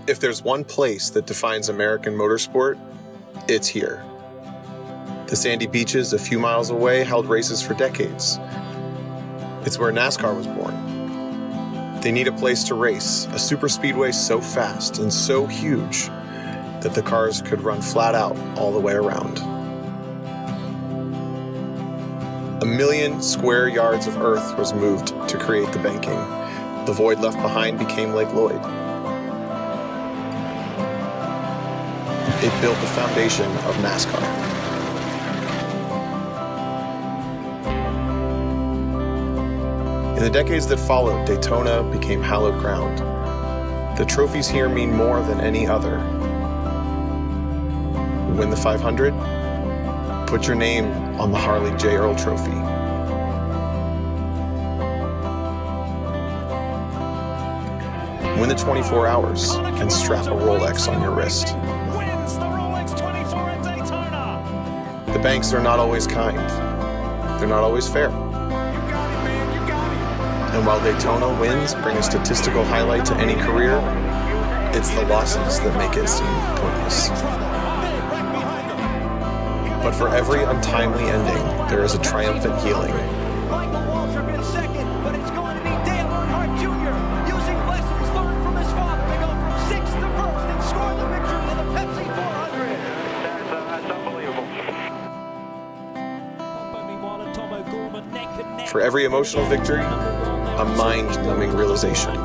If there's one place that defines American motorsport, it's here. The sandy beaches a few miles away held races for decades. It's where NASCAR was born. They need a place to race, a superspeedway so fast and so huge that the cars could run flat out all the way around. 1 million square yards of earth was moved to create the banking. The void left behind became Lake Lloyd. It built the foundation of NASCAR. In the decades that followed, Daytona became hallowed ground. The trophies here mean more than any other. Win the 500? Put your name on the Harley J. Earl Trophy. Win the 24 hours and strap a Rolex on your wrist. The banks are not always kind. They're not always fair. And while Daytona wins bring a statistical highlight to any career, it's the losses that make it seem pointless. But for every untimely ending, there is a triumphant healing. For every emotional victory, a mind-numbing realization.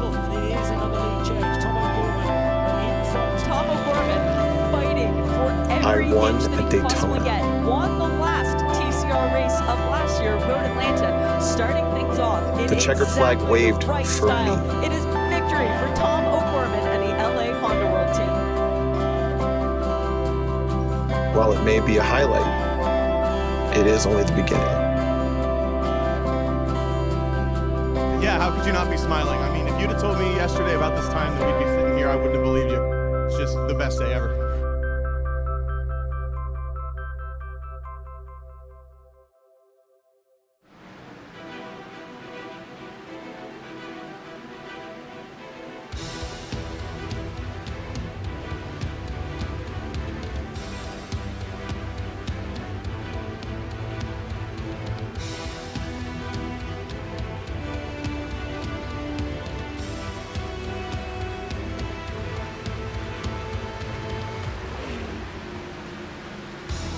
I won at Daytona. Won the last TCR race of last year, Road Atlanta, starting things off. The checkered flag waved for me. It is victory for Tom O'Gorman and the LA Honda World Team. While it may be a highlight, it is only the beginning. Yeah, how could you not be smiling? I mean, if you'd have told me yesterday about this time that we'd be sitting here, I wouldn't have believed you. It's just the best day ever.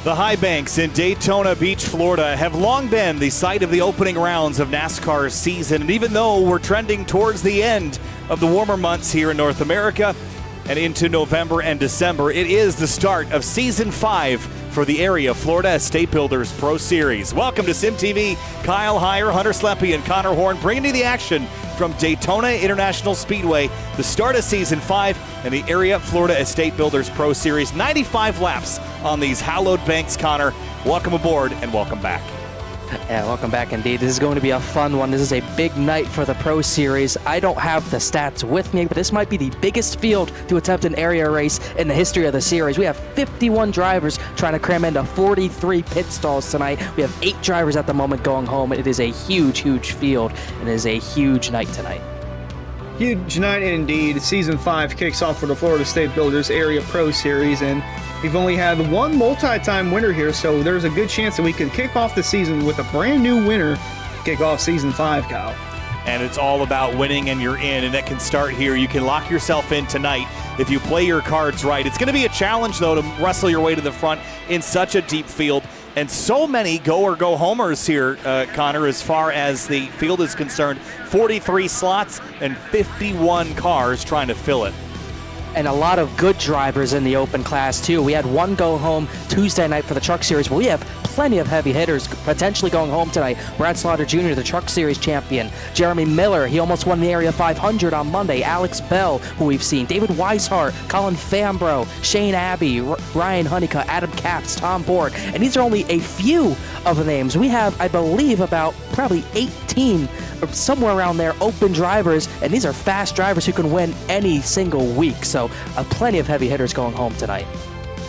The high banks in Daytona Beach, Florida have long been the site of the opening rounds of NASCAR's season. And even though we're trending towards the end of the warmer months here in North America and into November and December, it is the start of Season 5 for the area Florida Estate Builders Pro Series. Welcome to SimTV. Kyle Heyer, Hunter Sleppy, and Connor Horn bringing you the action from Daytona International Speedway, the start of Season 5 and the Area Florida Estate Builders Pro Series. 95 laps on these hallowed banks, Connor. Welcome aboard and welcome back. Yeah, welcome back indeed. This is going to be a fun one. This is a big night for the Pro Series. I don't have the stats with me, but this might be the biggest field to attempt an area race in the history of the series. We have 51 drivers trying to cram into 43 pit stalls tonight. We have 8 drivers at the moment going home. It is a huge, huge field, and it is a huge night tonight. Huge night indeed. Season 5 kicks off for the Florida State Builders Area Pro Series, and we've only had one multi-time winner here, so there's a good chance that we could kick off the season with a brand new winner, kick off Season 5, Kyle. And it's all about winning, and you're in, and it can start here. You can lock yourself in tonight if you play your cards right. It's going to be a challenge, though, to wrestle your way to the front in such a deep field. And so many go-or-go-homers here, Connor, as far as the field is concerned. 43 slots and 51 cars trying to fill it. And a lot of good drivers in the open class, too. We had one go home Tuesday night for the Truck Series, but we have plenty of heavy hitters potentially going home tonight. Brad Slaughter Jr., the Truck Series champion. Jeremy Miller, he almost won the Area 500 on Monday. Alex Bell, who we've seen. David Weishart, Colin Fambro, Shane Abbey, Ryan Honeycutt, Adam Capps, Tom Borg. And these are only a few of the names. We have, I believe, about probably 18 or somewhere around there open drivers, and these are fast drivers who can win any single week. So plenty of heavy hitters going home tonight.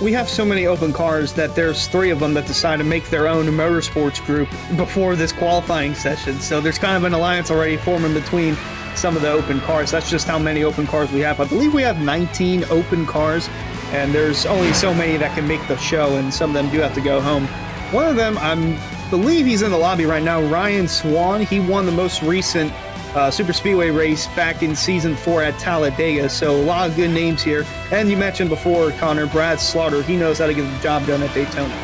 we have so many open cars that there's 3 of them that decide to make their own motorsports group before this qualifying session. So there's kind of an alliance already forming between some of the open cars. That's just how many open cars we have. I believe we have 19 open cars, and there's only so many that can make the show, and some of them do have to go home. One of them, I believe he's in the lobby right now, Ryan Swan. He won the most recent Super Speedway race back in Season 4 at Talladega, so a lot of good names here. And you mentioned before, Connor, Brad Slaughter. He knows how to get the job done at Daytona.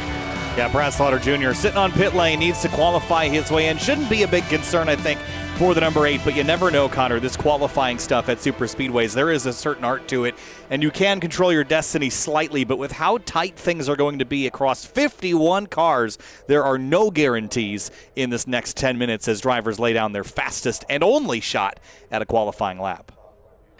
Yeah, Brad Slaughter Jr. sitting on pit lane, needs to qualify his way in. Shouldn't be a big concern, I think, for the number 8, but you never know, Connor, this qualifying stuff at super speedways, there is a certain art to it, and you can control your destiny slightly, but with how tight things are going to be across 51 cars, there are no guarantees in this next 10 minutes as drivers lay down their fastest and only shot at a qualifying lap.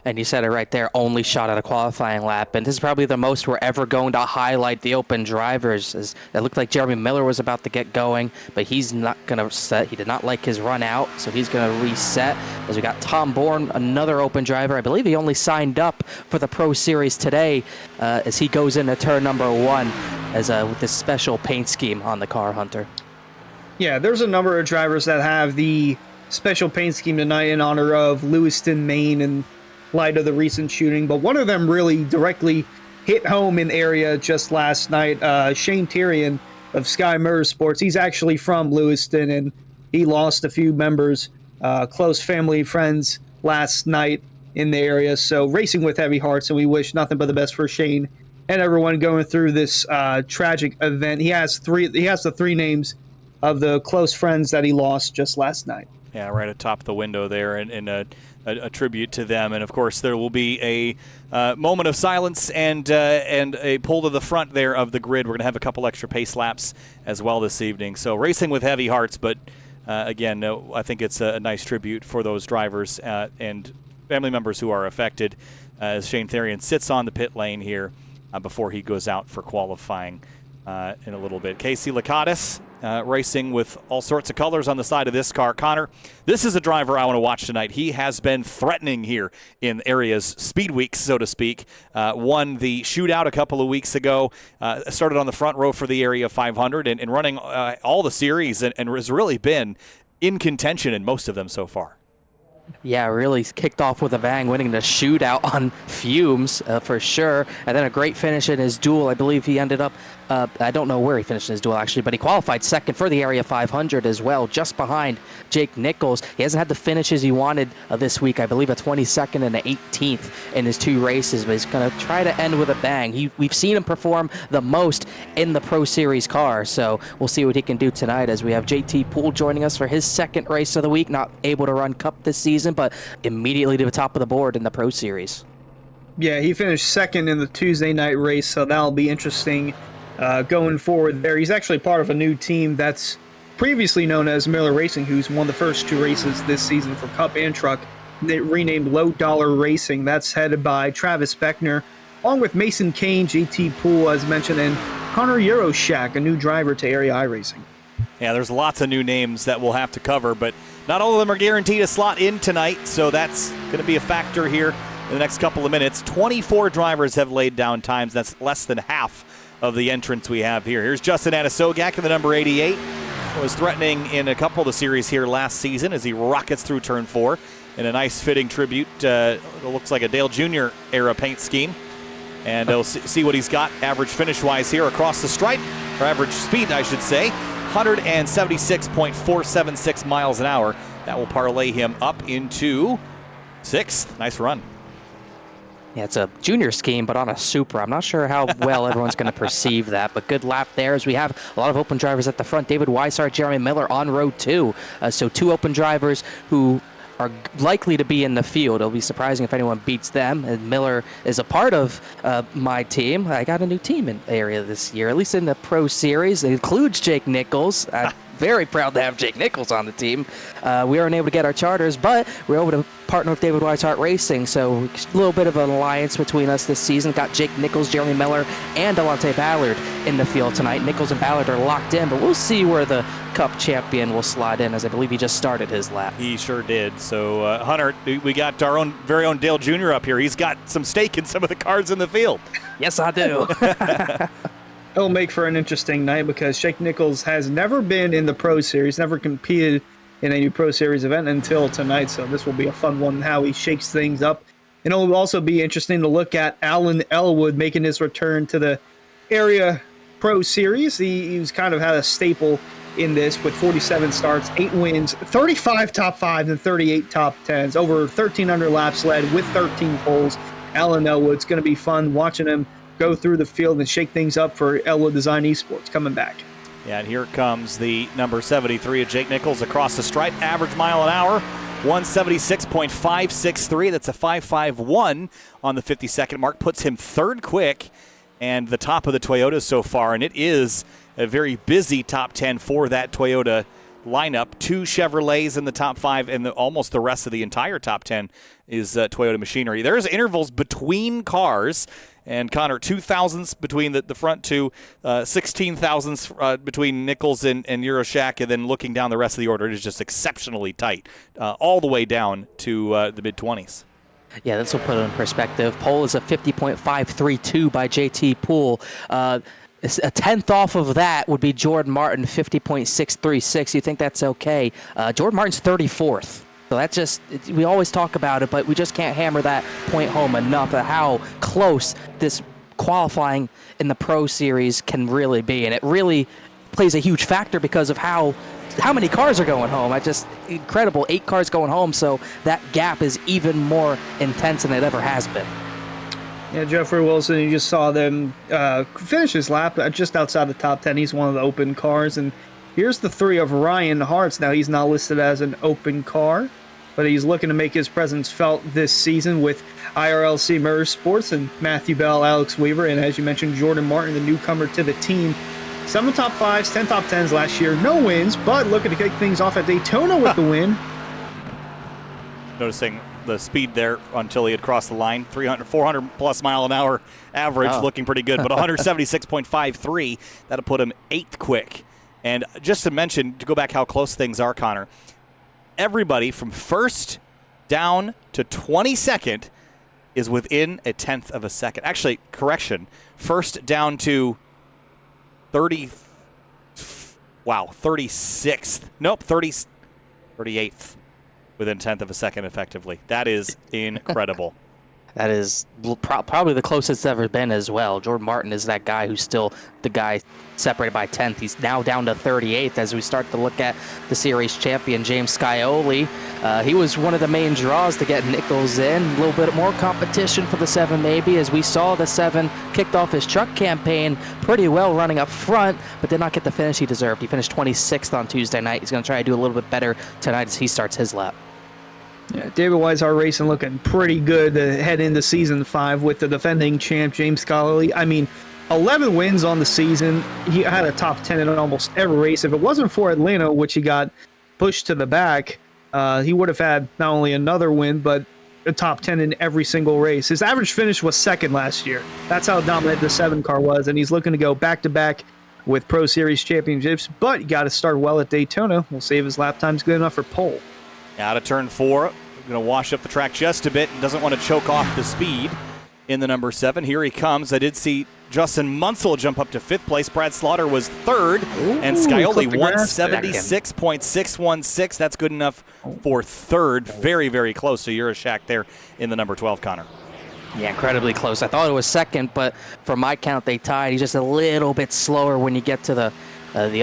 And you said it right there, only shot at a qualifying lap. And this is probably the most we're ever going to highlight the open drivers. It looked like Jeremy Miller was about to get going, but he's not going to set. He did not like his run out, so he's going to reset. As we got Tom Bourne, another open driver. I believe he only signed up for the Pro Series today as he goes into turn number 1 as with this special paint scheme on the car, Hunter. Yeah, there's a number of drivers that have the special paint scheme tonight in honor of Lewiston, Maine, and light of the recent shooting, but one of them really directly hit home in the area just last night. Shane Tyrion of Sky Motorsports, he's actually from Lewiston, and he lost a few members, close family friends last night in the area, so racing with heavy hearts, and we wish nothing but the best for Shane and everyone going through this tragic event. He has the 3 names of the close friends that he lost just last night. Yeah, right atop the window there, and a tribute to them. And of course, there will be a moment of silence and a pull to the front there of the grid. We're going to have a couple extra pace laps as well this evening. So racing with heavy hearts, but again, I think it's a nice tribute for those drivers and family members who are affected as Shane Therian sits on the pit lane here before he goes out for qualifying in a little bit. Casey Lakatos racing with all sorts of colors on the side of this car. Connor, this is a driver I want to watch tonight. He has been threatening here in area's speed weeks, so to speak. Won the shootout a couple of weeks ago, started on the front row for the Area 500 and running all the series and has really been in contention in most of them so far. Yeah, really kicked off with a bang, winning the shootout on fumes for sure. And then a great finish in his duel. I believe he ended up, I don't know where he finished in his duel actually, but he qualified second for the Area 500 as well, just behind Jake Nichols. He hasn't had the finishes he wanted this week. I believe a 22nd and an 18th in his 2 races, but he's going to try to end with a bang. We've seen him perform the most in the Pro Series car, so we'll see what he can do tonight as we have JT Poole joining us for his 2nd race of the week. Not able to run Cup this season, but immediately to the top of the board in the Pro Series. Yeah, he finished 2nd in the Tuesday night race, so that'll be interesting going forward there. He's actually part of a new team that's previously known as Miller Racing, who's won the first 2 races this season for Cup and Truck. They renamed Low Dollar Racing. That's headed by Travis Beckner, along with Mason Kane, JT Poole, as mentioned, and Connor Euroshak, a new driver to Area iRacing. Yeah, there's lots of new names that we'll have to cover, but not all of them are guaranteed a slot in tonight, so that's going to be a factor here in the next couple of minutes. 24 drivers have laid down times. That's less than half of the entrants we have here. Here's Justin Adesogak in the number 88. Was threatening in a couple of the series here last season as he rockets through turn 4 in a nice fitting tribute. It looks like a Dale Jr. era paint scheme. And we'll see what he's got average finish-wise here across the stripe, or average speed, I should say. 176.476 miles an hour. That will parlay him up into 6th. Nice run. Yeah, it's a junior scheme, but on a Supra. I'm not sure how well everyone's going to perceive that, but good lap there as we have a lot of open drivers at the front. David Weishart, Jeremy Miller on row 2. So 2 open drivers who are likely to be in the field. It'll be surprising if anyone beats them. And Miller is a part of my team. I got a new team in the area this year, at least in the Pro Series. It includes Jake Nichols. very proud to have Jake Nichols on the team. We weren't able to get our charters, but we were able to partner with David Weishart Racing, so a little bit of an alliance between us this season. Got Jake Nichols, Jeremy Miller, and Delonte Ballard in the field tonight. Nichols and Ballard are locked in, but we'll see where the Cup champion will slide in, as I believe he just started his lap. He sure did. So, Hunter, we got our very own Dale Jr. up here. He's got some stake in some of the cars in the field. Yes, I do. It'll make for an interesting night because Jake Nichols has never been in the Pro Series, never competed in a new Pro Series event until tonight. So this will be a fun one, how he shakes things up. And it'll also be interesting to look at Alan Elwood making his return to the area Pro Series. He's kind of had a staple in this with 47 starts, 8 wins, 35 top 5s, and 38 top 10s, over 1,300 laps led with 13 poles. Alan Elwood's going to be fun watching him go through the field and shake things up for Elwood Design Esports coming back. Yeah, and here comes the number 73 of Jake Nichols across the stripe. Average mile an hour, 176.563. That's a 5.51 on the 50-second mark. Puts him third quick and the top of the Toyota so far. And it is a very busy top 10 for that Toyota lineup. 2 Chevrolets in the top 5, and almost the rest of the entire top 10 is Toyota machinery. There's intervals between cars. And Connor, 2,000ths between the front two, 16,000ths between Nichols and Euroshak, and then looking down the rest of the order, it is just exceptionally tight, all the way down to the mid-20s. Yeah, this will put it in perspective. Pole is a 50.532 by JT Poole. A tenth off of that would be Jordan Martin, 50.636. You think that's okay? Jordan Martin's 34th. So that's just, we always talk about it, but we just can't hammer that point home enough at how close this qualifying in the Pro Series can really be. And it really plays a huge factor because of how many cars are going home. Incredible, 8 cars going home, so that gap is even more intense than it ever has been. Yeah, Jeffrey Wilson, you just saw them finish his lap just outside the top 10. He's one of the open cars, and here's the 3 of Ryan Hartz. Now, he's not listed as an open car, but he's looking to make his presence felt this season with IRLC Motorsports and Matthew Bell, Alex Weaver, and as you mentioned, Jordan Martin, the newcomer to the team. 7 top 5s, 10 top 10s last year. No wins, but looking to kick things off at Daytona with the win. Noticing the speed there until he had crossed the line. 400-plus mile an hour average, looking pretty good, but 176.53. That'll put him 8th quick. And just to mention, to go back how close things are, Connor, everybody from first down to 22nd is within a tenth of a second. Actually, correction, first down to 36th. Nope, 38th within a tenth of a second effectively. That is incredible. That is probably the closest it's ever been as well. Jordan Martin is that guy who's still the guy separated by 10th. He's now down to 38th as we start to look at the series champion, James Scioli. He was one of the main draws to get Nichols in. A little bit more competition for the 7 maybe, as we saw the 7 kicked off his truck campaign pretty well running up front, but did not get the finish he deserved. He finished 26th on Tuesday night. He's going to try to do a little bit better tonight as he starts his lap. Yeah, David Weishart Racing looking pretty good to head into Season 5 with the defending champ, James Scioli. I mean, 11 wins on the season. He had a top 10 in almost every race. If it wasn't for Atlanta, which he got pushed to the back, he would have had not only another win, but a top 10 in every single race. His average finish was 2nd last year. That's how dominant the 7 car was, and he's looking to go back-to-back with Pro Series championships, but you got to start well at Daytona. We'll see if his lap time's good enough for pole. Out of turn 4, going to wash up the track just a bit and doesn't want to choke off the speed in the number 7. Here he comes. I did see Justin Munsell jump up to 5th place. Brad Slaughter was 3rd, and Scioli 176.616. That's good enough for 3rd. Very, very close to Euroshak there in the number 12, Connor. Yeah, incredibly close. I thought it was 2nd, but for my count, they tied. He's just a little bit slower when you get to the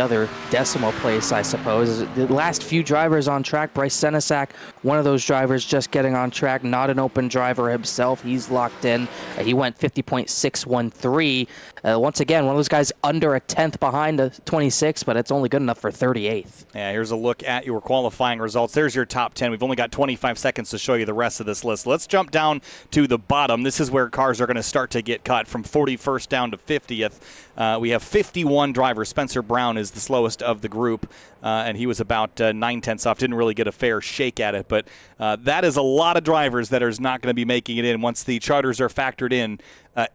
other decimal place, I suppose. The last few drivers on track, Bryce Senesac One of those drivers just getting on track, not an open driver himself. He's locked in. He went 50.613. Once again, one of those guys under a tenth behind a 26, but it's only good enough for 38th. Yeah, here's a look at your qualifying results. There's your top 10. We've only got 25 seconds to show you the rest of this list. Let's jump down to the bottom. This is where cars are going to start to get cut from 41st down to 50th. We have 51 drivers. Spencer Brown is the slowest of the group, and he was about 9/10 off. Didn't really get a fair shake at it, but that is a lot of drivers that are not going to be making it in once the charters are factored in.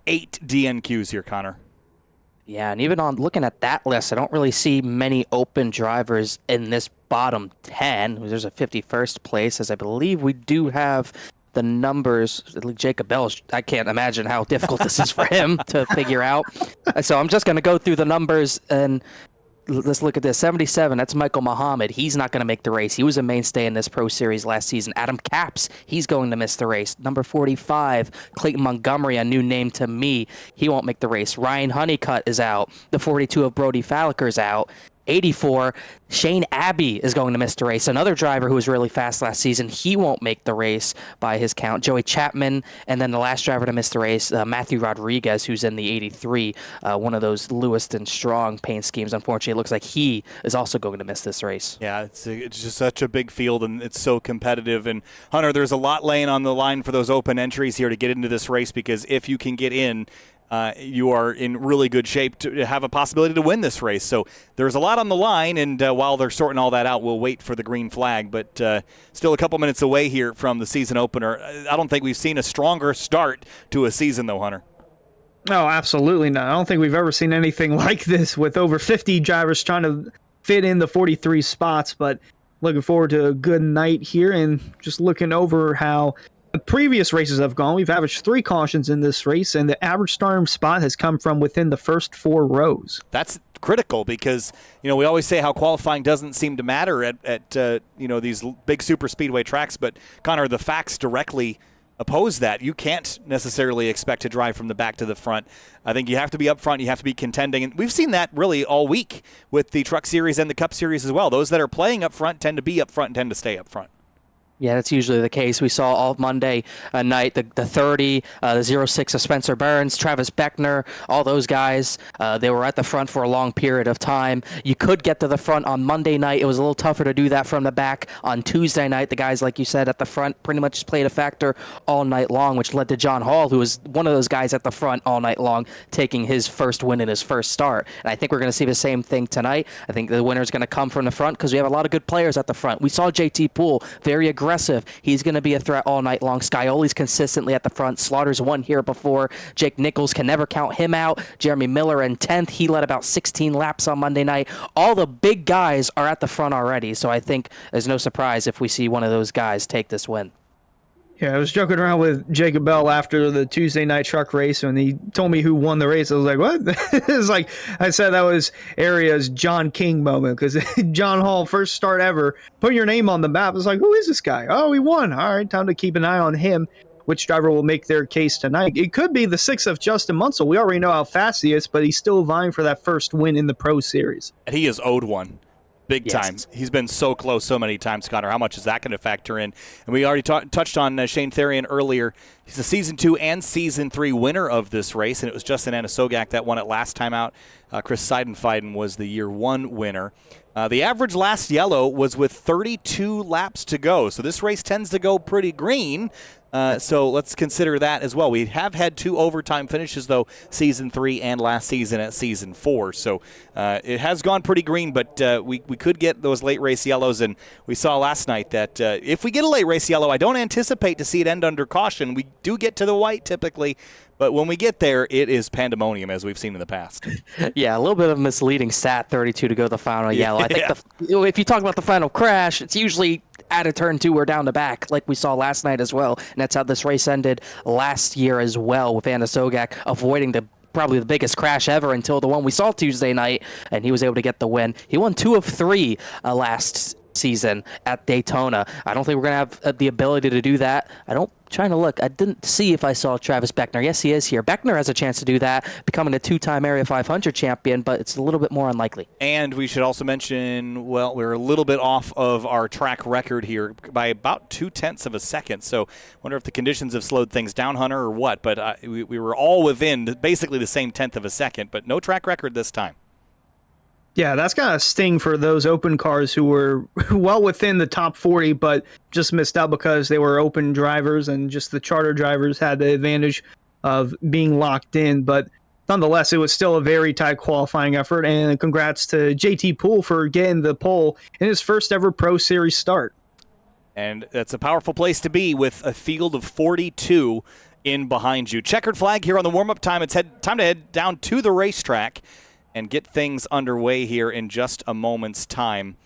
8 DNQs here, Connor. Yeah, and even on looking at that list, I don't really see many open drivers in this bottom 10. There's a 51st place, as I believe we do have the numbers. Jacob Bell, I can't imagine how difficult this is for him to figure out. So I'm just going to go through the numbers, and let's look at this. 77, that's Michael Muhammad. He's not going to make the race. He was a mainstay in this Pro Series last season. Adam Capps, he's going to miss the race. Number 45, Clayton Montgomery, a new name to me. He won't make the race. Ryan Honeycutt is out. The 42 of Brody Falliker's out. 84, Shane Abbey is going to miss the race. Another driver who was really fast last season, he won't make the race by his count. Joey Chapman, and then the last driver to miss the race, Matthew Rodriguez, who's in the 83, one of those Lewiston Strong paint schemes. Unfortunately, it looks like he is also going to miss this race. Yeah, it's just such a big field, and it's so competitive. And, Hunter, there's a lot laying on the line for those open entries here to get into this race, because if you can get in, you are in really good shape to have a possibility to win this race. So there's a lot on the line, and while they're sorting all that out, we'll wait for the green flag. But still a couple minutes away here from the season opener. I don't think we've seen a stronger start to a season, though, Hunter. No, absolutely not. I don't think we've ever seen anything like this with over 50 drivers trying to fit in the 43 spots. But looking forward to a good night here, and just looking over how the previous races have gone. We've averaged 3 cautions in this race, and the average starting spot has come from within the first 4 rows. That's critical, because we always say how qualifying doesn't seem to matter at these big super speedway tracks, but Connor, the facts directly oppose that. You can't necessarily expect to drive from the back to the front. I think you have to be up front. You have to be contending, and we've seen that really all week with the Truck Series and the Cup Series as well. Those that are playing up front tend to be up front and tend to stay up front. Yeah, that's usually the case. We saw all Monday night, the 30, the 06 of Spencer Burns, Travis Beckner, all those guys. They were at the front for a long period of time. You could get to the front on Monday night. It was a little tougher to do that from the back. On Tuesday night, the guys, like you said, at the front pretty much just played a factor all night long, which led to John Hall, who was one of those guys at the front all night long, taking his first win in his first start. And I think we're going to see the same thing tonight. I think the winner is going to come from the front, because we have a lot of good players at the front. We saw JT Poole, very aggressive. He's going to be a threat all night long. Scioli's consistently at the front. Slaughter's won here before. Jake Nichols, can never count him out. Jeremy Miller in 10th. He led about 16 laps on Monday night. All the big guys are at the front already, so I think there's no surprise if we see one of those guys take this win. Yeah, I was joking around with Jacob Bell after the Tuesday night truck race, and he told me who won the race. I was like, what? It's like, I said that was Area's John King moment, because John Hall, first start ever, put your name on the map. It's like, who is this guy? Oh, he won. All right, time to keep an eye on him. Which driver will make their case tonight? It could be the 6 of Justin Munsell. We already know how fast he is, but he's still vying for that first win in the Pro Series. He is owed one. Big time. He's been so close so many times, Connor. How much is that going to factor in? And we already touched on Shane Therian earlier. He's the Season 2 and Season 3 winner of this race, and it was Justin Anasogak that won it last time out. Chris Seidenfeiden was the Year 1 winner. The average last yellow was with 32 laps to go, so this race tends to go pretty green. So let's consider that as well. We have had 2 overtime finishes, though, Season 3 and last season at Season 4. So it has gone pretty green, but we could get those late race yellows. And we saw last night that if we get a late race yellow, I don't anticipate to see it end under caution. We do get to the white typically, but when we get there, it is pandemonium, as we've seen in the past. Yeah, a little bit of a misleading stat, 32 to go the final yellow. I think if you talk about the final crash, it's usually at a turn 2 or down the back, like we saw last night as well. And that's how this race ended last year as well, with Anasogak avoiding probably the biggest crash ever until the one we saw Tuesday night, and he was able to get the win. He won 2 of 3 last season at Daytona. I don't think we're going to have the ability to do that. Trying to look. I didn't see if I saw Travis Beckner. Yes, he is here. Beckner has a chance to do that, becoming a 2-time Area 500 champion, but it's a little bit more unlikely. And we should also mention, well, we're a little bit off of our track record here by about 0.2 of a second. So wonder if the conditions have slowed things down, Hunter, or what. But we were all within basically the same 1/10 of a second, but no track record this time. Yeah, that's got a sting for those open cars who were well within the top 40, but just missed out because they were open drivers and just the charter drivers had the advantage of being locked in. But nonetheless, it was still a very tight qualifying effort. And congrats to JT Poole for getting the pole in his first ever Pro Series start. And that's a powerful place to be with a field of 42 in behind you. Checkered flag here on the warm-up time. It's time to head down to the racetrack and get things underway here in just a moment's time.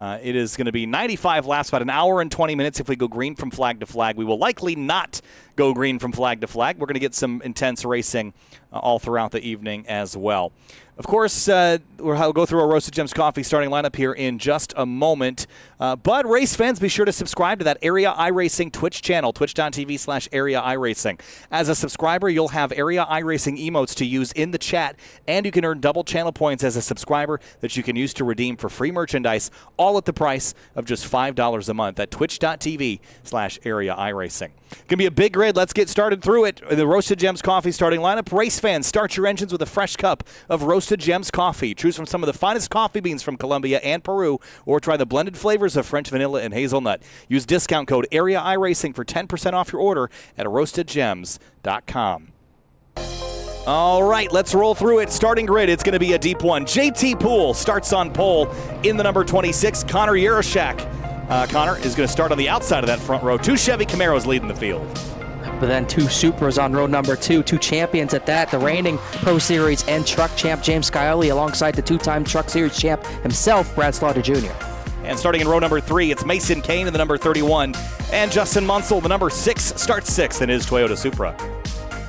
It is going to be 95 laps, about 1 hour and 20 minutes if we go green from flag to flag. We will likely not go green from flag to flag. We're going to get some intense racing all throughout the evening as well. Of course, we'll go through our Roasted Gems Coffee starting lineup here in just a moment. But race fans, be sure to subscribe to that Area iRacing Twitch channel, twitch.tv/Area iRacing. As a subscriber, you'll have Area iRacing emotes to use in the chat, and you can earn double channel points as a subscriber that you can use to redeem for free merchandise, all at the price of just $5 a month at twitch.tv/Area iRacing. Going to be a big grid. Let's get started through it. The Roasted Gems Coffee starting lineup. Race fans, start your engines with a fresh cup of Roasted Gems Coffee. Choose from some of the finest coffee beans from Colombia and Peru, or try the blended flavors of French vanilla and hazelnut. Use discount code Area iRacing for 10% off your order at roastedgems.com. All right, let's roll through it. Starting grid, it's going to be a deep one. JT Poole starts on pole in the number 26. Connor Yarashak. Connor is going to start on the outside of that front row. 2 Chevy Camaros leading the field. But then 2 Supras on row number 2, 2 champions at that. The reigning Pro Series and truck champ James Scioli alongside the 2-time Truck Series champ himself, Brad Slaughter Jr. And starting in row number 3, it's Mason Kane in the number 31. And Justin Munsell, the number 6, starts 6th in his Toyota Supra.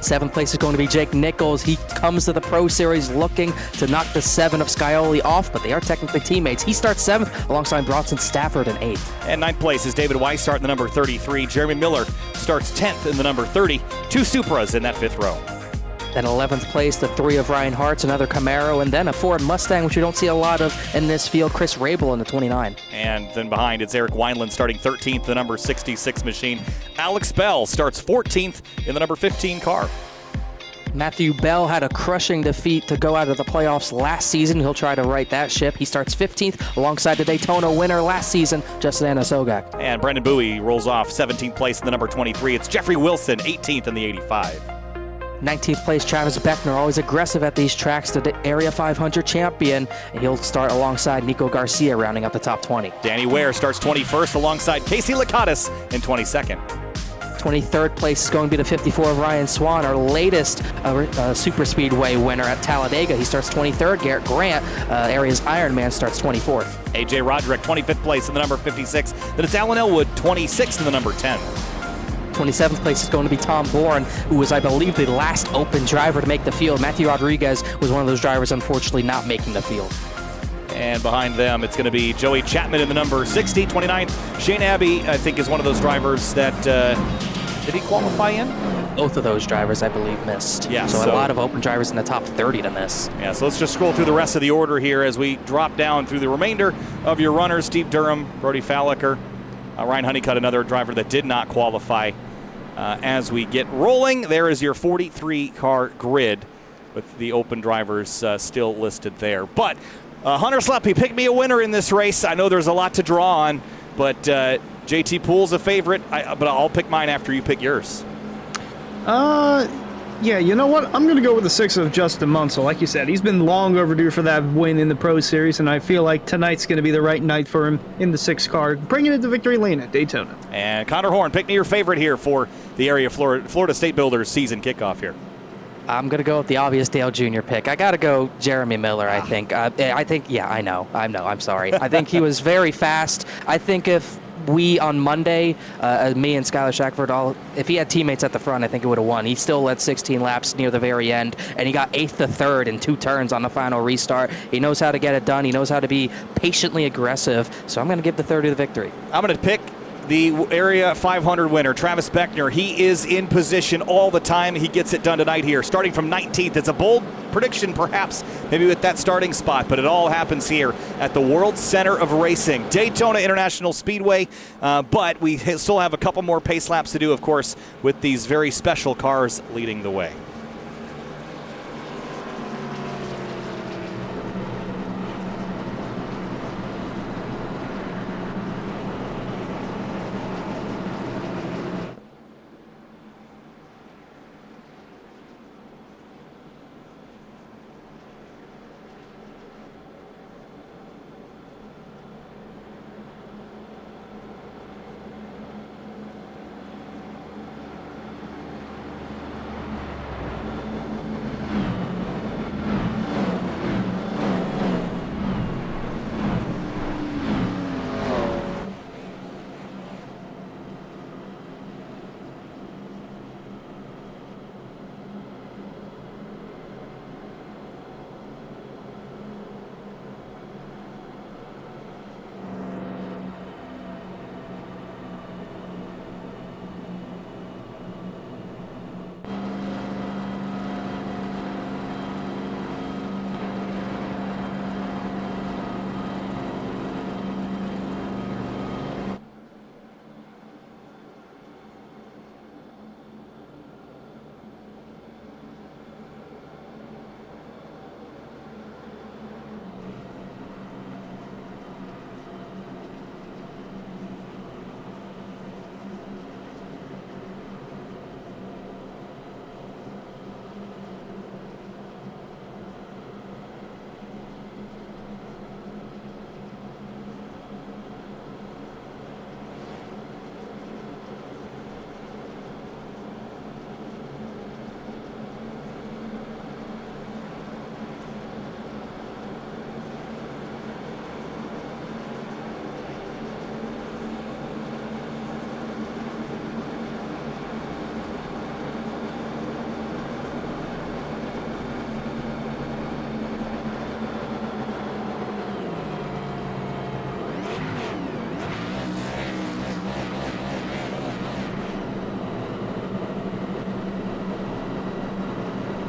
7th place is going to be Jake Nichols. He comes to the Pro Series looking to knock the 7 of Scioli off, but they are technically teammates. He starts 7th alongside Bronson Stafford in 8th. And 9th place is David Weiss starting the number 33. Jeremy Miller starts 10th in the number 30. 2 Supras in that 5th row. Then 11th place, the 3 of Ryan Hart's, another Camaro, and then a Ford Mustang, which we don't see a lot of in this field, Chris Rabel in the 29. And then behind, it's Eric Wineland starting 13th, the number 66 machine. Alex Bell starts 14th in the number 15 car. Matthew Bell had a crushing defeat to go out of the playoffs last season. He'll try to right that ship. He starts 15th alongside the Daytona winner last season, Justin Anasogak. And Brendan Bowie rolls off 17th place in the number 23. It's Jeffrey Wilson, 18th in the 85. 19th place, Travis Beckner, always aggressive at these tracks, the Area 500 champion, and he'll start alongside Nico Garcia, rounding out the top 20. Danny Ware starts 21st alongside Casey Lakatos in 22nd. 23rd place is going to be the 54 of Ryan Swan, our latest super speedway winner at Talladega. He starts 23rd. Garrett Grant, Area's Ironman, starts 24th. AJ Roderick, 25th place in the number 56. Then it's Alan Elwood, 26th in the number 10. 27th place is going to be Tom Bourne, who was, I believe, the last open driver to make the field. Matthew Rodriguez was one of those drivers, unfortunately, not making the field. And behind them, it's going to be Joey Chapman in the number 60, 29th. Shane Abbey, I think, is one of those drivers that, did he qualify in? Both of those drivers, I believe, missed. Yeah, so a lot of open drivers in the top 30 to miss. Yeah, so let's just scroll through the rest of the order here as we drop down through the remainder of your runners. Steve Durham, Brody Falliker, Ryan Honeycutt, another driver that did not qualify. As we get rolling, there is your 43-car grid with the open drivers still listed there. But Hunter Sleppy, pick me a winner in this race. I know there's a lot to draw on, but JT Poole's a favorite, but I'll pick mine after you pick yours. Yeah, you know what? I'm going to go with the 6 of Justin Munsell. Like you said, he's been long overdue for that win in the Pro Series, and I feel like tonight's going to be the right night for him in the 6 car, bringing it to victory lane at Daytona. And Connor Horn, pick me your favorite here for the Area Florida State Builders season kickoff here. I'm going to go with the obvious Dale Jr. pick. I got to go Jeremy Miller, I think. Yeah, I know. I'm sorry. I think he was very fast. I think if we on Monday, me and Skylar Shackford, if he had teammates at the front, I think he would have won. He still led 16 laps near the very end, and he got 8th to 3rd in 2 turns on the final restart. He knows how to get it done. He knows how to be patiently aggressive. So I'm going to give the 30 the victory. I'm going to pick the Area 500 winner, Travis Beckner. He is in position all the time. He gets it done tonight here, starting from 19th. It's a bold prediction, perhaps, maybe with that starting spot, but it all happens here at the World Center of Racing, Daytona International Speedway. But we still have a couple more pace laps to do, of course, with these very special cars leading the way.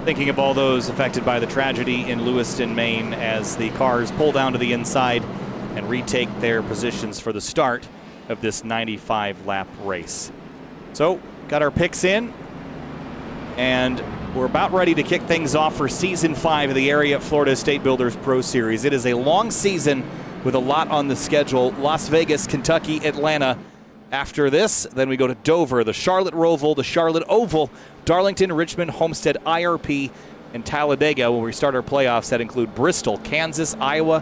Thinking of all those affected by the tragedy in Lewiston, Maine, as the cars pull down to the inside and retake their positions for the start of this 95-lap race. So, got our picks in, and we're about ready to kick things off for Season 5 of the Area Florida State Builders Pro Series. It is a long season with a lot on the schedule. Las Vegas, Kentucky, Atlanta. After this, then we go to Dover, the Charlotte Roval, the Charlotte Oval, Darlington, Richmond, Homestead, IRP, and Talladega, where we start our playoffs that include Bristol, Kansas, Iowa,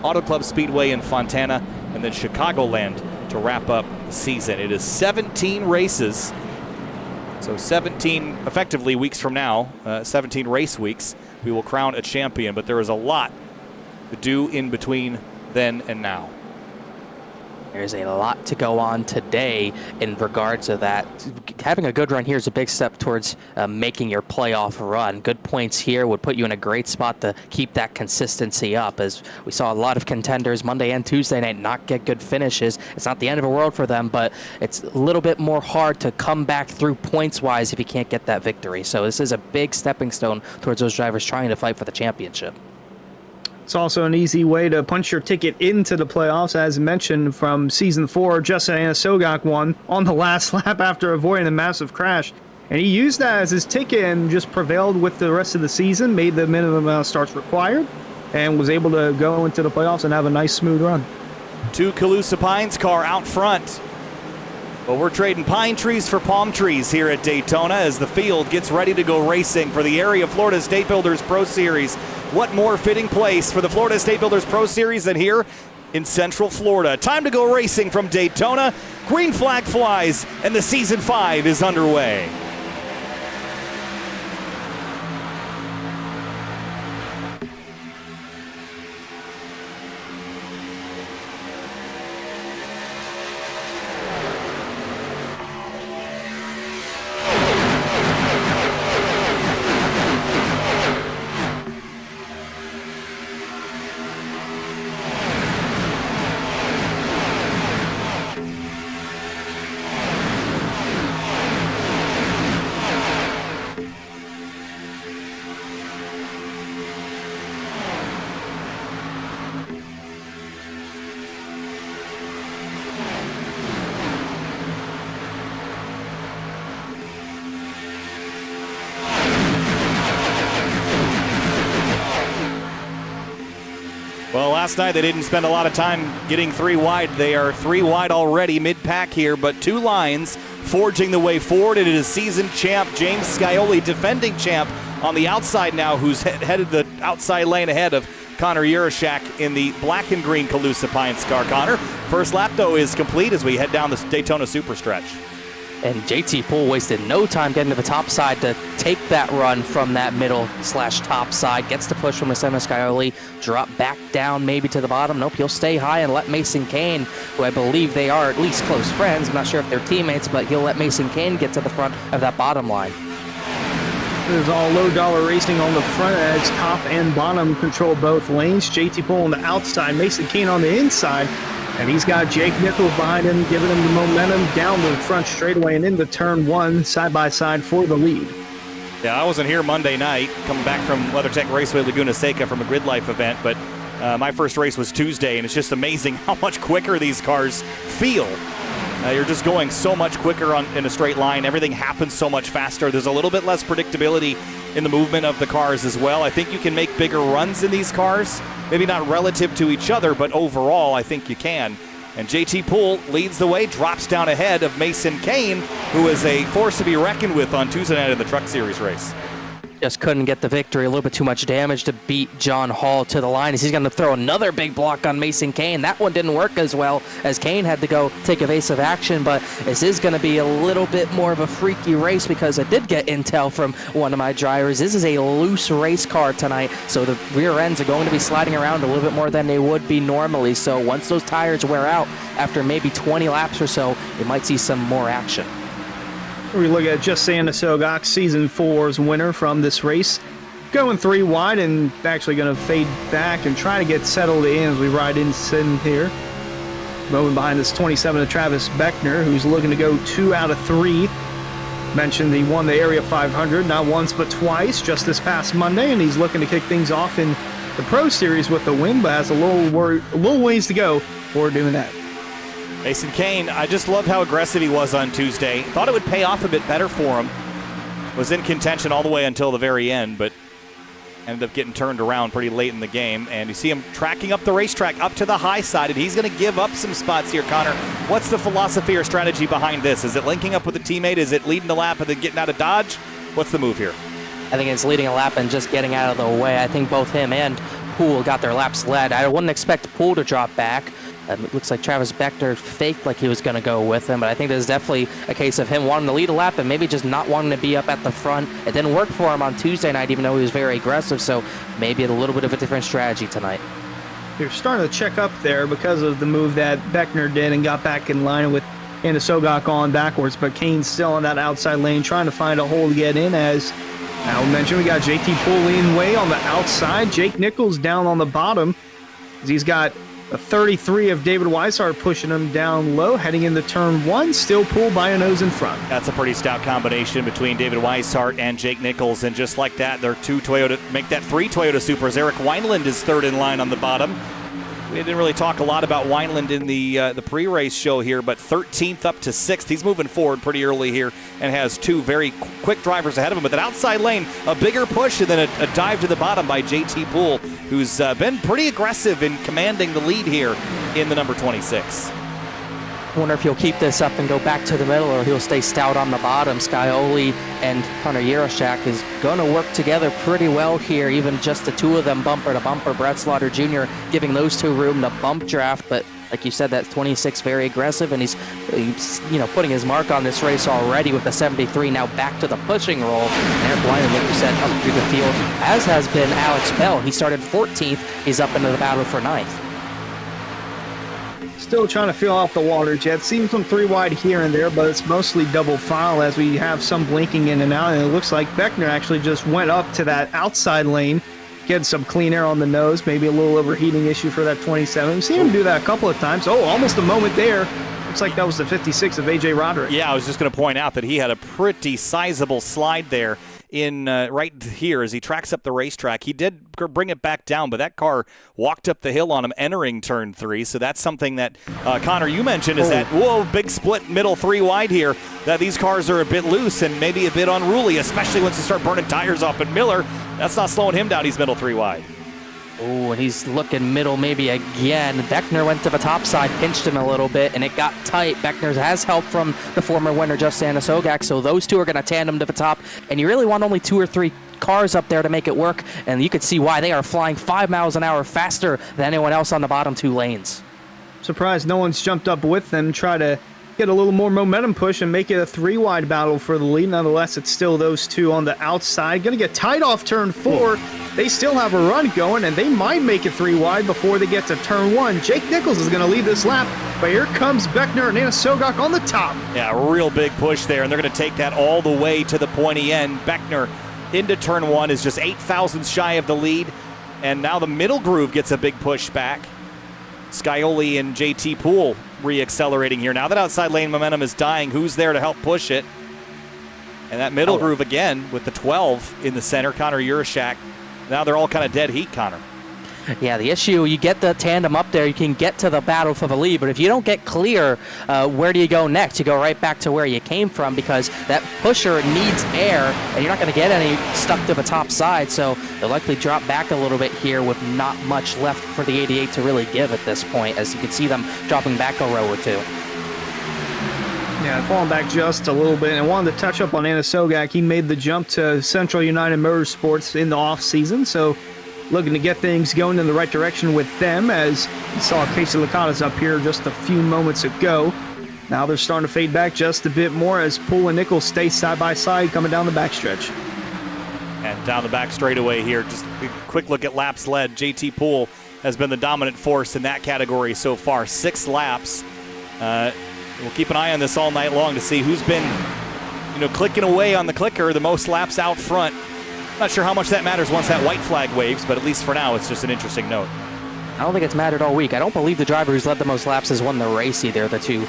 Auto Club Speedway in Fontana, and then Chicagoland to wrap up the season. It is 17 races, so 17 effectively weeks from now, 17 race weeks, we will crown a champion, but there is a lot to do in between then and now. There's a lot to go on today in regards to that. Having a good run here is a big step towards making your playoff run. Good points here would put you in a great spot to keep that consistency up, as we saw a lot of contenders Monday and Tuesday night not get good finishes. It's not the end of the world for them, but it's a little bit more hard to come back through points-wise if you can't get that victory. So this is a big stepping stone towards those drivers trying to fight for the championship. It's also an easy way to punch your ticket into the playoffs. As mentioned from Season 4, Justin Anasogak won on the last lap after avoiding a massive crash. And he used that as his ticket and just prevailed with the rest of the season, made the minimum amount of starts required, and was able to go into the playoffs and have a nice, smooth run. 2 Calusa Pines car out front. Well, we're trading pine trees for palm trees here at Daytona as the field gets ready to go racing for the Area Florida State Builders Pro Series. What more fitting place for the Florida State Builders Pro Series than here in Central Florida? Time to go racing from Daytona. Green flag flies, and the Season 5 is underway. last night they didn't spend a lot of time getting 3 wide. They are 3 wide already mid-pack here, but 2 lines forging the way forward. It is season champ James Scioli, defending champ, on the outside now, who's headed the outside lane ahead of Connor Yurashak in the black and green Calusa Pines car. Connor, first lap, though, is complete as we head down the Daytona Super Stretch. And JT Poole wasted no time getting to the top side to take that run from that middle/top side. Gets the push from James Scioli, drop back down maybe to the bottom. Nope, he'll stay high and let Mason Kane, who I believe they are at least close friends. I'm not sure if they're teammates, but he'll let Mason Kane get to the front of that bottom line. There's all low-dollar racing on the front edge. Top and bottom control both lanes. JT Poole on the outside, Mason Kane on the inside. And he's got Jake Nichols behind him, giving him the momentum down the front straightaway and into turn 1, side-by-side for the lead. Yeah, I wasn't here Monday night, coming back from WeatherTech Raceway Laguna Seca from a Grid Life event, but my first race was Tuesday, and it's just amazing how much quicker these cars feel. You're just going so much quicker in a straight line. Everything happens so much faster. There's a little bit less predictability in the movement of the cars as well. I think you can make bigger runs in these cars. Maybe not relative to each other, but overall, I think you can. And JT Poole leads the way, drops down ahead of Mason Kane, who is a force to be reckoned with on Tuesday night in the Truck Series race. Just couldn't get the victory. A little bit too much damage to beat John Hall to the line as he's going to throw another big block on Mason Kane. That one didn't work as well as Kane had to go take evasive action, but this is going to be a little bit more of a freaky race because I did get intel from one of my drivers. This is a loose race car tonight, so the rear ends are going to be sliding around a little bit more than they would be normally. So once those tires wear out after maybe 20 laps or so, you might see some more action. We look at just Santa Sogok, Season 4's winner from this race. Going 3 wide and actually going to fade back and try to get settled in as we ride in here. Moving behind this 27 of Travis Beckner, who's looking to go 2 out of 3. Mentioned he won the Area 500 not once but twice just this past Monday, and he's looking to kick things off in the Pro Series with the win, but has a little ways to go before doing that. Mason Kane, I just loved how aggressive he was on Tuesday. Thought it would pay off a bit better for him. Was in contention all the way until the very end, but ended up getting turned around pretty late in the game. And you see him tracking up the racetrack up to the high side, and he's going to give up some spots here, Connor. What's the philosophy or strategy behind this? Is it linking up with a teammate? Is it leading the lap and then getting out of Dodge? What's the move here? I think it's leading a lap and just getting out of the way. I think both him and Poole got their laps led. I wouldn't expect Poole to drop back. It looks like Travis Beckner faked like he was going to go with him, but I think there's definitely a case of him wanting to lead a lap and maybe just not wanting to be up at the front. It didn't work for him on Tuesday night, even though he was very aggressive, so maybe a little bit of a different strategy tonight. You're starting to check up there because of the move that Beckner did and got back in line with Santa Sogok on backwards, but Kane's still in that outside lane trying to find a hole to get in. As Al mentioned, we got JT Poole leading way on the outside. Jake Nichols down on the bottom. He's got a 33 of David Weishart pushing him down low, heading into turn 1, still Poole by a nose in front. That's a pretty stout combination between David Weishart and Jake Nichols, and just like that, they're 2 Toyota, make that 3 Toyota Supers. Eric Wineland is third in line on the bottom. We didn't really talk a lot about Wineland in the pre-race show here, but 13th up to 6th. He's moving forward pretty early here and has 2 very quick drivers ahead of him. But that outside lane, a bigger push and then a dive to the bottom by JT Poole, who's been pretty aggressive in commanding the lead here in the number 26. I wonder if he'll keep this up and go back to the middle, or he'll stay stout on the bottom. Scioli and Connor Yurashak is going to work together pretty well here, even just the 2 of them bumper to bumper. Brett Slaughter Jr. giving those 2 room to bump draft, but like you said, that 26 very aggressive, and he's putting his mark on this race already with the 73. Now back to the pushing roll. And Eric Wineland, like you said, up through the field, as has been Alex Bell. He started 14th. He's up into the battle for 9th. Still trying to feel off the water jet. Seeing some 3 wide here and there, but it's mostly double file as we have some blinking in and out. And it looks like Beckner actually just went up to that outside lane, getting some clean air on the nose, maybe a little overheating issue for that 27. We've seen him do that a couple of times. Oh, almost a moment there. Looks like that was the 56 of A.J. Roderick. Yeah, I was just going to point out that he had a pretty sizable slide there in right here as he tracks up the racetrack. He did bring it back down, but that car walked up the hill on him entering turn 3. So that's something that, Connor, you mentioned is that, whoa, big split middle 3 wide here, that these cars are a bit loose and maybe a bit unruly, especially once you start burning tires off. But Miller, that's not slowing him down. He's middle 3 wide. Oh, and he's looking middle maybe again. Beckner went to the top side, pinched him a little bit, and it got tight. Beckner has help from the former winner, Justin Sogak, so those two are going to tandem to the top, and you really want only 2 or 3 cars up there to make it work, and you could see why they are flying 5 miles an hour faster than anyone else on the bottom 2 lanes. Surprised no one's jumped up with them, try to get a little more momentum push and make it a 3-wide battle for the lead. Nonetheless, it's still those two on the outside. Going to get tight off turn 4. They still have a run going, and they might make it 3-wide before they get to turn 1. Jake Nichols is going to lead this lap, but here comes Beckner and Anna Sogak on the top. Yeah, real big push there, and they're going to take that all the way to the pointy end. Beckner into turn 1 is just 8 thousandths shy of the lead, and now the middle groove gets a big push back. Scioli and JT Poole re-accelerating here. Now that outside lane momentum is dying, who's there to help push it? And that middle groove again with the 12 in the center, Connor Urashak. Now they're all kind of dead heat, Connor. Yeah, the issue, you get the tandem up there, you can get to the battle for the lead, but if you don't get clear, where do you go next? You go right back to where you came from, because that pusher needs air, and you're not going to get any stuck to the top side, so they'll likely drop back a little bit here with not much left for the 88 to really give at this point, as you can see them dropping back a row or 2. Yeah, falling back just a little bit, and wanted to touch up on Anna Sogak. He made the jump to Central United Motorsports in the off-season, so looking to get things going in the right direction with them, as you saw Casey Licata's up here just a few moments ago. Now they're starting to fade back just a bit more as Poole and Nichols stay side by side coming down the backstretch. And down the back straightaway here, just a quick look at laps led. JT Poole has been the dominant force in that category so far. 6 laps. We'll keep an eye on this all night long to see who's been, clicking away on the clicker the most laps out front. Not sure how much that matters once that white flag waves, but at least for now, it's just an interesting note. I don't think it's mattered all week. I don't believe the driver who's led the most laps has won the race either, the 2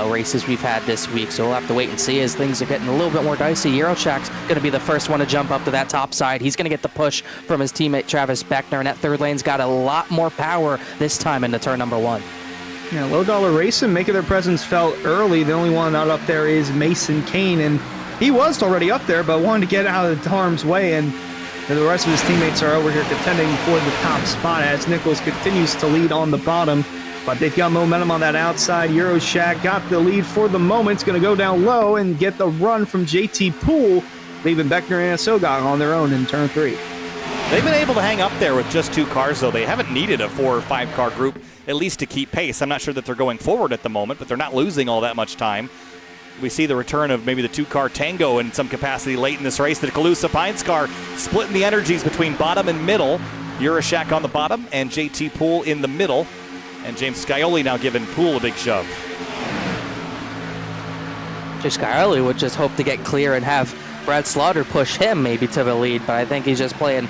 races we've had this week. So we'll have to wait and see as things are getting a little bit more dicey. Euroshak's going to be the first one to jump up to that top side. He's going to get the push from his teammate Travis Beckner, and that third lane's got a lot more power this time into turn number 1. Yeah, Low Dollar Racing making their presence felt early. The only one not up there is Mason Kane, and he was already up there, but wanted to get out of harm's way, and the rest of his teammates are over here contending for the top spot as Nichols continues to lead on the bottom. But they've got momentum on that outside. Euroshak got the lead for the moment. It's going to go down low and get the run from JT Poole, leaving Beckner and Sogak on their own in turn 3. They've been able to hang up there with just 2 cars, though. They haven't needed a 4 or 5 car group, at least to keep pace. I'm not sure that they're going forward at the moment, but they're not losing all that much time. We see the return of maybe the 2-car tango in some capacity late in this race. The Calusa Pines car splitting the energies between bottom and middle. Urashak on the bottom and JT Poole in the middle. And James Scioli now giving Poole a big shove. Jay Scioli would just hope to get clear and have Brad Slaughter push him maybe to the lead, but I think he's just playing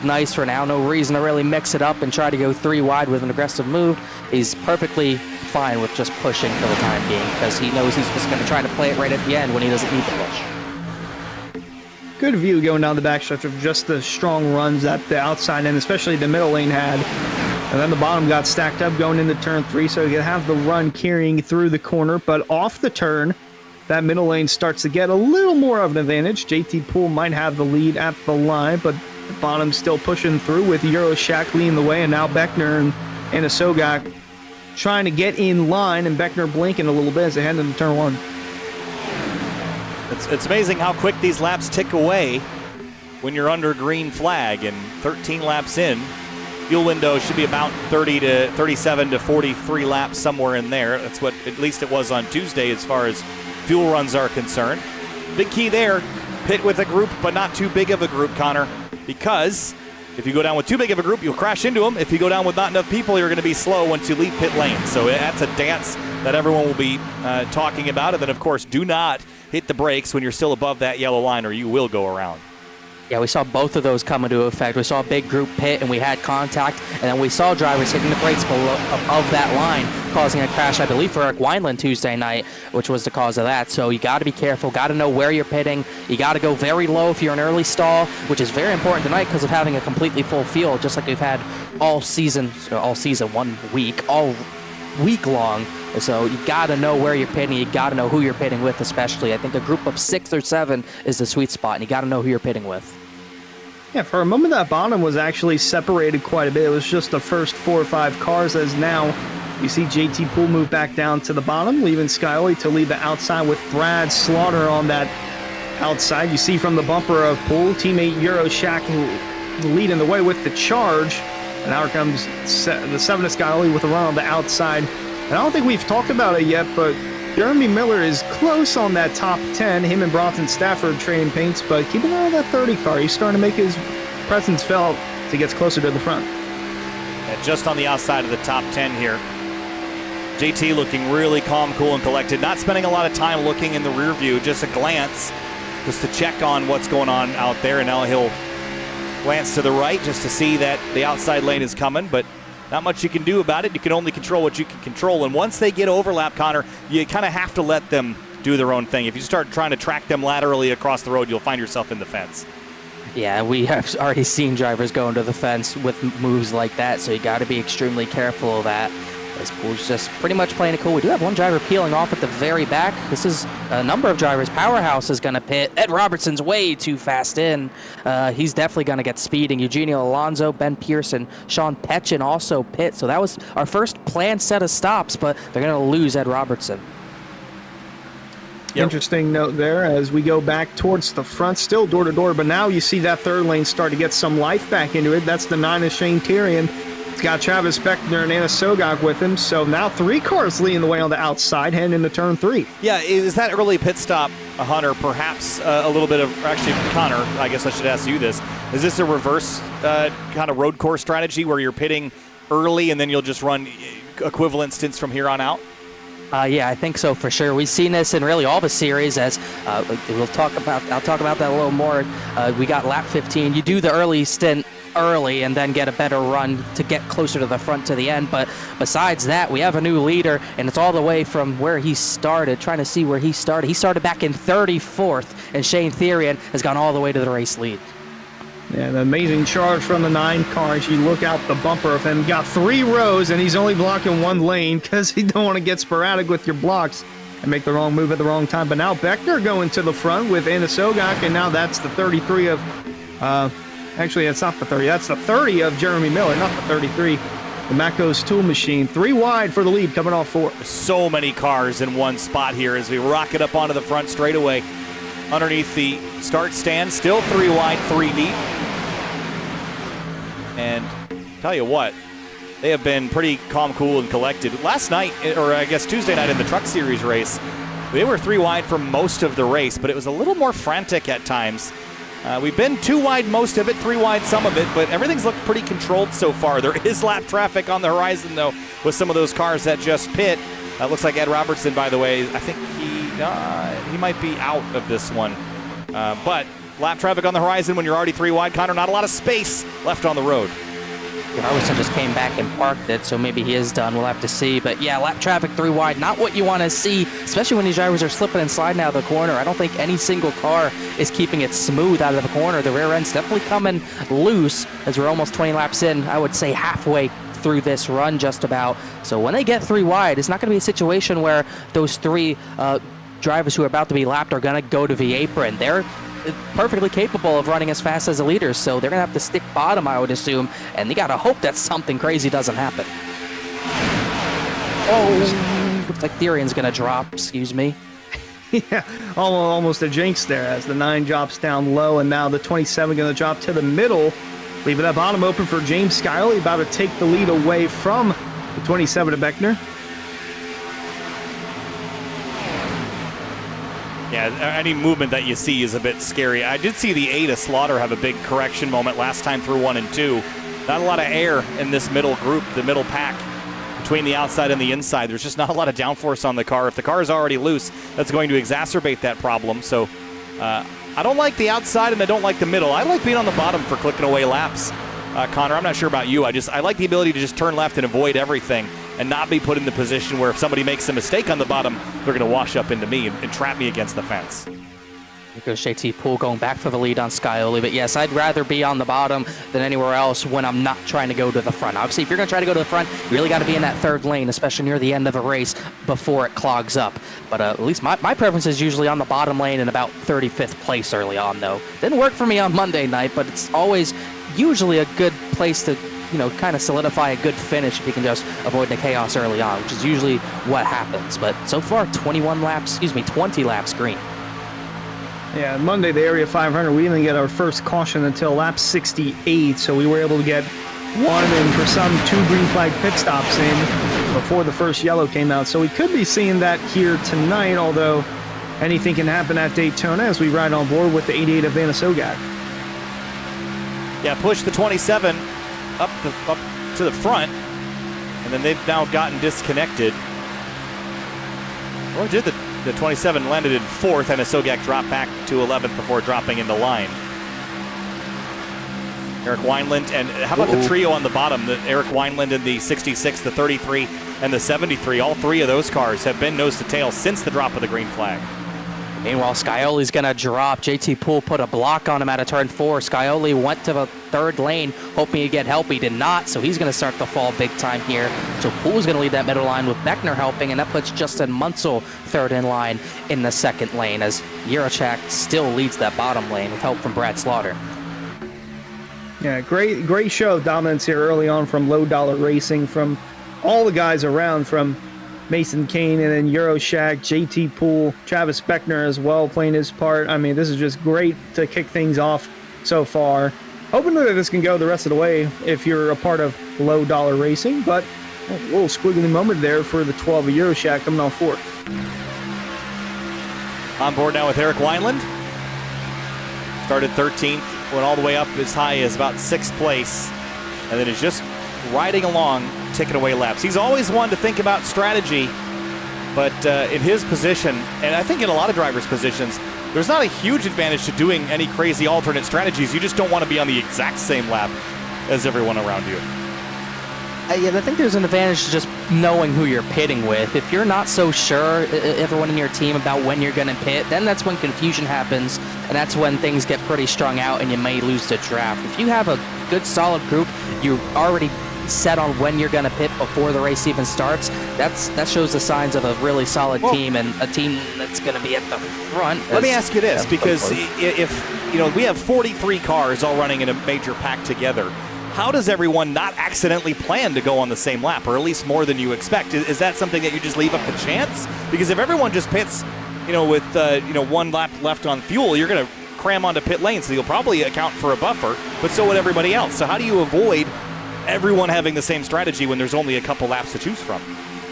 nice for now. No reason to really mix it up and try to go 3 wide with an aggressive move. He's perfectly fine with just pushing for the time being because he knows he's just going to try to play it right at the end when he doesn't need the push. Good view going down the backstretch of just the strong runs that the outside end, especially the middle lane, had. And then the bottom got stacked up going into turn 3, so you have the run carrying through the corner, but off the turn, that middle lane starts to get a little more of an advantage. JT Poole might have the lead at the line, but the bottom's still pushing through with Euroshak leading the way, and now Beckner and Anna Sogak trying to get in line, and Beckner blinking a little bit as they head into turn 1. It's amazing how quick these laps tick away when you're under green flag, and 13 laps in. Fuel window should be about 30 to 37 to 43 laps, somewhere in there. That's what at least it was on Tuesday as far as fuel runs are concerned. Big key there, pit with a group, but not too big of a group, Connor, because if you go down with too big of a group, you'll crash into them. If you go down with not enough people, you're going to be slow once you leave pit lane. So that's a dance that everyone will be talking about. And then, of course, do not hit the brakes when you're still above that yellow line or you will go around. Yeah, we saw both of those come into effect. We saw a big group pit, and we had contact, and then we saw drivers hitting the brakes above that line, causing a crash, I believe, for Eric Wineland Tuesday night, which was the cause of that. So you got to be careful, got to know where you're pitting. You got to go very low if you're an early stall, which is very important tonight because of having a completely full field, just like we've had all season 1 week, all week long. So you got to know where you're pitting. You got to know who you're pitting with, especially. I think a group of 6 or 7 is the sweet spot, and you got to know who you're pitting with. Yeah, for a moment that bottom was actually separated quite a bit. It was just the first 4 or 5 cars, as now you see JT Poole move back down to the bottom, leaving Scully to lead the outside with Brad Slaughter on that outside. You see from the bumper of Poole, teammate Euroshack leading the way with the charge. And now here comes the 7 of Scully with a run on the outside. And I don't think we've talked about it yet, but Jeremy Miller is close on that top 10. Him and Bronson Stafford trading paints, but keep an eye on that 30 car. He's starting to make his presence felt as he gets closer to the front. Yeah, just on the outside of the top 10 here. JT looking really calm, cool, and collected. Not spending a lot of time looking in the rear view, just a glance, just to check on what's going on out there. And now he'll glance to the right just to see that the outside lane is coming, but not much you can do about it. You can only control what you can control. And once they get overlap, Connor, you kind of have to let them do their own thing. If you start trying to track them laterally across the road, you'll find yourself in the fence. Yeah, we have already seen drivers go into the fence with moves like that, so you got to be extremely careful of that. This Poole's just pretty much playing it cool. We do have one driver peeling off at the very back. This is a number of drivers. Powerhouse is going to pit. Ed Robertson's way too fast in. He's definitely going to get speeding. Eugenio Alonso, Ben Pearson, Sean Petchin also pit. So that was our first planned set of stops, but they're going to lose Ed Robertson. Yep. Interesting note there as we go back towards the front, still door to door, but now you see that third lane start to get some life back into it. That's the 9 of Shane Tyrion. He's got Travis Beckner and Anna Sogok with him, so now 3 cars leading the way on the outside, heading into turn 3. Yeah, is that early pit stop, Hunter, perhaps a little bit of, actually, Connor, I guess I should ask you this. Is this a reverse kind of road course strategy where you're pitting early and then you'll just run equivalent stints from here on out? Yeah, I think so for sure. We've seen this in really all the series. As I'll talk about that a little more. We got lap 15. You do the early stint early and then get a better run to get closer to the front to the end. But besides that, we have a new leader, and it's all the way from where he started. Trying to see where he started. He started back in 34th, and Shane Therian has gone all the way to the race lead. Yeah, the amazing charge from the 9 car. As you look out the bumper of him, got 3 rows, and he's only blocking 1 lane because he don't want to get sporadic with your blocks and make the wrong move at the wrong time. But now Beckner going to the front with Anna Sogok, and now that's the 33 of, actually that's not the 30, that's the 30 of Jeremy Miller, not the 33. The Maco's Tool Machine, 3 wide for the lead, coming off 4. So many cars in one spot here as we rocket up onto the front straightaway. Underneath the start stand, still 3 wide, 3 deep. And tell you what, they have been pretty calm, cool, and collected. Last night, or I guess Tuesday night in the Truck Series race, they were 3 wide for most of the race, but it was a little more frantic at times. We've been 2 wide most of it, 3 wide some of it, but everything's looked pretty controlled so far. There is lap traffic on the horizon, though, with some of those cars that just pit. Looks like Ed Robertson, by the way, I think he might be out of this one. But lap traffic on the horizon when you're already 3 wide, Connor, not a lot of space left on the road. Robertson just came back and parked it, so maybe he is done. We'll have to see. But yeah, lap traffic 3 wide, not what you want to see, especially when these drivers are slipping and sliding out of the corner. I don't think any single car is keeping it smooth out of the corner. The rear end's definitely coming loose as we're almost 20 laps in, I would say halfway through this run just about. So when they get 3 wide, it's not going to be a situation where those 3 drivers who are about to be lapped are going to go to the apron. They're perfectly capable of running as fast as the leaders, so they're going to have to stick bottom, I would assume, and they got to hope that something crazy doesn't happen. Oh, looks like Therian's going to drop, excuse me. Yeah, almost a jinx there as the 9 drops down low, and now the 27 going to drop to the middle, leaving that bottom open for James Skyley, about to take the lead away from the 27 of Beckner. Yeah, any movement that you see is a bit scary. I did see the 8 of Slaughter have a big correction moment last time through 1 and 2. Not a lot of air in this middle group, the middle pack, between the outside and the inside. There's just not a lot of downforce on the car. If the car is already loose, that's going to exacerbate that problem. So I don't like the outside and I don't like the middle. I like being on the bottom for clicking away laps. Connor, I'm not sure about you. I like the ability to just turn left and avoid everything and not be put in the position where if somebody makes a mistake on the bottom, they're going to wash up into me and trap me against the fence. Because JT Poole going back for the lead on Scioli. But yes, I'd rather be on the bottom than anywhere else when I'm not trying to go to the front. Obviously, if you're going to try to go to the front, you really got to be in that third lane, especially near the end of a race before it clogs up. But at least my preference is usually on the bottom lane in about 35th place early on, though. Didn't work for me on Monday night, but it's always usually a good place to, kind of solidify a good finish if you can just avoid the chaos early on, which is usually what happens. But so far, 20 laps green. Yeah, Monday, the Area 500, we didn't get our first caution until lap 68, so we were able to get one and for some 2 green flag pit stops in before the first yellow came out. So we could be seeing that here tonight, although anything can happen at Daytona as we ride on board with the 88 of Vanna Sogak. Yeah, push the 27 up to the front, and then they've now gotten disconnected. Or did the 27 landed in 4th, and a Sogak dropped back to 11th before dropping into line. Eric Wineland, and how about the trio on the bottom? Eric Wineland in the 66, the 33, and the 73. All 3 of those cars have been nose to tail since the drop of the green flag. Meanwhile, Scioli's going to drop. JT Poole put a block on him out of turn 4. Scioli went to the third lane, hoping he'd get help. He did not, so he's going to start the fall big time here. So Poole's going to lead that middle line with Beckner helping, and that puts Justin Munsell third in line in the second lane, as Jirochak still leads that bottom lane with help from Brad Slaughter. Yeah, great show of dominance here early on from Low Dollar Racing, from all the guys around, from Mason Kane and then Jirochak, JT Poole, Travis Beckner as well playing his part. I mean, this is just great to kick things off so far. Hoping that this can go the rest of the way if you're a part of Low Dollar Racing, but a little squiggly moment there for the 12 of Jirochak coming off 4th. On board now with Eric Wineland. Started 13th, went all the way up as high as about 6th place, and then is just riding along, ticking away laps. He's always one to think about strategy, but in his position, and I think in a lot of drivers' positions, there's not a huge advantage to doing any crazy alternate strategies. You just don't want to be on the exact same lap as everyone around you. Yeah, I think there's an advantage to just knowing who you're pitting with. If you're not so sure, everyone in your team, about when you're going to pit, then that's when confusion happens, and that's when things get pretty strung out and you may lose the draft. If you have a good, solid group, you're already set on when you're going to pit before the race even starts, that shows the signs of a really solid team, and a team that's going to be at the front. Let me ask you this, because if we have 43 cars all running in a major pack together, how does everyone not accidentally plan to go on the same lap, or at least more than you expect? Is that something that you just leave up to chance? Because if everyone just pits, with 1 lap left on fuel, you're going to cram onto pit lane, so you'll probably account for a buffer, but so would everybody else. So how do you avoid everyone having the same strategy when there's only a couple laps to choose from?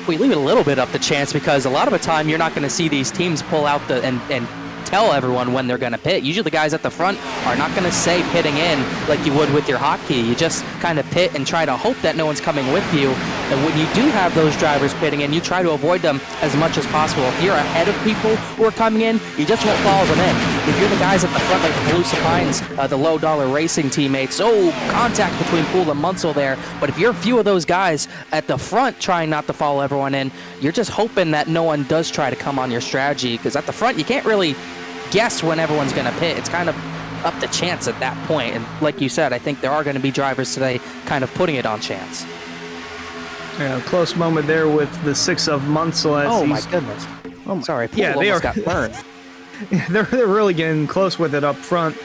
We leave it a little bit up to chance, because a lot of the time you're not going to see these teams pull out and tell everyone when they're going to pit. Usually the guys at the front are not going to say pitting in like you would with your hotkey. You just kind of pit and try to hope that no one's coming with you. And when you do have those drivers pitting in, you try to avoid them as much as possible. If you're ahead of people who are coming in, you just won't follow them in. If you're the guys at the front, like the Volusia Pines, the Low Dollar Racing teammates, contact between Poole and Munsell there. But if you're a few of those guys at the front trying not to follow everyone in, you're just hoping that no one does try to come on your strategy, because at the front you can't really guess when everyone's going to pit. It's kind of up to chance at that point. And like you said, I think there are going to be drivers today kind of putting it on chance. Yeah, close moment there with the 6 of Munsell. My goodness. Sorry, Poole almost got burned. They're really getting close with it up front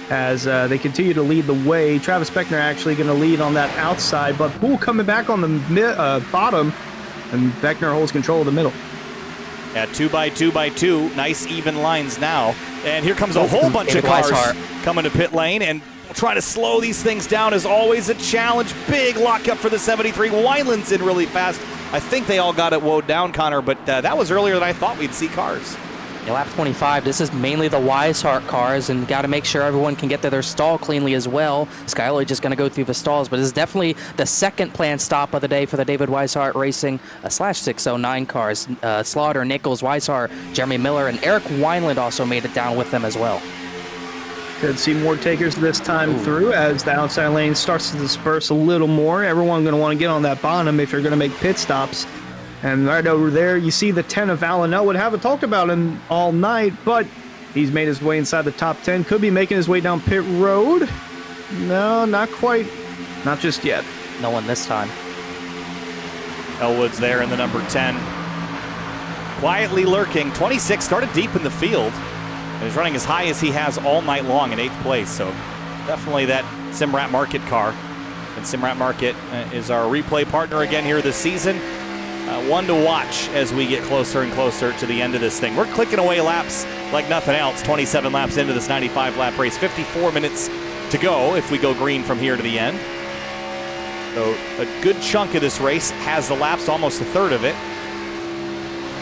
as they continue to lead the way. Travis Beckner actually going to lead on that outside, but Poole coming back on the bottom, and Beckner holds control of the middle. At 2 by 2 by 2, nice even lines now. And here comes a whole bunch of cars coming to pit lane, and trying to slow these things down is always a challenge. Big lockup for the 73. Wineland's in really fast. I think they all got it woed down, Connor, but that was earlier than I thought we'd see cars. Lap 25, this is mainly the Weishart cars, and got to make sure everyone can get to their stall cleanly as well. Skyler just going to go through the stalls, but this is definitely the second planned stop of the day for the David Weishart Racing /609 cars. Slaughter, Nichols, Weishart, Jeremy Miller, and Eric Wineland also made it down with them as well. Could see more takers this time through as the outside lane starts to disperse a little more. Everyone going to want to get on that bottom if you're going to make pit stops. And right over there, you see the 10 of Allen Elwood. Haven't talked about him all night, but He's made his way inside the top 10. Could be making his way down pit road. No, not quite. Not just yet. No one this time. Elwood's there in the number 10. Quietly lurking. 26, started deep in the field. And he's running as high as he has all night long in 8th place. So definitely that Simrat Market car. And Simrat Market is our replay partner again here this season. One to watch as we get closer and closer to the end of this thing. We're clicking away laps like nothing else. 27 laps into this 95-lap race. 54 minutes to go if we go green from here to the end. So a good chunk of this race has the laps, almost a third of it.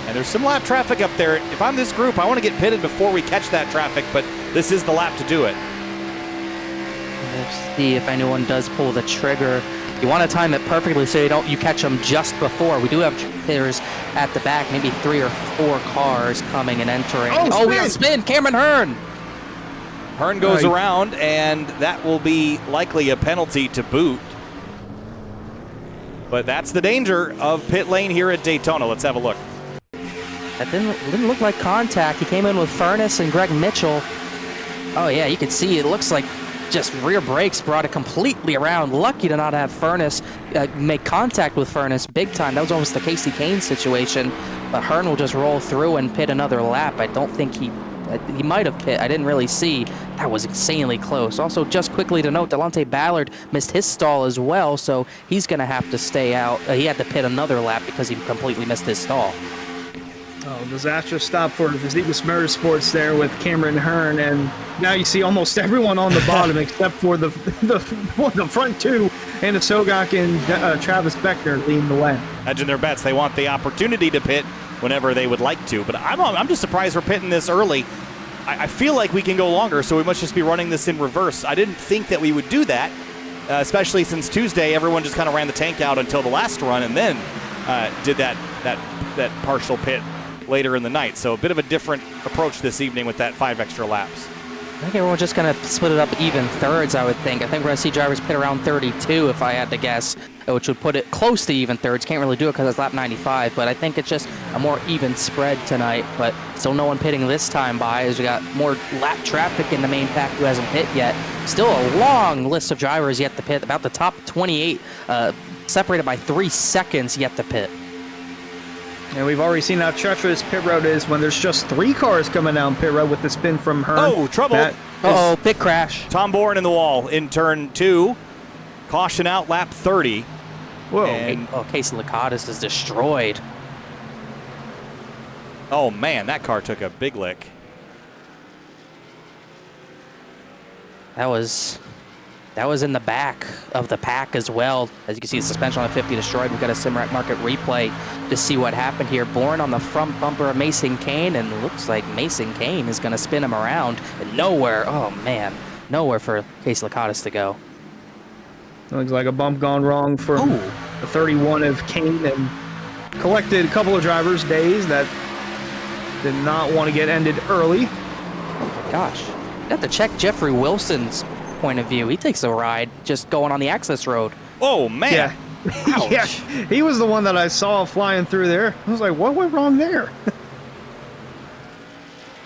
And there's some lap traffic up there. If I'm this group, I want to get pitted before we catch that traffic, but this is the lap to do it. Let's see if anyone does pull the trigger. You want to time it perfectly so you catch them just before. We do have hitters at the back, maybe 3 or 4 cars coming and entering. Oh, we got spin! Cameron Hearn! Hearn goes around, and that will be likely a penalty to boot. But that's the danger of pit lane here at Daytona. Let's have a look. That didn't look like contact. He came in with Furness and Greg Mitchell. Oh yeah, you can see it looks like just rear brakes brought it completely around. Lucky to not have Furness make contact with Furness big time. That was almost the Casey Kane situation. But Hearn will just roll through and pit another lap. I don't think he might have pit. I didn't really see. That was insanely close. Also, just quickly to note, Delonte Ballard missed his stall as well, so he's going to have to stay out. He had to pit another lap because he completely missed his stall. Oh, disastrous stop for Vegas Motorsports there with Cameron Hearn, and now you see almost everyone on the bottom except for the front 2 and the Sogak and Travis Beckner leading the way. Hedging their bets. They want the opportunity to pit whenever they would like to, but I'm just surprised we're pitting this early. I feel like we can go longer, so we must just be running this in reverse. I didn't think that we would do that, especially since Tuesday everyone just kind of ran the tank out until the last run and then did that partial pit later in the night. So a bit of a different approach this evening with that 5 extra laps. I think everyone's just going to split it up even thirds, I would think. I think we're going to see drivers pit around 32, if I had to guess, which would put it close to even thirds. Can't really do it because it's lap 95, but I think it's just a more even spread tonight. But still no one pitting this time by, as we got more lap traffic in the main pack who hasn't pit yet. Still a long list of drivers yet to pit, about the top 28, separated by 3 seconds yet to pit. And we've already seen how treacherous pit road is when there's just 3 cars coming down pit road with the spin from Hearn. Oh, trouble. Pit crash. Tom Bourne in the wall in turn 2. Caution out lap 30. Whoa. And, Casey Lakatos is destroyed. oh, man, that car took a big lick. That was in the back of the pack as well. As you can see, the suspension on the 50 destroyed. We've got a Simrat Market replay to see what happened here. Bourne on the front bumper of Mason Kane, and looks like Mason Kane is going to spin him around. And nowhere, oh man, nowhere for Casey Lakatos to go. Looks like a bump gone wrong for the 31 of Kane, and collected a couple of drivers' days that did not want to get ended early. Oh my gosh. You have to check Jeffrey Wilson's point of view. He takes a ride just going on the access road. Oh, man. Yeah. Yeah, he was the one that I saw flying through there. I was like, what went wrong there?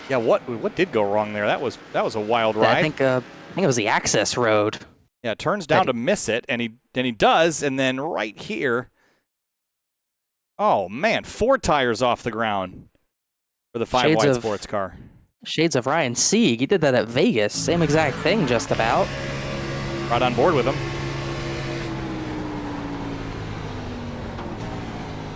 Yeah, what did go wrong there? That was a wild ride. I think it was the access road. Yeah, turns down to miss it, and he does, and then right here, oh man, 4 tires off the ground for the 5 wide sports car. Shades of Ryan Sieg. He did that at Vegas. Same exact thing, just about. Right on board with him.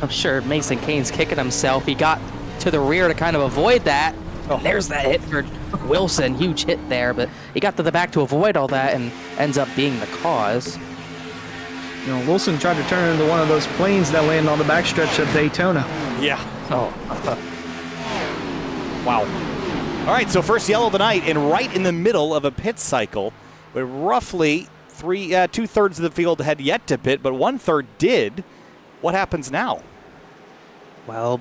I'm sure Mason Kane's kicking himself. He got to the rear to kind of avoid that. Oh. There's that hit for Wilson. Huge hit there, but he got to the back to avoid all that and ends up being the cause. You know, Wilson tried to turn into one of those planes that land on the backstretch of Daytona. Yeah. Oh. Wow. All right, so first yellow of the night, and right in the middle of a pit cycle, with roughly 2/3 of the field had yet to pit, but 1/3 did. What happens now? Well,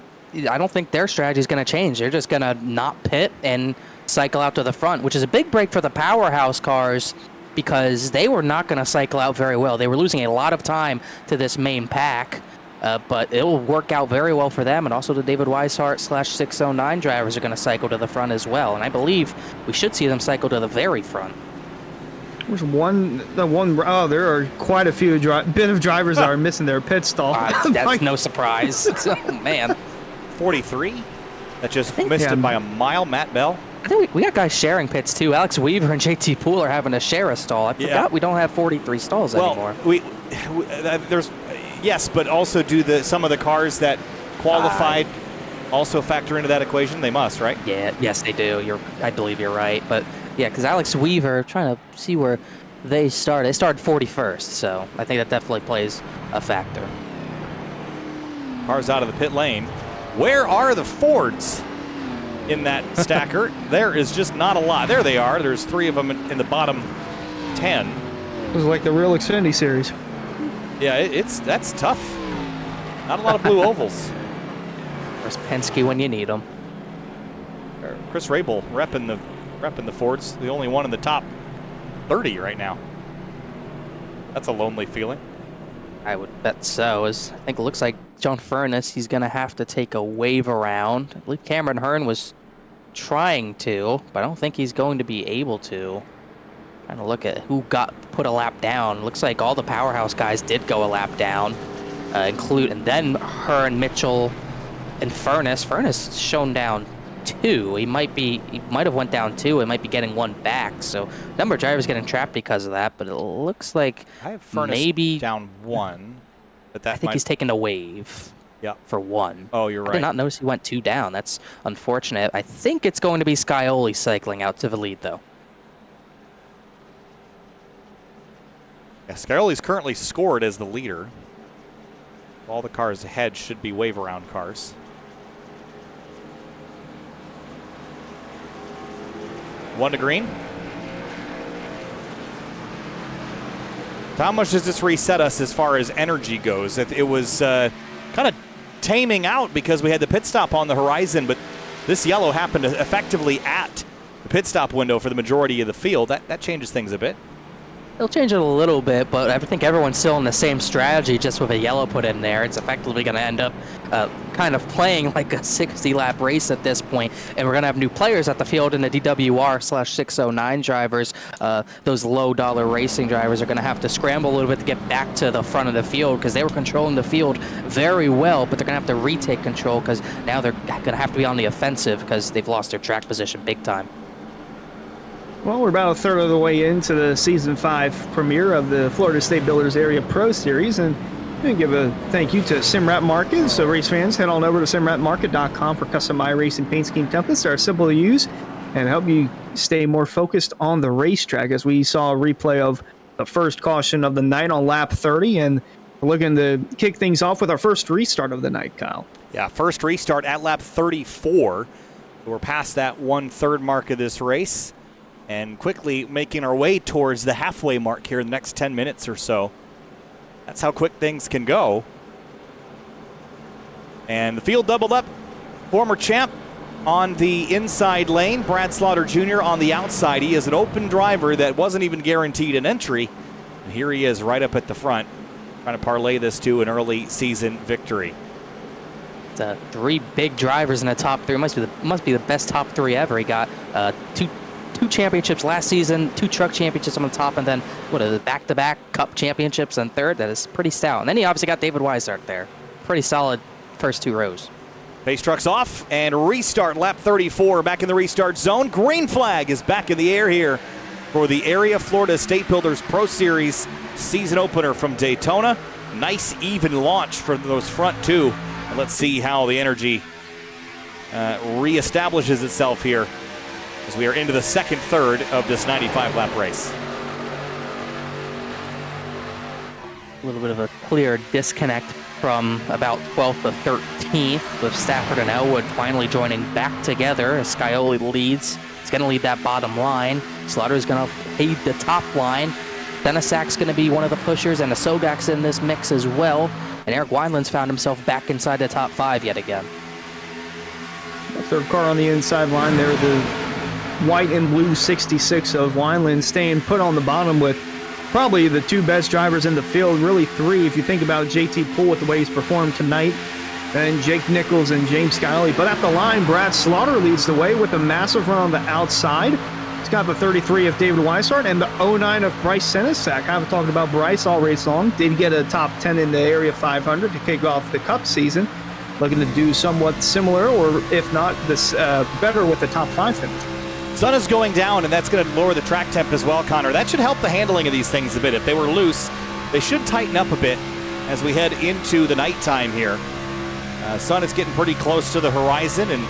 I don't think their strategy is going to change. They're just going to not pit and cycle out to the front, which is a big break for the powerhouse cars because they were not going to cycle out very well. They were losing a lot of time to this main pack. but it will work out very well for them. And also the David Weishart / 609 drivers are going to cycle to the front as well. And I believe we should see them cycle to the very front. There's there are quite a few bit of drivers that are missing their pit stall. That's no surprise. Oh, man. 43? That just missed it by a mile, Matt Bell. I think we got guys sharing pits too. Alex Weaver and JT Poole are having to share a stall. I forgot we don't have 43 stalls anymore. There's yes, but also some of the cars that qualified also factor into that equation? They must, right? Yeah, yes, they do. I believe you're right. But yeah, because Alex Weaver, trying to see where they started. They started 41st, so I think that definitely plays a factor. Cars out of the pit lane. Where are the Fords in that stacker? There is just not a lot. There they are. There's 3 of them in the bottom 10. This is like the real Xfinity series. Yeah, that's tough. Not a lot of blue ovals. There's Penske when you need them. Chris Rabel repping the Fords, the only one in the top 30 right now. That's a lonely feeling. I would bet so. I think it looks like John Furness, he's going to have to take a wave around. I believe Cameron Hearn was trying to, but I don't think he's going to be able to. Trying to look at who put a lap down. Looks like all the powerhouse guys did go a lap down, and then Hearn, Mitchell, and Furness. Furness shown down 2. He might have went down 2. It might be getting 1 back. So number of drivers getting trapped because of that. But it looks like I have Furness maybe down 1. But I think he's taking a wave. Yeah. For 1. Oh, you're right. I did not notice he went 2 down. That's unfortunate. I think it's going to be Scioli cycling out to the lead, though. Yeah, Scioli's currently scored as the leader. All the cars ahead should be wave around cars. One to green. How much does this reset us as far as energy goes? It was kind of taming out because we had the pit stop on the horizon, but this yellow happened effectively at the pit stop window for the majority of the field. That changes things a bit. They'll change it a little bit, but I think everyone's still in the same strategy, just with a yellow put in there. It's effectively going to end up kind of playing like a 60-lap race at this point, and we're going to have new players at the field in the DWR / 609 drivers. Those low-dollar racing drivers are going to have to scramble a little bit to get back to the front of the field because they were controlling the field very well, but they're going to have to retake control because now they're going to have to be on the offensive because they've lost their track position big time. Well, we're about a third of the way into the Season 5 premiere of the Florida State Builders Area Pro Series, and I'm going to give a thank you to Simrat Market. So race fans, head on over to simratmarket.com for custom iRacing paint scheme templates that are simple to use and help you stay more focused on the racetrack, as we saw a replay of the first caution of the night on lap 30, and we're looking to kick things off with our first restart of the night, Kyle. Yeah, first restart at lap 34. We're past that 1/3 mark of this race, and quickly making our way towards the halfway mark here in the next 10 minutes or so. That's how quick things can go. And the field doubled up. Former champ on the inside lane, Brad Slaughter Jr. on the outside. He is an open driver that wasn't even guaranteed an entry. And here he is right up at the front, trying to parlay this to an early season victory. It's 3 big drivers in the top 3. Must be the best top 3 ever. He got two championships last season, 2 truck championships on the top, and then back-to-back cup championships and 3rd. That is pretty stout. And then he obviously got David Weishart there. Pretty solid first 2 rows. Pace truck's off and restart lap 34 back in the restart zone. Green flag is back in the air here for the Area Florida State Builders Pro Series season opener from Daytona. Nice even launch for those front 2. And let's see how the energy reestablishes itself here as we are into the second third of this 95-lap race. A little bit of a clear disconnect from about 12th to 13th, with Stafford and Elwood finally joining back together as Scioli leads. He's going to lead that bottom line. Slaughter's going to lead the top line. Benisak's going to be one of the pushers, and Asogak's in this mix as well. And Eric Wineland's found himself back inside the top 5 yet again. Third car on the inside line there, the white and blue 66 of Wineland staying put on the bottom with probably the two best drivers in the field, really three if you think about JT Poole with the way he's performed tonight, and Jake Nichols and James Scully. But at the line, Brad Slaughter leads the way with a massive run on the outside. He's got the 33 of David Weishart and the 09 of Bryce Senesac. I haven't talked about Bryce all race long. Did get a top 10 in the Area 500 to kick off the Cup season. Looking to do somewhat similar, or if not, this better with the top 5 finish. Sun is going down, and that's going to lower the track temp as well, Connor. That should help the handling of these things a bit. If they were loose, they should tighten up a bit as we head into the nighttime here. Sun is getting pretty close to the horizon, and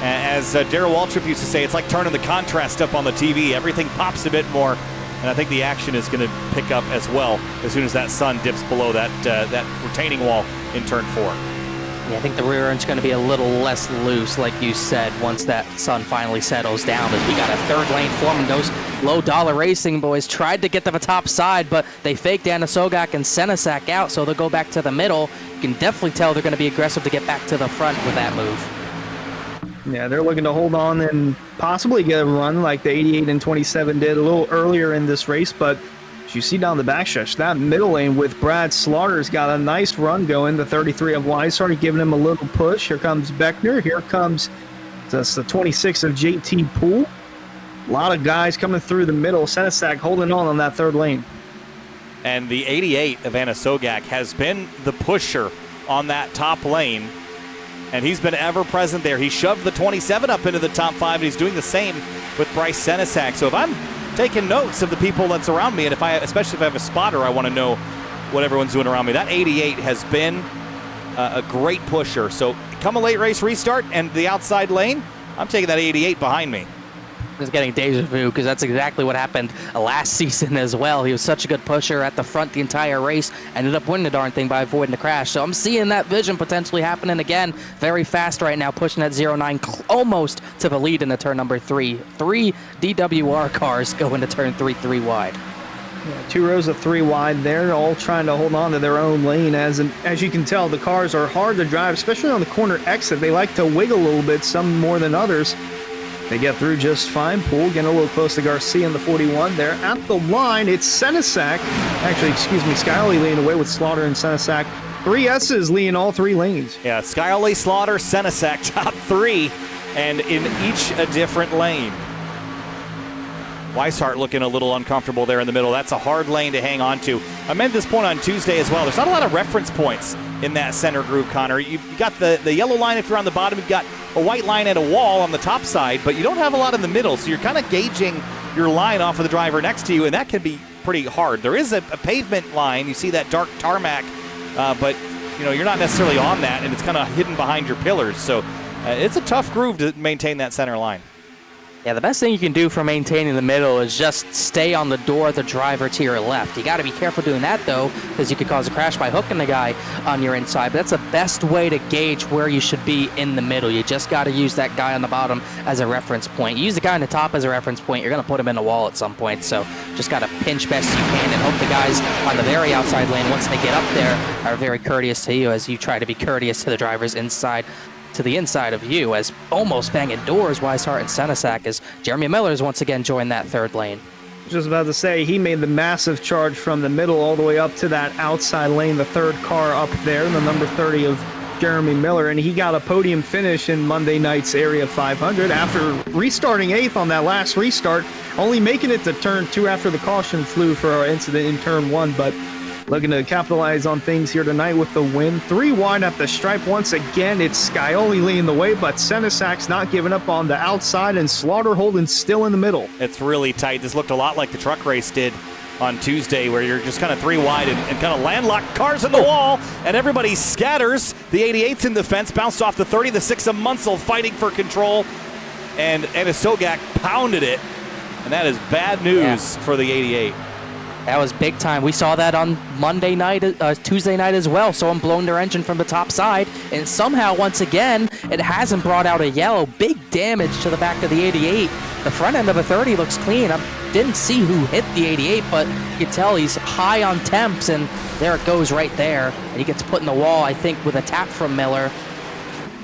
as Darrell Waltrip used to say, it's like turning the contrast up on the TV. Everything pops a bit more, and I think the action is going to pick up as well as soon as that sun dips below that retaining wall in turn 4. Yeah, I think the rear end's going to be a little less loose, like you said, once that sun finally settles down, as we got a third lane forming. Those low-dollar racing boys tried to get to the top side, but they faked Sogak and Senesac out, so they'll go back to the middle. You can definitely tell they're going to be aggressive to get back to the front with that move. Yeah, they're looking to hold on and possibly get a run like the 88 and 27 did a little earlier in this race, but you see down the backstretch, that middle lane with Brad Slaughter's got a nice run going. The 33 of Weishart giving him a little push. Here comes Beckner. Here comes the 26 of JT Poole. A lot of guys coming through the middle. Senesac holding on that third lane. And the 88 of Sogak has been the pusher on that top lane, and he's been ever present there. He shoved the 27 up into the top 5, and he's doing the same with Bryce Senesac. So if I'm taking notes of the people that's around me, and especially if I have a spotter, I want to know what everyone's doing around me. That 88 has been a great pusher. So come a late race restart and the outside lane, I'm taking that 88 behind me. Just getting deja vu, because that's exactly what happened last season as well. He was such a good pusher at the front the entire race, ended up winning the darn thing by avoiding the crash. So I'm seeing that vision potentially happening again. Very fast right now, pushing that 09 almost to the lead into turn number 3. 3 DWR cars go into turn 3 wide. Yeah, 2 rows of 3 wide there, all trying to hold on to their own lane. As you can tell, the cars are hard to drive, especially on the corner exit. They like to wiggle a little bit, some more than others. They get through just fine. Poole getting a little close to Garcia in the 41 there. At the line, it's Senesac. Actually, Scully leading away with Slaughter and Senesac. 3 S's leading all 3 lanes. Yeah, Scully, Slaughter, Senesac, top 3, and in each a different lane. Weishart looking a little uncomfortable there in the middle. That's a hard lane to hang on to. I meant this point on Tuesday as well. There's not a lot of reference points in that center groove, Connor. You've got the yellow line if you're on the bottom. You've got a white line and a wall on the top side, but you don't have a lot in the middle, so you're kind of gauging your line off of the driver next to you, and that can be pretty hard. There is a pavement line. You see that dark tarmac, but you're not necessarily on that, and it's kind of hidden behind your pillars, so it's a tough groove to maintain that center line. Yeah, the best thing you can do for maintaining the middle is just stay on the door of the driver to your left. You got to be careful doing that, though, because you could cause a crash by hooking the guy on your inside. But that's the best way to gauge where you should be in the middle. You just got to use that guy on the bottom as a reference point. You use the guy on the top as a reference point, you're going to put him in the wall at some point. So just got to pinch best you can and hope the guys on the very outside lane, once they get up there, are very courteous to you as you try to be courteous to the drivers inside. To the inside of you, as almost banging doors, Weishart and Senesac, as Jeremy Miller has once again joined that third lane. Just about to say, he made the massive charge from the middle all the way up to that outside lane, the third car up there, the number 30 of Jeremy Miller, and he got a podium finish in Monday night's Area 500 after restarting 8th on that last restart, only making it to turn 2 after the caution flew for our incident in turn 1, but looking to capitalize on things here tonight with the win. 3 wide at the stripe once again. It's Scully leading the way, but Senesac's not giving up on the outside, and Slaughter holding still in the middle. It's really tight. This looked a lot like the truck race did on Tuesday, where you're just kind of 3 wide and kind of landlocked, cars in the wall, and everybody scatters. The 88's in the fence, bounced off the 30, the 6 of Munsell fighting for control, and Sogak pounded it, and that is bad news for the 88. That was big time. We saw that on Monday night, Tuesday night as well. Someone blowing their engine from the top side, and somehow, once again, it hasn't brought out a yellow. Big damage to the back of the 88. The front end of the 30 looks clean. I didn't see who hit the 88, but you can tell he's high on temps, and there it goes right there. And he gets put in the wall, I think, with a tap from Miller.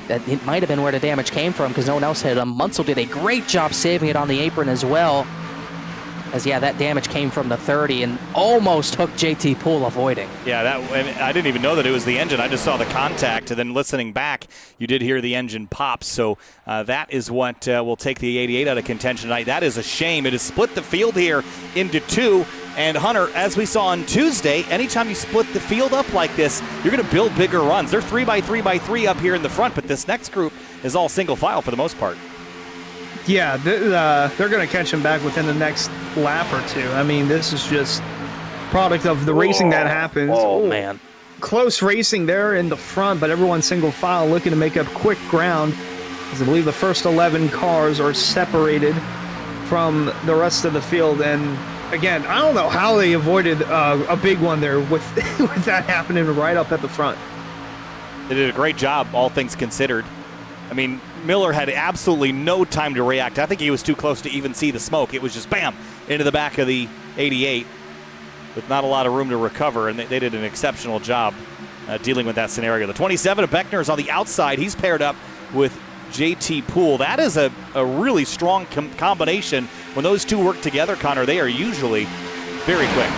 That it might have been where the damage came from, because no one else hit him. Munsell did a great job saving it on the apron as well. As that damage came from the 30 and almost hooked JT Poole avoiding. Yeah, and I didn't even know that it was the engine. I just saw the contact, and then listening back, you did hear the engine pop. So that is what will take the 88 out of contention tonight. That is a shame. It has split the field here into two. And Hunter, as we saw on Tuesday, anytime you split the field up like this, you're going to build bigger runs. They're 3x3x3 up here in the front, but this next group is all single file for the most part. Yeah, they're going to catch him back within the next lap or two. I mean, this is just product of the racing that happens. Oh, man. Close racing there in the front, but everyone's single file looking to make up quick ground. As I believe the first 11 cars are separated from the rest of the field. And again, I don't know how they avoided a big one there with, with that happening right up at the front. They did a great job, all things considered. I mean, Miller had absolutely no time to react. I think he was too close to even see the smoke. It was just bam, into the back of the 88 with not a lot of room to recover, and they did an exceptional job dealing with that scenario. The 27 of Beckner is on the outside. He's paired up with JT Poole. That is a really strong combination. When those two work together, Connor, they are usually very quick.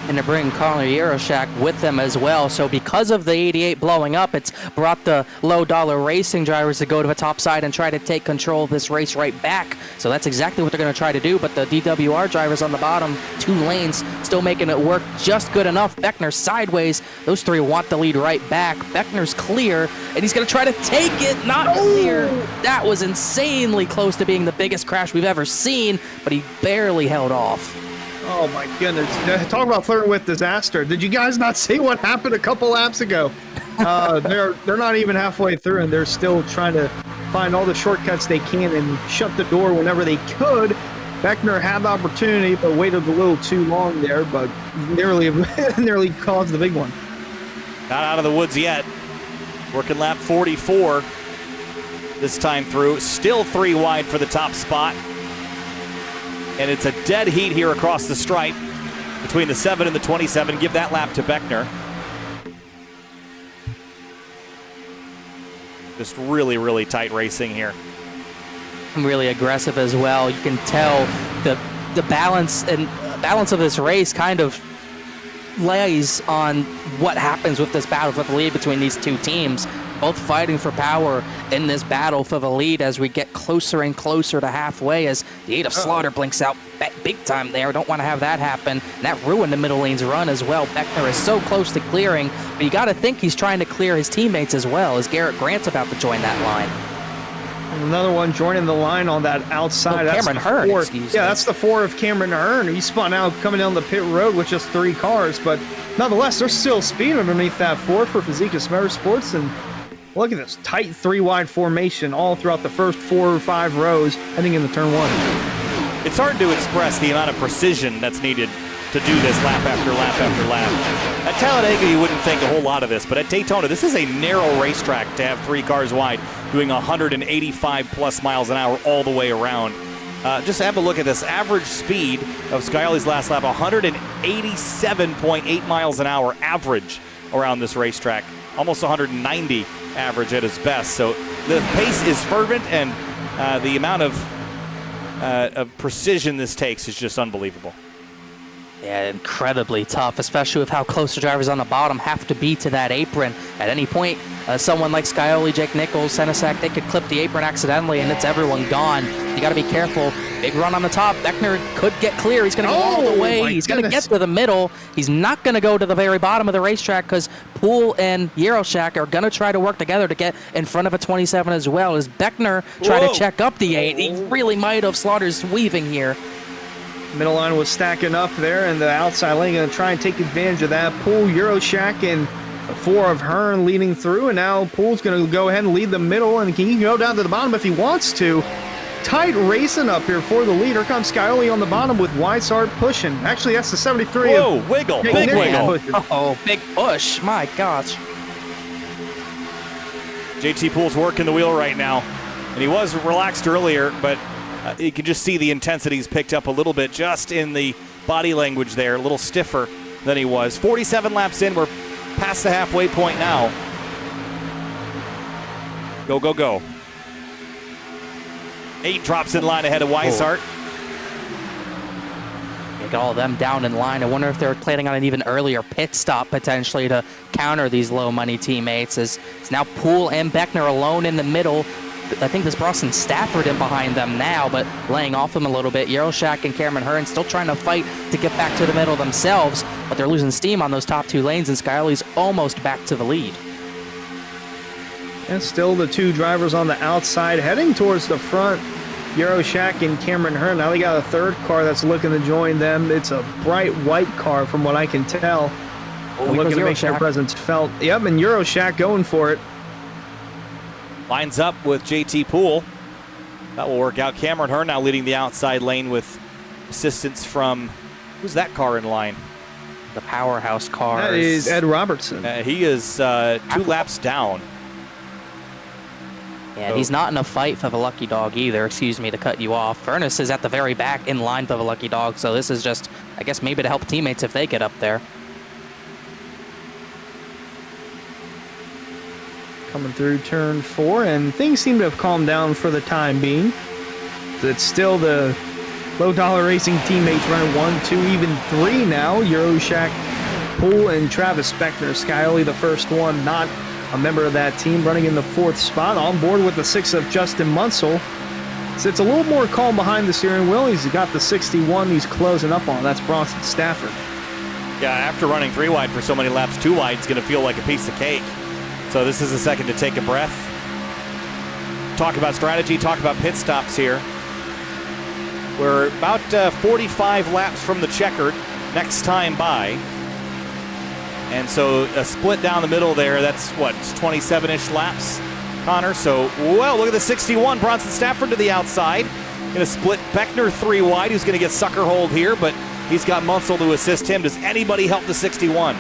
And to bring Connor Yaroshak with them as well. So because of the 88 blowing up, it's brought the low-dollar racing drivers to go to the top side and try to take control of this race right back. So that's exactly what they're going to try to do. But the DWR drivers on the bottom, 2 lanes, still making it work just good enough. Beckner sideways. Those 3 want the lead right back. Beckner's clear, and he's going to try to take it. Not clear. That was insanely close to being the biggest crash we've ever seen, but he barely held off. Oh my goodness. Talk about flirting with disaster. Did you guys not see what happened a couple laps ago? They're not even halfway through, and they're still trying to find all the shortcuts they can and shut the door whenever they could. Beckner had the opportunity, but waited a little too long there, but nearly caused the big one. Not out of the woods yet. Working lap 44 this time through. Still 3 wide for the top spot. And it's a dead heat here across the stripe between the 7 and the 27. Give that lap to Beckner. Just really, really tight racing here. Really aggressive as well. You can tell the balance of this race kind of lays on what happens with this battle for the lead between these two teams. Both fighting for power in this battle for the lead as we get closer and closer to halfway, as the 8 of Slaughter blinks out big time there. Don't want to have that happen. And that ruined the middle lane's run as well. Beckner is so close to clearing, but you got to think he's trying to clear his teammates as well, as Garrett Grant's about to join that line. Another one joining the line on that outside. Oh, Cameron Hearn, excuse me. Yeah, that's the 4 of Cameron Hearn. He spun out coming down the pit road with just 3 cars, but nonetheless, there's still speed underneath that 4 for Fazekas Motorsports, and look at this tight 3-wide formation all throughout the first 4 or 5 rows heading into turn 1. It's hard to express the amount of precision that's needed to do this lap after lap after lap. At Talladega, you wouldn't think a whole lot of this, but at Daytona, this is a narrow racetrack to have 3 cars wide, doing 185 plus miles an hour all the way around. Just have a look at this average speed of Scully's last lap, 187.8 miles an hour average around this racetrack, almost 190 average at his best. So the pace is fervent, and the amount of precision this takes is just unbelievable. Yeah, incredibly tough, especially with how close the drivers on the bottom have to be to that apron. At any point, someone like Scioli, Jake Nichols, Senesac, they could clip the apron accidentally, and it's everyone gone. You got to be careful. Big run on the top. Beckner could get clear. He's going to go all the way. He's going to get to the middle. He's not going to go to the very bottom of the racetrack, because Poole and Yaroshak are going to try to work together to get in front of a 27 as well. As Beckner try to check up the 8, he really might have. Slaughter's weaving here. Middle line was stacking up there, and the outside lane going to try and take advantage of that. Poole, Yaroshak, and the 4 of Hearn leading through, and now Poole's going to go ahead and lead the middle, and he can go down to the bottom if he wants to. Tight racing up here for the lead. Here comes Scioli on the bottom with Weishart pushing. Actually, that's the 73. Whoa, wiggle, big wiggle. Oh, big push. My gosh. JT Poole's working the wheel right now, and he was relaxed earlier, but you can just see the intensity's picked up a little bit just in the body language there, a little stiffer than he was. 47 laps in, we're past the halfway point now. Go, go, go. 8 drops in line ahead of Weishart. Get all of them down in line. I wonder if they're planning on an even earlier pit stop potentially to counter these low money teammates. As it's now Poole and Beckner alone in the middle. I think this Bronson Stafford in behind them now, but laying off them a little bit. Euroshak and Cameron Hearn still trying to fight to get back to the middle themselves, but they're losing steam on those top 2 lanes, and Skyoli's almost back to the lead. And still the 2 drivers on the outside heading towards the front. Euroshak and Cameron Hearn. Now they got a 3rd car that's looking to join them. It's a bright white car from what I can tell. Looking to make their presence felt. Yep, and Euroshak going for it. Lines up with JT Poole. That will work out. Cameron Hearn now leading the outside lane with assistance from, who's that car in line? The powerhouse car. That is Ed Robertson. He is 2 laps down. Yeah, he's not in a fight for the lucky dog either. Excuse me to cut you off. Furness is at the very back in line for the lucky dog, so this is just, I guess, maybe to help teammates if they get up there. Coming through turn 4, and things seem to have calmed down for the time being. It's still the low dollar racing teammates running 1, 2, even 3 now. Euroshak, Poole, and Travis Beckner. Skyoli, the first one, not a member of that team, running in the 4th spot. On board with the 6 of Justin Munsell. So it's a little more calm behind the steering wheel. He's got the 61 he's closing up on. That's Bronson Stafford. Yeah, after running 3 wide for so many laps, 2 wide is going to feel like a piece of cake. So this is a second to take a breath. Talk about strategy, talk about pit stops here. We're about 45 laps from the checkered next time by. And so a split down the middle there, that's what, 27-ish laps, Connor? So, well, look at the 61, Bronson Stafford to the outside. Going to split Beckner 3 wide, who's going to get sucker hold here, but he's got Munsell to assist him. Does anybody help the 61?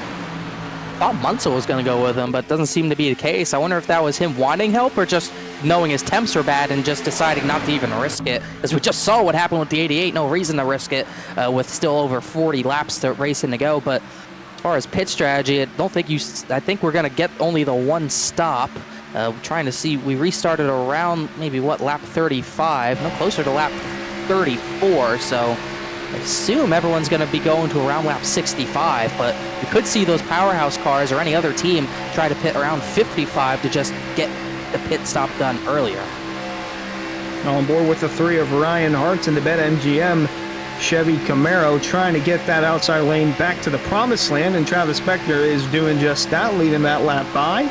Thought Munsell was going to go with him, but doesn't seem to be the case. I wonder if that was him wanting help or just knowing his temps are bad and just deciding not to even risk it. As we just saw what happened with the 88, no reason to risk it with still over 40 laps to racing to go. But as far as pit strategy, I think we're going to get only the 1 stop. Trying to see, we restarted around maybe lap 35, no, closer to lap 34. So I assume everyone's going to be going to around lap 65, but you could see those powerhouse cars or any other team try to pit around 55 to just get the pit stop done earlier. On board with the 3 of Ryan Hartz in the BetMGM Chevy Camaro, trying to get that outside lane back to the promised land, and Travis Beckner is doing just that, leading that lap by.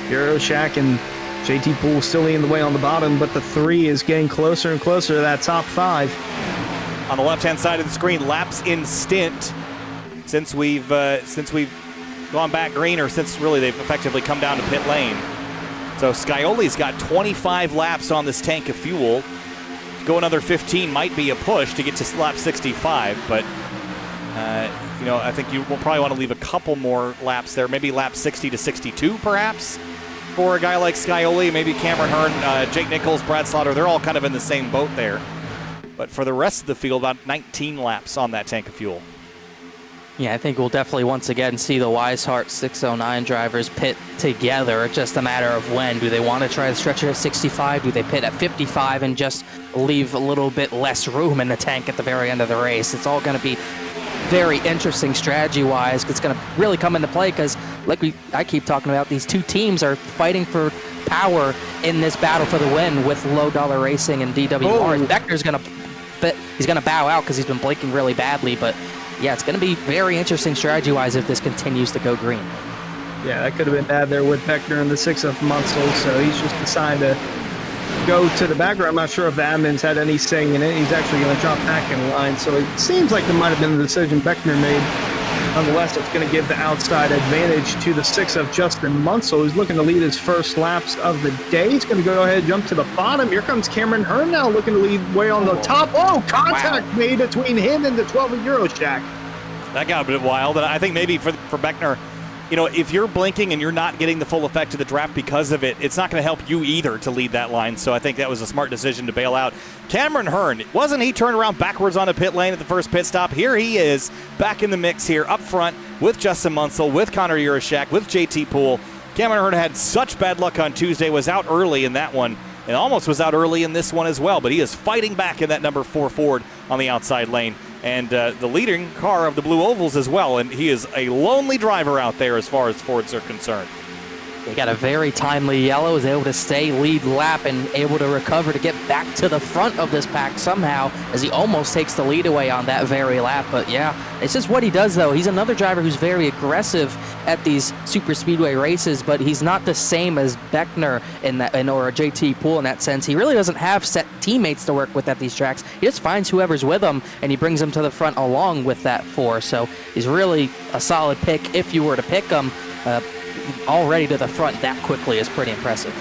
Euroshak and JT Poole still leading the way on the bottom, but the 3 is getting closer and closer to that top 5. On the left-hand side of the screen, laps in stint since we've gone back green, or since really they've effectively come down to pit lane. So Skyoli's got 25 laps on this tank of fuel. To go another 15 might be a push to get to lap 65, but I think you will probably want to leave a couple more laps there, maybe lap 60 to 62 perhaps, for a guy like Skyoli, maybe Cameron Hearn, Jake Nichols, Brad Slaughter. They're all kind of in the same boat there. But for the rest of the field, about 19 laps on that tank of fuel. Yeah, I think we'll definitely once again see the Weishart 609 drivers pit together. It's just a matter of when. Do they want to try to stretch it at 65? Do they pit at 55 and just leave a little bit less room in the tank at the very end of the race? It's all going to be very interesting strategy-wise. It's going to really come into play because, like I keep talking about, these 2 teams are fighting for power in this battle for the win with low dollar racing and DWR. Beckner's going to bow out because he's been blinking really badly, but yeah, it's going to be very interesting strategy-wise if this continues to go green. Yeah, that could have been bad there with Beckner and the 6 of Munsell, so he's just decided to go to the background. I'm not sure if the admins had any saying in it. He's actually going to drop back in line, so it seems like there might have been the decision Beckner made. Nonetheless, it's going to give the outside advantage to the 6 of Justin Munsell, who's looking to lead his first laps of the day. He's going to go ahead and jump to the bottom. Here comes Cameron Hearn now, looking to lead way on the top. Oh, contact made between him and the 12 of Euroshak. That got a bit wild, and I think maybe for Beckner, if you're blinking and you're not getting the full effect of the draft because of it, it's not going to help you either to lead that line. So I think that was a smart decision to bail out. Cameron Hearn, wasn't he turned around backwards on the pit lane at the first pit stop? Here he is back in the mix here up front with Justin Munsell, with Connor Euroshak, with JT Poole. Cameron Hearn had such bad luck on Tuesday, was out early in that one, and almost was out early in this one as well, but he is fighting back in that number 4 Ford on the outside lane. and the leading car of the Blue Ovals as well. And he is a lonely driver out there as far as Fords are concerned. He got a very timely yellow, was able to stay lead lap and able to recover to get back to the front of this pack somehow as he almost takes the lead away on that very lap. But yeah, it's just what he does though. He's another driver who's very aggressive at these super speedway races, but he's not the same as Beckner or JT Poole in that sense. He really doesn't have set teammates to work with at these tracks. He just finds whoever's with him and he brings them to the front along with that four. So he's really a solid pick if you were to pick him. Already to the front that quickly is pretty impressive.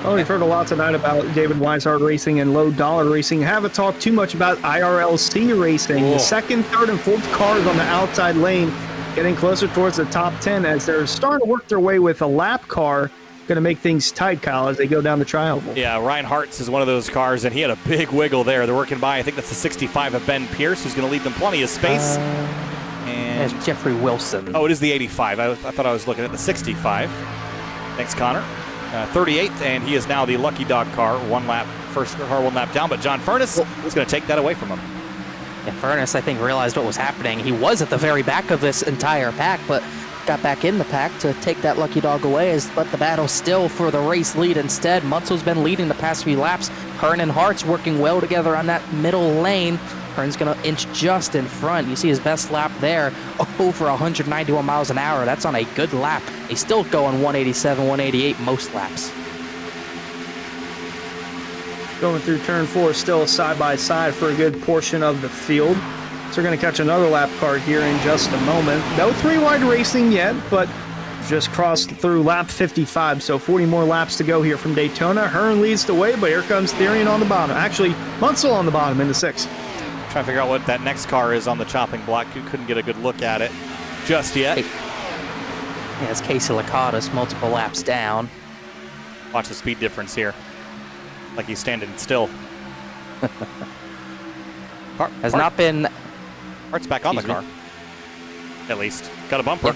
Well, we've heard a lot tonight about David Weishart Racing and Low Dollar Racing. Haven't talked too much about IRLC Racing. Cool. The second, third, and fourth cars on the outside lane getting closer towards the top 10 as they're starting to work their way with a lap car. Going to make things tight, Kyle, as they go down the tri-oval. Yeah, Ryan Hartz is one of those cars, and he had a big wiggle there. They're working by, I think that's the 65 of Ben Pierce, who's going to leave them plenty of space. There's Jeffrey Wilson. Oh, it is the 85. I thought I was looking at the 65. Thanks, Connor. 38th, and he is now the lucky dog car, first car one lap down, but John Furness is going to take that away from him. Yeah, Furness, I think, realized what was happening. He was at the very back of this entire pack, but got back in the pack to take that lucky dog away, but the battle still for the race lead instead. Mutzel's been leading the past few laps. Hearn and Hart's working well together on that middle lane. Hearn's going to inch just in front. You see his best lap there, over 191 miles an hour. That's on a good lap. He's still going 187, 188 most laps. Going through turn 4, still side-by-side for a good portion of the field. So we're going to catch another lap car here in just a moment. No three-wide racing yet, but just crossed through lap 55, so 40 more laps to go here from Daytona. Hearn leads the way, but here comes Therian on the bottom. Actually, Munsell on the bottom in the 6th. Trying to figure out what that next car is on the chopping block. You couldn't get a good look at it just yet. Yeah, it's Casey Lakatos, multiple laps down. Watch the speed difference here. Like he's standing still. Has not been... Hart's back on the car. At least. Got a bumper.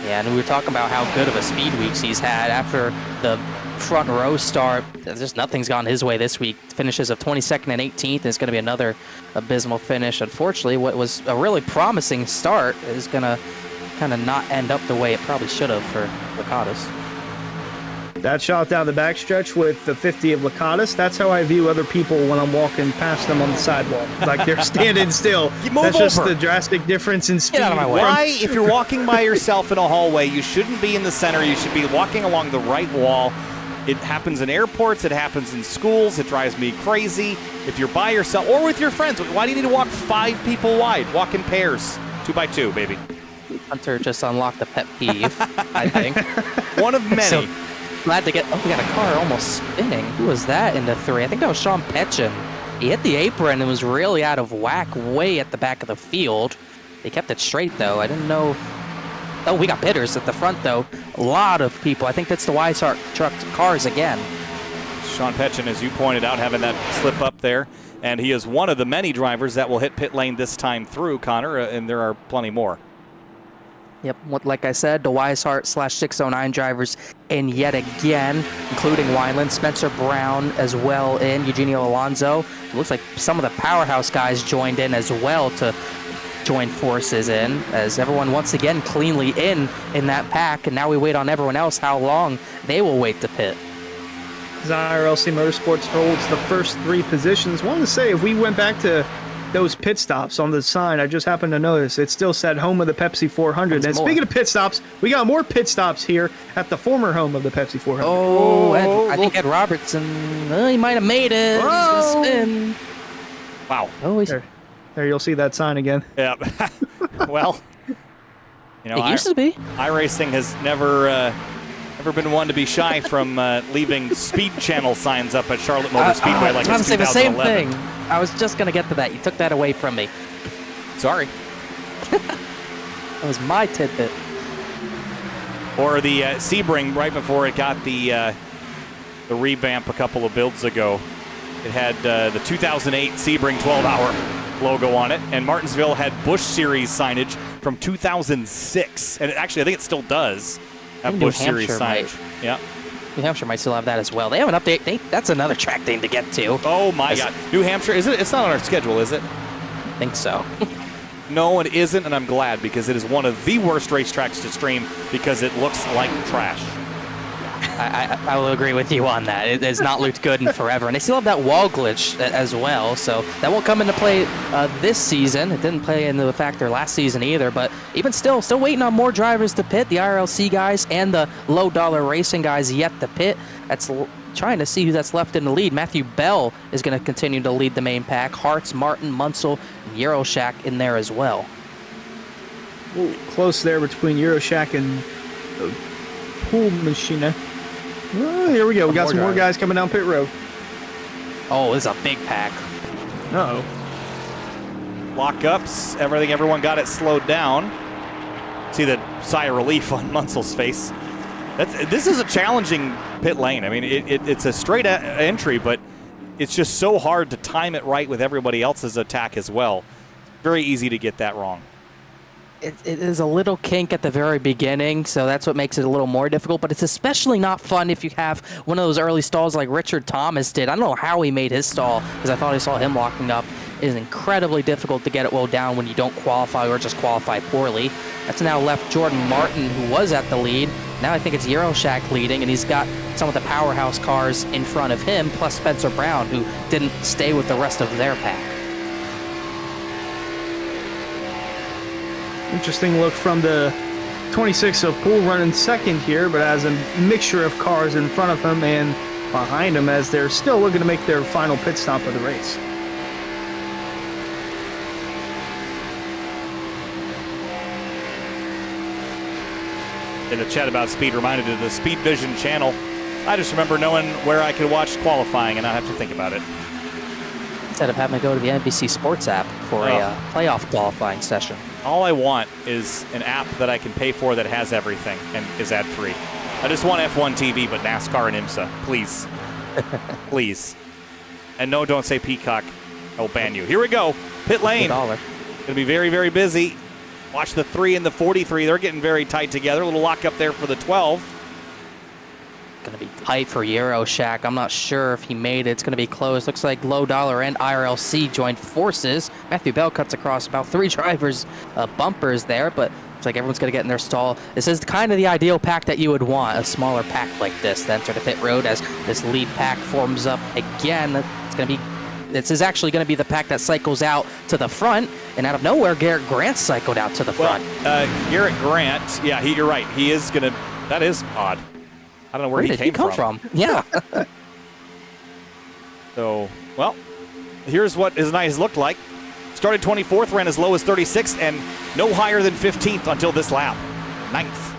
Yeah, and we were talking about how good of a speed weeks he's had after the front row start. Just nothing's gone his way this week. Finishes of 22nd and 18th. It's going to be another abysmal finish. Unfortunately, what was a really promising start is going to kind of not end up the way it probably should have for Lakatos. That shot down the backstretch with the 50 of Lakatos. That's how I view other people when I'm walking past them on the sidewalk. Like they're standing still. That's just the drastic difference in speed. Get out of my way. Why, if you're walking by yourself in a hallway, you shouldn't be in the center. You should be walking along the right wall. It happens in airports. It happens in schools. It drives me crazy. If you're by yourself or with your friends, why do you need to walk 5 people wide? Walk in pairs. 2 by 2, baby. Hunter just unlocked a pet peeve, I think. One of many. So, glad to get... Oh, we got a car almost spinning. Who was that into 3? I think that was Sean Petchin. He hit the apron and was really out of whack way at the back of the field. They kept it straight, though. I didn't know... Oh, we got pitters at the front, though. A lot of people. I think that's the Weishart truck cars again. Sean Petchin, as you pointed out, having that slip up there. And he is one of the many drivers that will hit pit lane this time through, Connor, and there are plenty more. Yep, like I said, the Weishart /609 drivers in yet again, including Wineland, Spencer Brown as well in, Eugenio Alonso. It looks like some of the powerhouse guys joined in as well to join forces in, as everyone once again cleanly in that pack, and now we wait on everyone else how long they will wait to pit. IRLC Motorsports holds the first 3 positions. Wanted to say, if we went back to those pit stops on the sign, I just happened to notice it still said home of the Pepsi 400. And speaking of pit stops, we got more pit stops here at the former home of the Pepsi 400. Oh, I think Ed Robertson, he might have made it. He's gonna spin. Wow. Oh, there you'll see that sign again. Yeah. Well, you know, it used to be. iRacing has never been one to be shy from leaving speed channel signs up at Charlotte Motor Speedway like I was it's going to say the same 2011. thing. I was just going to get to that. You took that away from me. Sorry. That was my tidbit. Or the Sebring right before it got the revamp a couple of builds ago. It had the 2008 Sebring 12-hour logo on it, and Martinsville had Busch Series signage from 2006. And actually, I think it still does have Busch Series signage. Yeah. New Hampshire might still have that as well. They have an update. That's another track thing to get to. Oh my God! New Hampshire, is it? It's not on our schedule, is it? think so. No, it isn't, and I'm glad, because it is one of the worst racetracks to stream because it looks like trash. I will agree with you on that. It has not looked good in forever. And they still have that wall glitch as well, so that won't come into play this season. It didn't play into the factor last season either, but even still waiting on more drivers to pit. The IRLC guys and the low-dollar racing guys yet to pit. That's trying to see who that's left in the lead. Matthew Bell is going to continue to lead the main pack. Hartz, Martin, Munsell, and Euroshack in there as well. Ooh, close there between Euroshack and Pool Machina. Oh, here we go. We got some more guys coming down pit road. Oh, this is a big pack. Uh-oh. Lockups, everyone got it slowed down. See the sigh of relief on Munsell's face. This is a challenging pit lane. I mean, it's a straight entry, but it's just so hard to time it right with everybody else's attack as well. Very easy to get that wrong. It is a little kink at the very beginning, so that's what makes it a little more difficult, but it's especially not fun if you have one of those early stalls like Richard Thomas did. I don't know how he made his stall, because I thought I saw him locking up. It is incredibly difficult to get it well down when you don't qualify or just qualify poorly. That's now left Jordan Martin, who was at the lead. Now I think it's Euroshack leading, and he's got some of the powerhouse cars in front of him, plus Spencer Brown, who didn't stay with the rest of their pack. Interesting look from the 26 of Pool running second here, but has a mixture of cars in front of him and behind him as they're still looking to make their final pit stop of the race. In the chat about speed, reminded of the Speed Vision channel. I just remember knowing where I could watch qualifying and not have to think about it. Instead of having to go to the NBC Sports app for a playoff qualifying session. All I want is an app that I can pay for that has everything and is ad-free. I just want F1 TV, but NASCAR and IMSA, please. Please. And no, don't say Peacock. I'll ban you. Here we go. Pit lane. Going to be very, very busy. Watch the 3 and the 43. They're getting very tight together. A little lock up there for the 12. Going to be tight for Euroshack. I'm not sure if he made it. It's going to be close. Looks like Low Dollar and IRLC joined forces. Matthew Bell cuts across about 3 drivers' bumpers there, but looks like everyone's going to get in their stall. This is kind of the ideal pack that you would want, a smaller pack like this to enter the pit road as this lead pack forms up again. It's going to be... This is actually going to be the pack that cycles out to the front, and out of nowhere, Garrett Grant cycled out to the front. Garrett Grant, yeah, you're right. He is going to... That is odd. I don't know where he came from. Yeah. So, well, here's what his night has looked like. Started 24th, ran as low as 36th, and no higher than 15th until this lap. 9th.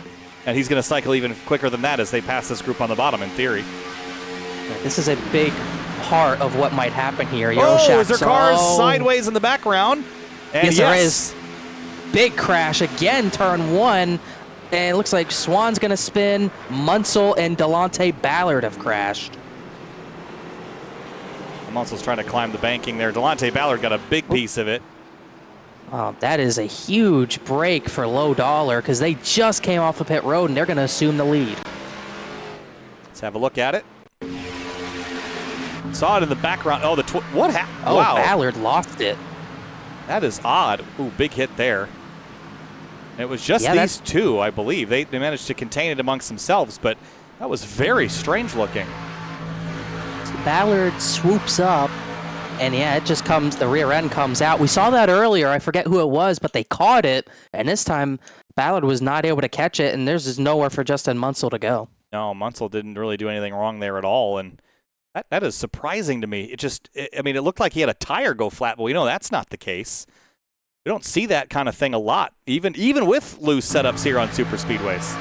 And he's going to cycle even quicker than that as they pass this group on the bottom, in theory. This is a big part of what might happen here. Is there cars sideways in the background? And yes, there is. Big crash again, turn 1. And it looks like Swan's going to spin. Munsell and Delonte Ballard have crashed. Munsell's trying to climb the banking there. Delonte Ballard got a big piece of it. Oh, that is a huge break for Low Dollar because they just came off the pit road and they're going to assume the lead. Let's have a look at it. Saw it in the background. Oh, what happened? Oh, wow. Ballard lost it. That is odd. Ooh, big hit there. It was just these two, I believe. They managed to contain it amongst themselves, but that was very strange looking. Ballard swoops up, and yeah, it just comes, the rear end comes out. We saw that earlier. I forget who it was, but they caught it, and this time Ballard was not able to catch it, and there's just nowhere for Justin Munsell to go. No, Munsell didn't really do anything wrong there at all, and that is surprising to me. I mean, it looked like he had a tire go flat, but we know that's not the case. We don't see that kind of thing a lot, even with loose setups here on super speedways.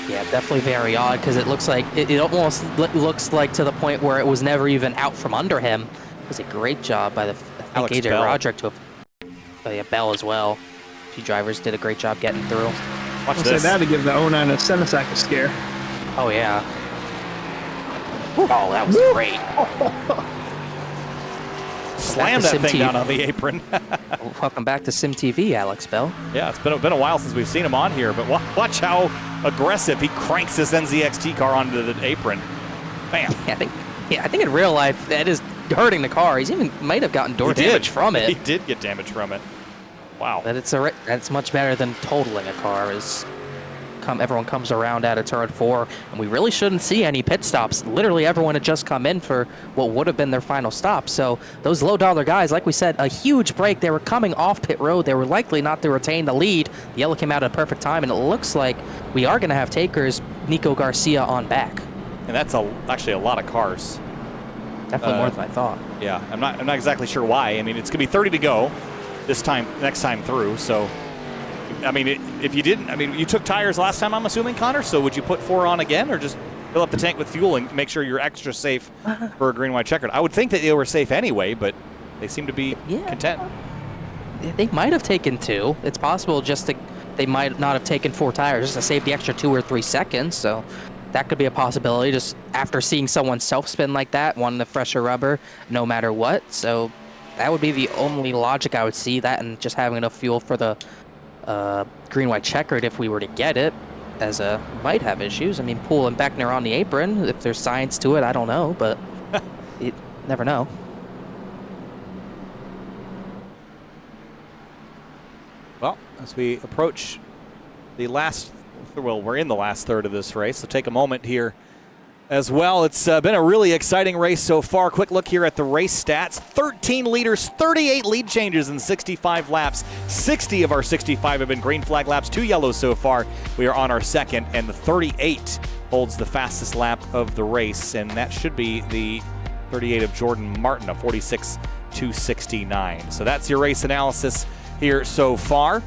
Yeah, definitely very odd because it looks like it almost looks like to the point where it was never even out from under him. It was a great job by AJ Roderick to Bell as well. A few drivers did a great job getting through. Watch this. Say that to give the 09 a Senesac a scare. Oh yeah. Oh, that was great. Slammed that thing down on the apron. Welcome back to Sim TV, Alex Bell. Yeah, it's been a while since we've seen him on here, but watch how aggressive he cranks this NZXT car onto the apron. Bam. Yeah, I think in real life that is hurting the car. He's even might have gotten door damage from it. He did get damage from it. Wow. But that's much better than totaling a car. Everyone comes around out of turn 4, and we really shouldn't see any pit stops. Literally everyone had just come in for what would have been their final stop. So those low-dollar guys, like we said, a huge break. They were coming off pit road. They were likely not to retain the lead. The yellow came out at a perfect time, and it looks like we are going to have takers Nico Garcia on back. And that's actually a lot of cars. Definitely more than I thought. Yeah, I'm not exactly sure why. I mean, it's going to be 30 to go next time through, so I mean, if you didn't, I mean, you took tires last time, I'm assuming, Connor, so would you put 4 on again, or just fill up the tank with fuel and make sure you're extra safe for a green-white checkered? I would think that they were safe anyway, but they seem to be content. They might have taken 2. It's possible they might not have taken 4 tires just to save the extra 2 or 3 seconds, so that could be a possibility, just after seeing someone self-spin like that, wanting the fresher rubber no matter what. So that would be the only logic I would see, that and just having enough fuel for the green-white checkered if we were to get it, as might have issues. I mean, Poole and Beckner on the apron. If there's science to it, I don't know, but you never know. Well, as we approach the we're in the last third of this race, so take a moment here as well. It's been a really exciting race so far. Quick look here at the race stats. 13 leaders, 38 lead changes in 65 laps. 60 of our 65 have been green flag laps, 2 yellows so far. We are on our second, and the 38 holds the fastest lap of the race, and that should be the 38 of Jordan Martin, a 46.269. So that's your race analysis here so far.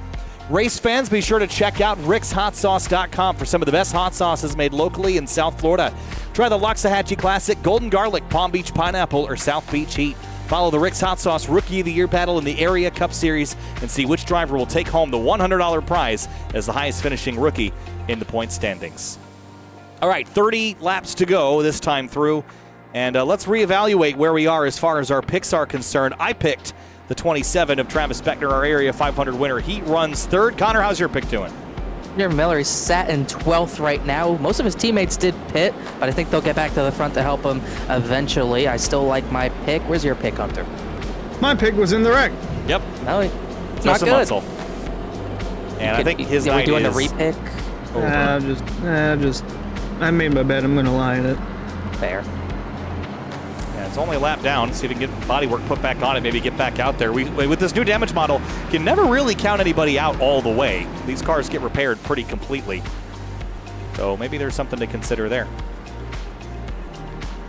Race fans, be sure to check out rickshotsauce.com for some of the best hot sauces made locally in South Florida. Try the Loxahatchee Classic, Golden Garlic, Palm Beach Pineapple, or South Beach Heat. Follow the Rick's Hot Sauce Rookie of the Year battle in the Area Cup Series and see which driver will take home the $100 prize as the highest finishing rookie in the point standings. All right, 30 laps to go this time through, and let's reevaluate where we are as far as our picks are concerned. I picked the 27 of Travis Beckner, our Area 500 winner. He runs third. Connor, how's your pick doing? Junior Miller is sat in 12th right now. Most of his teammates did pit, but I think they'll get back to the front to help him eventually. I still like my pick. Where's your pick, Hunter? My pick was in the wreck. Yep. No, it's not good. Muscle. And I think his night doing is the repick. I made my bet. I'm going to lie in it. Fair. Yeah, it's only a lap down. See if we can get body work put back on it, maybe get back out there. With this new damage model, you can never really count anybody out all the way. These cars get repaired pretty completely. So maybe there's something to consider there.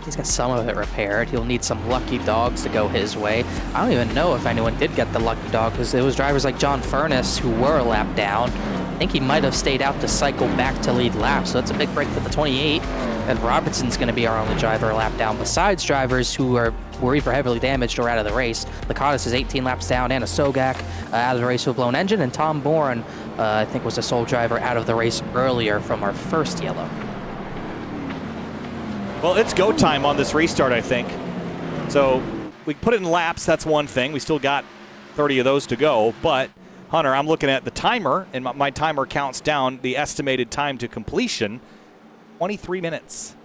He's got some of it repaired. He'll need some lucky dogs to go his way. I don't even know if anyone did get the lucky dog, because it was drivers like John Furness who were a lap down. I think he might have stayed out to cycle back to lead lap, so that's a big break for the 28. And Robertson's going to be our only driver a lap down, besides drivers who were either heavily damaged or out of the race. Lakatos is 18 laps down, Anna Sogak out of the race with a blown engine, and Tom Bourne, I think, was the sole driver out of the race earlier from our first yellow. Well, it's go time on this restart, I think. So we put it in laps, that's one thing. We still got 30 of those to go, but Hunter, I'm looking at the timer, and my timer counts down the estimated time to completion, 23 minutes.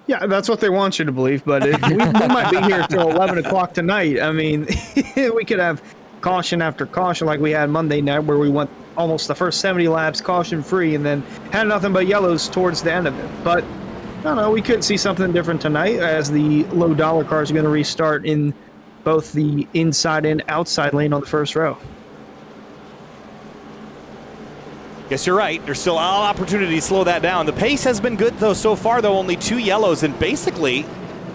Yeah, that's what they want you to believe, but we might be here till 11 o'clock tonight. I mean, we could have caution after caution like we had Monday night, where we went almost the first 70 laps caution-free and then had nothing but yellows towards the end of it. But, I don't know, we could see something different tonight, as the low-dollar cars are going to restart in both the inside and outside lane on the first row. Guess you're right. There's still all opportunity to slow that down. The pace has been good, though, so far, though. Only 2 yellows, and basically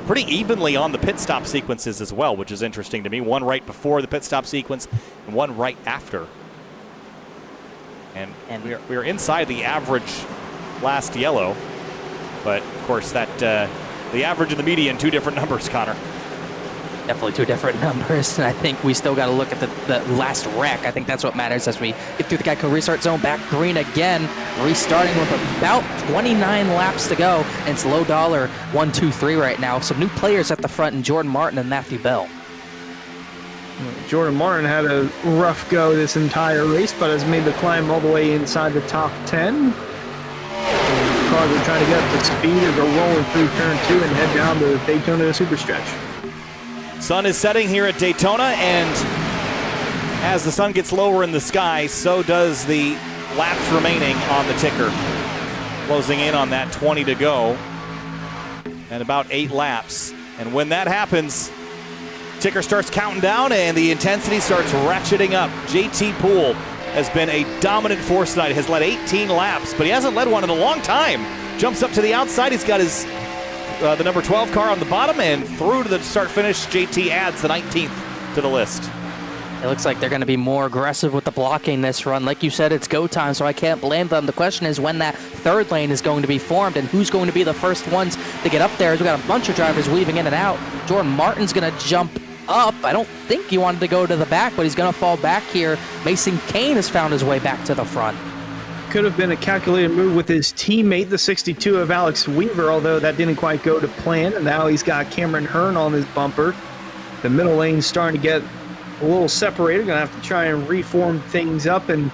pretty evenly on the pit stop sequences as well, which is interesting to me. One right before the pit stop sequence and one right after. And we are inside the average last yellow. But, of course, that the average and the median, 2 different numbers, Connor. Definitely 2 different numbers, and I think we still got to look at the last wreck. I think that's what matters as we get through the Geico restart zone. Back green again, restarting with about 29 laps to go, and it's low dollar 1, 2, 3 right now. Some new players at the front in Jordan Martin and Matthew Bell. Jordan Martin had a rough go this entire race, but has made the climb all the way inside the top 10. Cars are trying to get up to speed as they're rolling through turn 2 and head down the Daytona super stretch. Sun is setting here at Daytona, and as the sun gets lower in the sky, so does the laps remaining on the ticker. Closing in on that 20 to go and about 8 laps. And when that happens, ticker starts counting down and the intensity starts ratcheting up. JT Poole has been a dominant force tonight, has led 18 laps, but he hasn't led one in a long time. Jumps up to the outside, he's got his the number 12 car on the bottom, and through to the start-finish, JT adds the 19th to the list. It looks like they're going to be more aggressive with the blocking this run. Like you said, it's go time, so I can't blame them. The question is when that third lane is going to be formed and who's going to be the first ones to get up there. We've got a bunch of drivers weaving in and out. Jordan Martin's going to jump up. I don't think he wanted to go to the back, but he's going to fall back here. Mason Kane has found his way back to the front. Could have been a calculated move with his teammate, the 62 of Alex Weaver, although that didn't quite go to plan. And now he's got Cameron Hearn on his bumper. The middle lane's starting to get a little separated. Gonna have to try and reform things up and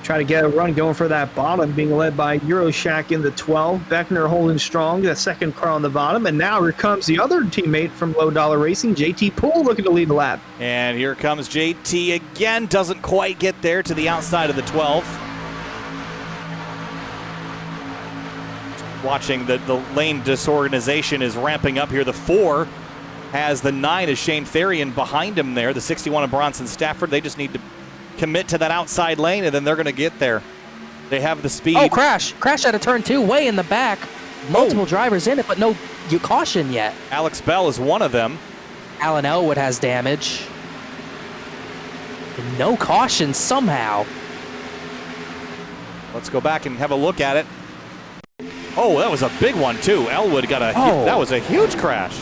try to get a run going for that bottom, being led by Euroshack in the 12. Beckner holding strong, the second car on the bottom. And now here comes the other teammate from Low Dollar Racing, JT Poole, looking to lead the lap. And here comes JT again. Doesn't quite get there to the outside of the 12. Watching the lane disorganization is ramping up here. The 4 has the 9 as Shane Therian behind him there. The 61 of Bronson Stafford. They just need to commit to that outside lane, and then they're going to get there. They have the speed. Oh, crash out of turn 2, way in the back. Multiple drivers in it, but no caution yet. Alex Bell is one of them. Alan Elwood has damage. No caution somehow. Let's go back and have a look at it. Oh, that was a big one, too. Elwood got a that was a huge crash.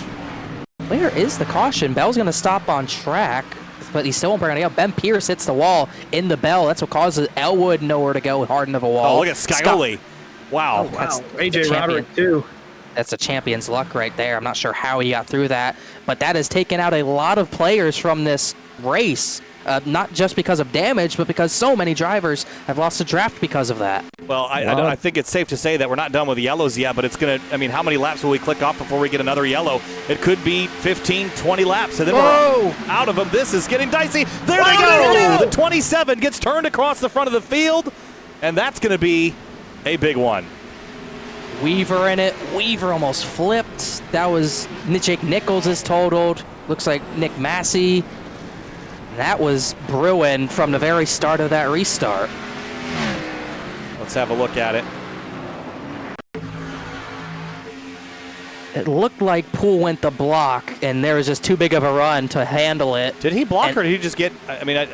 Where is the caution? Bell's going to stop on track, but he still won't bring it up. Ben Pierce hits the wall in the Bell. That's what causes Elwood nowhere to go, hard into a wall. Oh, look at Scioli. Wow. Oh, that's AJ Roderick, too. That's a champion's luck right there. I'm not sure how he got through that, but that has taken out a lot of players from this race. Not just because of damage, but because so many drivers have lost a draft because of that. Well, I think it's safe to say that we're not done with the yellows yet, but it's going to, I mean, how many laps will we click off before we get another yellow? It could be 15, 20 laps, and then we're out of them. This is getting dicey. There they go! The 27 gets turned across the front of the field, and that's going to be a big one. Weaver in it. Weaver almost flipped. That was Jake Nichols is totaled. Looks like Nick Massey. That was brewing from the very start of that restart. Let's have a look at it. It looked like Poole went the block, and there was just too big of a run to handle it. Did he block, or did he just get, I mean,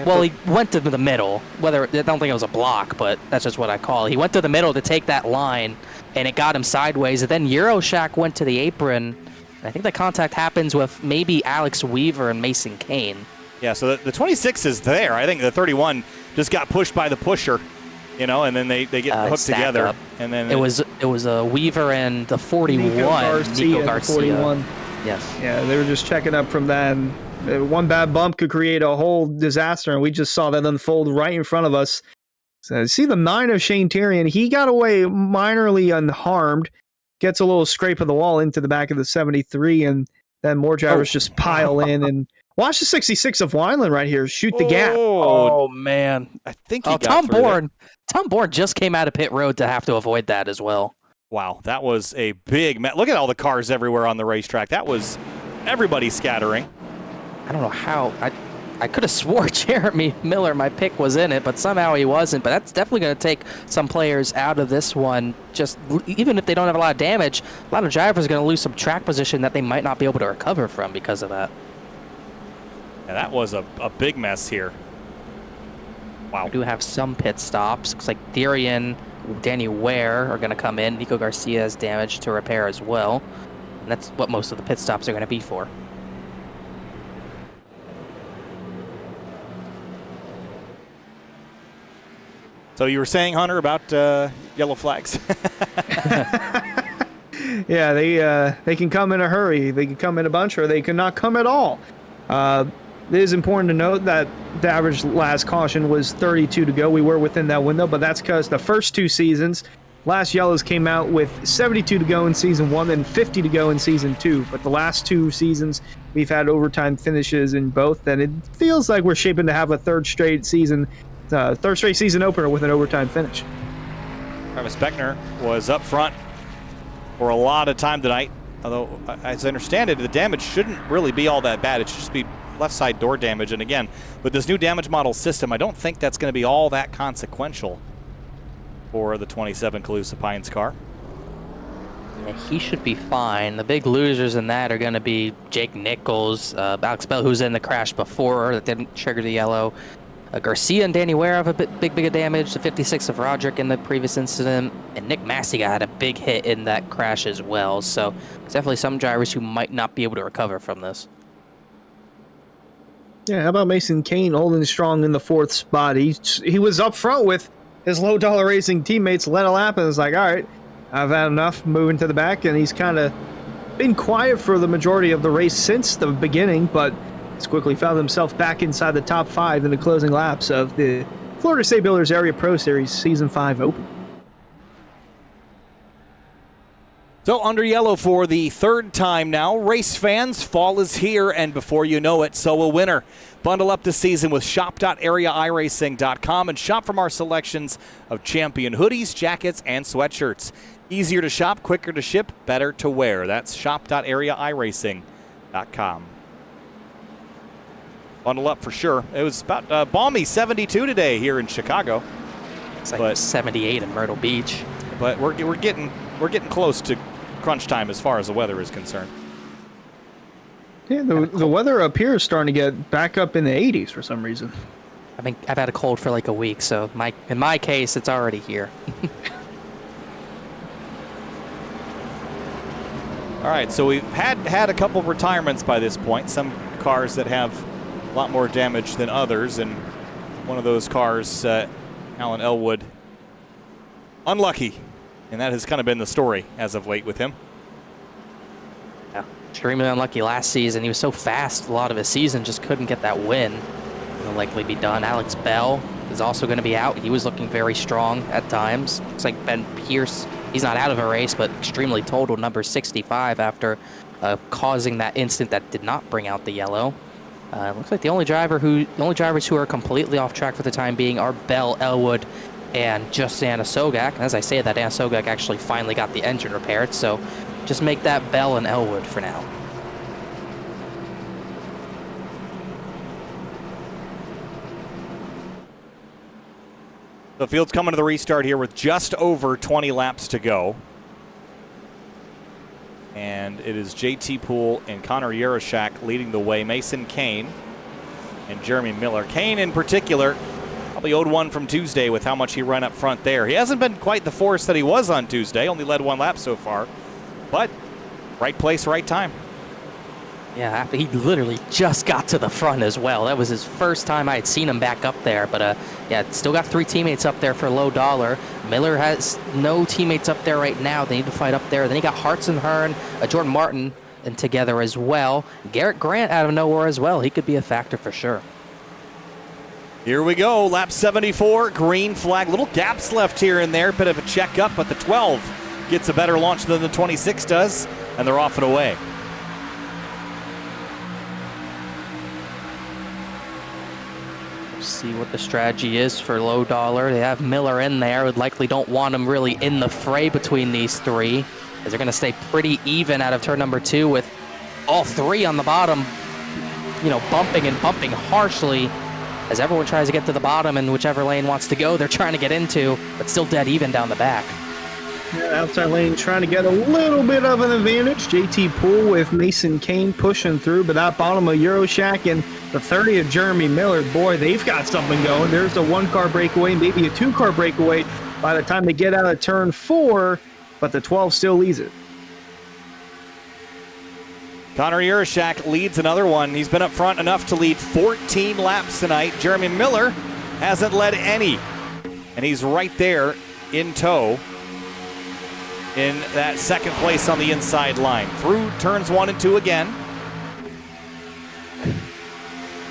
well, he went to the middle. I don't think it was a block, but that's just what I call it. He went to the middle to take that line, and it got him sideways. And then Euroshack went to the apron. I think the contact happens with maybe Alex Weaver and Mason Kane. Yeah, so the 26 is there. I think the 31 just got pushed by the pusher, you know, and then they get hooked together. Up. And then it was a Weaver and the 41, Nico Garcia. 41. Yes. Yeah, they were just checking up from that. And one bad bump could create a whole disaster, and we just saw that unfold right in front of us. So see the 9 of Shane Therian. He got away minorly unharmed, gets a little scrape of the wall into the back of the 73, and then more drivers just pile in and. Watch the 66 of Wineland right here. Shoot the gap. Oh, man. I think he got Tom through Bourne. Tom Bourne just came out of pit road to have to avoid that as well. Wow, that was a big look at all the cars everywhere on the racetrack. That was everybody scattering. I don't know how. I could have swore Jeremy Miller, my pick, was in it, but somehow he wasn't. But that's definitely going to take some players out of this one. Just even if they don't have a lot of damage, a lot of drivers are going to lose some track position that they might not be able to recover from because of that. Yeah, that was a big mess here. Wow. We do have some pit stops. Looks like Therian, Danny Ware are going to come in. Nico Garcia has damage to repair as well. And that's what most of the pit stops are going to be for. So you were saying, Hunter, about yellow flags? Yeah, they can come in a hurry. They can come in a bunch, or they can not come at all. It is important to note that the average last caution was 32 to go. We were within that window, but that's because the first 2 seasons, last yellows came out with 72 to go in season 1 and 50 to go in season 2. But the last 2 seasons, we've had overtime finishes in both, and it feels like we're shaping to have a third straight season opener with an overtime finish. Travis Beckner was up front for a lot of time tonight. Although, as I understand it, the damage shouldn't really be all that bad. It should just be left side door damage. And again, with this new damage model system, I don't think that's going to be all that consequential for the 27 Calusa Pines car. Yeah, he should be fine. The big losers in that are going to be Jake Nichols, Alex Bell, who's in the crash before that didn't trigger the yellow. Garcia and Danny Ware have a big damage. The 56 of Roderick in the previous incident, and Nick Massiga had a big hit in that crash as well. So there's definitely some drivers who might not be able to recover from this. Yeah, how about Mason Kane holding strong in the 4th spot? He was up front with his low dollar racing teammates, led a lap, and was like, all right, I've had enough, moving to the back. And he's kind of been quiet for the majority of the race since the beginning, but he's quickly found himself back inside the top 5 in the closing laps of the Florida State Builders Area Pro Series Season 5 Open. So under yellow for the 3rd time now. Race fans, fall is here, and before you know it, so will winter. Bundle up this season with shop.areairacing.com and shop from our selections of champion hoodies, jackets, and sweatshirts. Easier to shop, quicker to ship, better to wear. That's shop.areairacing.com. Bundle up for sure. It was about balmy 72 today here in Chicago. It's like 78 in Myrtle Beach. But we're getting close to crunch time as far as the weather is concerned. Yeah, the weather up here is starting to get back up in the 80s for some reason. I mean, I've had a cold for like a week, so in my case, it's already here. All right, so we've had a couple of retirements by this point. Some cars that have a lot more damage than others, and one of those cars, Alan Elwood, unlucky. And that has kind of been the story as of late with him. Yeah, extremely unlucky last season. He was so fast a lot of his season, just couldn't get that win. It'll likely be done. Alex Bell is also going to be out. He was looking very strong at times. Looks like Ben Pierce, he's not out of a race, but extremely totaled number 65 after causing that incident that did not bring out the yellow. Looks like the only drivers who are completely off track for the time being are Bell, Elwood, and just Anna Sogak. And as I say that, Anna Sogak actually finally got the engine repaired, so just make that Bell and Elwood for now. The field's coming to the restart here with just over 20 laps to go. And it is JT Poole and Connor Yarashak leading the way. Mason Kane and Jeremy Miller. Kane in particular probably owed one from Tuesday with how much he ran up front there. He hasn't been quite the force that he was on Tuesday, only led 1 lap so far, but right place, right time. Yeah, he literally just got to the front as well. That was his first time I had seen him back up there, but yeah, still got 3 teammates up there for low dollar. Miller has no teammates up there right now. They need to fight up there. Then he got Hartz and Hearn, Jordan Martin, and together as well. Garrett Grant out of nowhere as well. He could be a factor for sure. Here we go, lap 74, green flag. Little gaps left here and there, bit of a check up, but the 12 gets a better launch than the 26 does, and they're off and away. See what the strategy is for low dollar. They have Miller in there. Would likely don't want him really in the fray between these 3, as they're going to stay pretty even out of turn number 2 with all 3 on the bottom, bumping and bumping harshly as everyone tries to get to the bottom, and whichever lane wants to go, they're trying to get into, but still dead even down the back. Yeah, outside lane trying to get a little bit of an advantage. JT Poole with Mason Kane pushing through, but that bottom of Euroshack and the 30 of Jeremy Miller, boy, they've got something going. There's a 1-car breakaway, maybe a 2-car breakaway by the time they get out of turn 4, but the 12 still leads it. Connor Yarashak leads another one. He's been up front enough to lead 14 laps tonight. Jeremy Miller hasn't led any, and he's right there in tow in that 2nd place on the inside line. Through turns 1 and 2 again.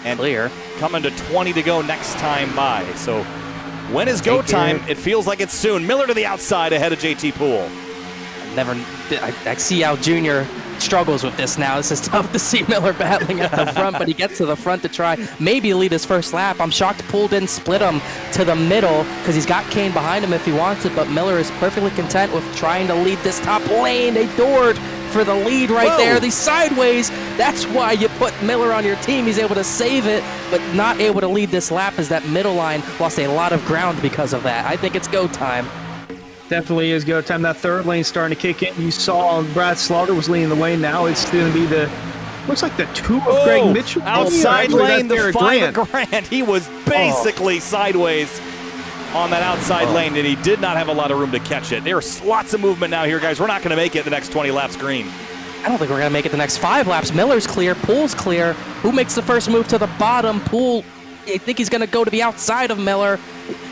And clear. Coming to 20 to go next time by. So when is go time? It feels like it's soon. Miller to the outside ahead of JT Poole. I see Al Jr. struggles with this now. This is tough to see Miller battling at the front, but he gets to the front to try maybe lead his first lap. I'm shocked Poole didn't split him to the middle because he's got Kane behind him if he wants it, but Miller is perfectly content with trying to lead this top lane. They doored for the lead right there. These sideways, that's why you put Miller on your team. He's able to save it, but not able to lead this lap as that middle line lost a lot of ground because of that. I think it's go time. Definitely is go time. That third lane starting to kick in. You saw Brad Slaughter was leading the way. Now it's going to be the, looks like the two of Greg Mitchell. Outside lane, the 5 grand. He was basically sideways on that outside lane, and he did not have a lot of room to catch it. There's lots of movement now here, guys. We're not going to make it the next 20 laps green. I don't think we're going to make it the next 5 laps. Miller's clear. Poole's clear. Who makes the first move to the bottom? Poole, I think he's going to go to the outside of Miller.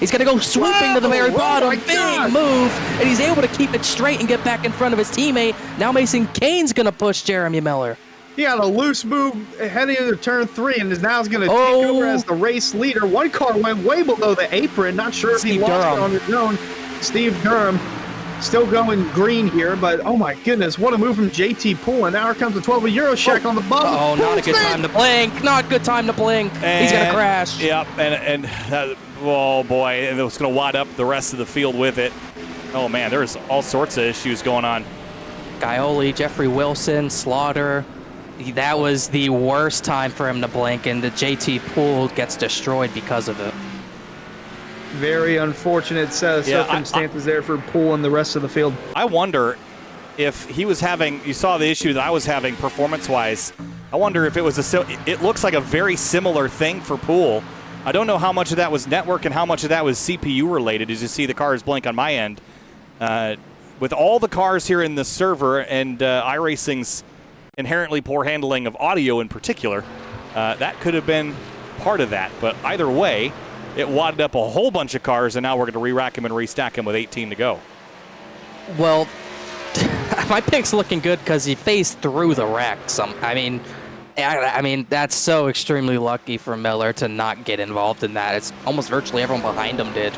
He's going to go swooping to the very bottom. Big move, and he's able to keep it straight and get back in front of his teammate. Now Mason Kane's going to push Jeremy Miller. He had a loose move heading into turn 3 and is now going to take over as the race leader. One car went way below the apron. Not sure if he lost it on his own. Steve Durham still going green here, but oh my goodness, what a move from JT Poole. And now here comes the 12 of Euroshack on the bottom. Oh, not a good time to blink. Not a good time to blink. He's going to crash. Yep, oh boy, and it was going to wad up the rest of the field with it. Oh man, there's all sorts of issues going on. Gaioli, Jeffrey Wilson, Slaughter. That was the worst time for him to blink, and the JT Poole gets destroyed because of it. Very unfortunate set of circumstances there for Poole and the rest of the field. I wonder if he was having, you saw the issue that I was having performance-wise. I wonder if it was it looks like a very similar thing for Poole. I don't know how much of that was network and how much of that was CPU related, as you see the cars blink on my end. With all the cars here in the server and iRacing's inherently poor handling of audio in particular, that could have been part of that. But either way, it wadded up a whole bunch of cars, and now we're going to re-rack them and restack them with 18 to go. Well, my pick's looking good because he phased through the wreck. I mean, that's so extremely lucky for Miller to not get involved in that. It's almost virtually everyone behind him did.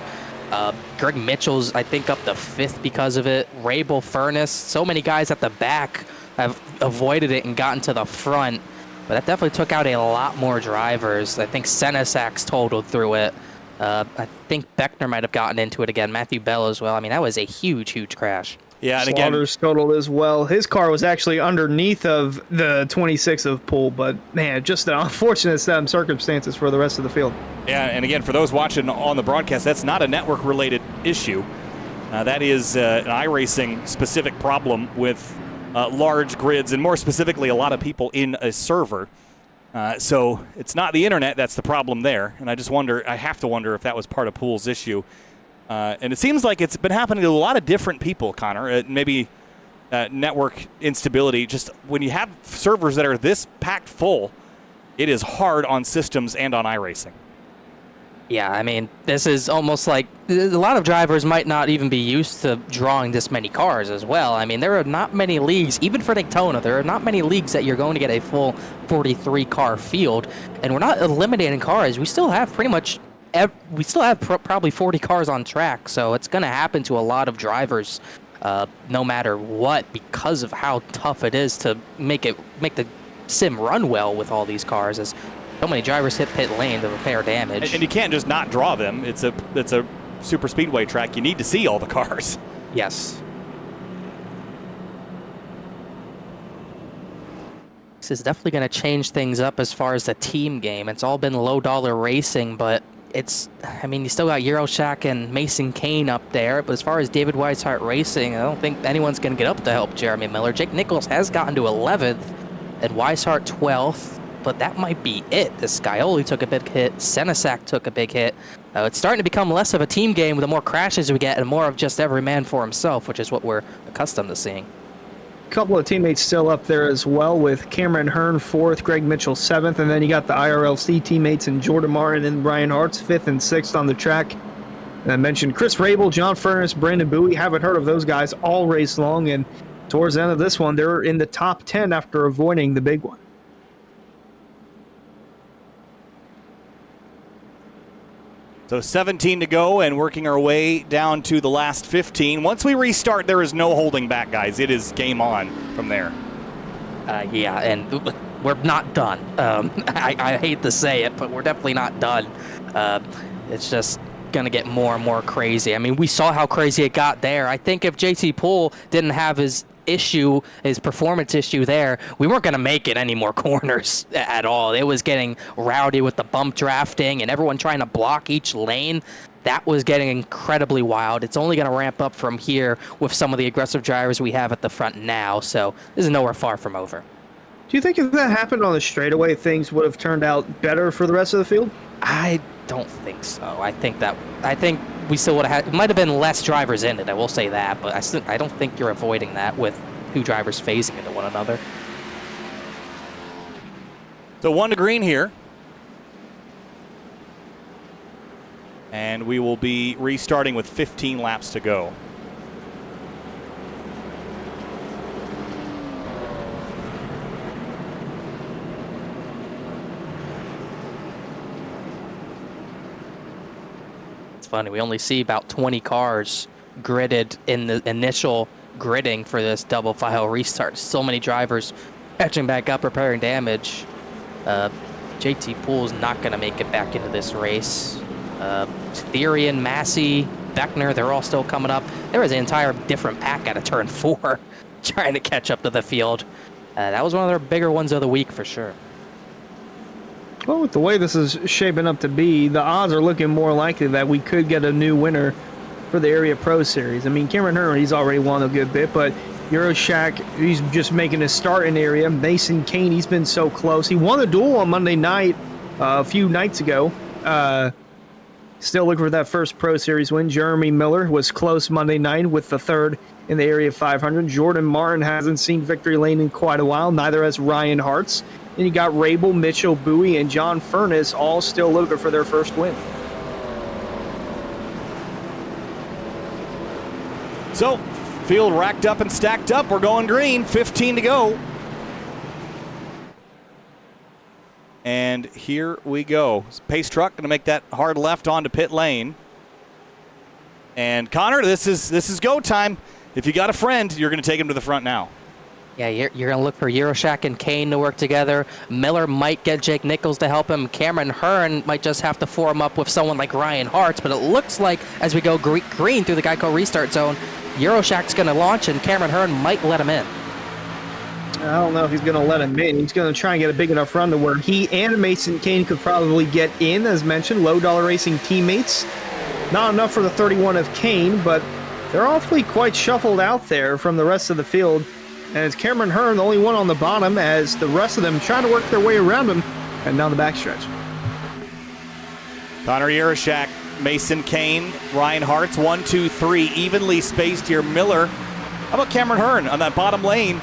Greg Mitchell's, I think, up to 5th because of it. Rabel, Furness, so many guys at the back have avoided it and gotten to the front. But that definitely took out a lot more drivers. I think Senesak's totaled through it. I think Beckner might have gotten into it again. Matthew Bell as well. I mean, that was a huge, huge crash. Yeah, and Slaughter's totaled as well. His car was actually underneath of the 26 of Poole, but man, just an unfortunate set of circumstances for the rest of the field. Yeah, and again, for those watching on the broadcast, that's not a network-related issue. That is an iRacing specific problem with large grids, and more specifically, a lot of people in a server. So it's not the internet that's the problem there. And I have to wonder if that was part of Poole's issue. And it seems like it's been happening to a lot of different people, Connor. Maybe network instability. Just when you have servers that are this packed full, it is hard on systems and on iRacing. Yeah, I mean, this is almost like a lot of drivers might not even be used to drawing this many cars as well. I mean, there are not many leagues, even for Daytona, there are not many leagues that you're going to get a full 43-car field. And we're not eliminating cars. We still have probably 40 cars on track, so it's going to happen to a lot of drivers no matter what, because of how tough it is to make the sim run well with all these cars. As so many drivers hit pit lane to repair damage. And you can't just not draw them. It's a super speedway track. You need to see all the cars. Yes. This is definitely going to change things up as far as the team game. It's all been low-dollar racing, but you still got Euroshack and Mason Kane up there. But as far as David Weishart Racing, I don't think anyone's going to get up to help Jeremy Miller. Jake Nichols has gotten to 11th, and Weishart 12th. But that might be it. This Gaioli took a big hit. Senesak took a big hit. It's starting to become less of a team game with the more crashes we get and more of just every man for himself, which is what we're accustomed to seeing. A couple of teammates still up there as well, with Cameron Hearn 4th, Greg Mitchell 7th, and then you got the IRLC teammates in Jordan Martin and Ryan Hart's 5th and 6th on the track. And I mentioned Chris Rabel, John Furness, Brandon Bowie. Haven't heard of those guys all race long, and towards the end of this one, they're in the top 10 after avoiding the big one. So 17 to go and working our way down to the last 15. Once we restart, there is no holding back, guys. It is game on from there. Yeah, and we're not done. I hate to say it, but we're definitely not done. It's just going to get more and more crazy. I mean, we saw how crazy it got there. I think if JT Poole didn't have his performance issue there, we weren't going to make it any more corners at all. It was getting rowdy with the bump drafting and everyone trying to block each lane. That was getting incredibly wild. It's only going to ramp up from here with some of the aggressive drivers we have at the front now, so this is nowhere far from over. Do you think if that happened on the straightaway, things would have turned out better for the rest of the field? I don't think so. I think we still would have had, it might have been less drivers in it, I will say that, but I don't think you're avoiding that with two drivers phasing into one another. So 1 to green here. And we will be restarting with 15 laps to go. It's funny, we only see about 20 cars gridded in the initial gridding for this double file restart. So many drivers catching back up, repairing damage. JT Poole's not going to make it back into this race. Therian, Massey, Beckner, they're all still coming up. There was an entire different pack out of turn 4 trying to catch up to the field. That was one of their bigger ones of the week for sure. Well, with the way this is shaping up to be, the odds are looking more likely that we could get a new winner for the Area Pro Series. I mean, Cameron Hearn, he's already won a good bit, but Euroshak, he's just making his start in the area. Mason Kane, he's been so close. He won a duel on Monday night a few nights ago. Still looking for that first Pro Series win. Jeremy Miller was close Monday night with the third in the Area 500. Jordan Martin hasn't seen victory lane in quite a while. Neither has Ryan Hartz. And you got Rabel, Mitchell Bowie, and John Furness all still looking for their first win. So, field racked up and stacked up. We're going green. 15 to go. And here we go. Pace truck going to make that hard left onto pit lane. And Connor, this is go time. If you got a friend, you're going to take him to the front now. Yeah, you're going to look for Euroshak and Kane to work together. Miller might get Jake Nichols to help him. Cameron Hearn might just have to form up with someone like Ryan Hartz. But it looks like as we go green through the Geico restart zone, Euroshak's going to launch and Cameron Hearn might let him in. I don't know if he's going to let him in. He's going to try and get a big enough run to where he and Mason Kane could probably get in, as mentioned, low dollar racing teammates. Not enough for the 31 of Kane, but they're awfully quite shuffled out there from the rest of the field. And it's Cameron Hearn, the only one on the bottom, as the rest of them try to work their way around him and down the backstretch. Connor Yeroshak, Mason Kane, Ryan Hartz, 1, 2, 3, evenly spaced here. Miller. How about Cameron Hearn on that bottom lane?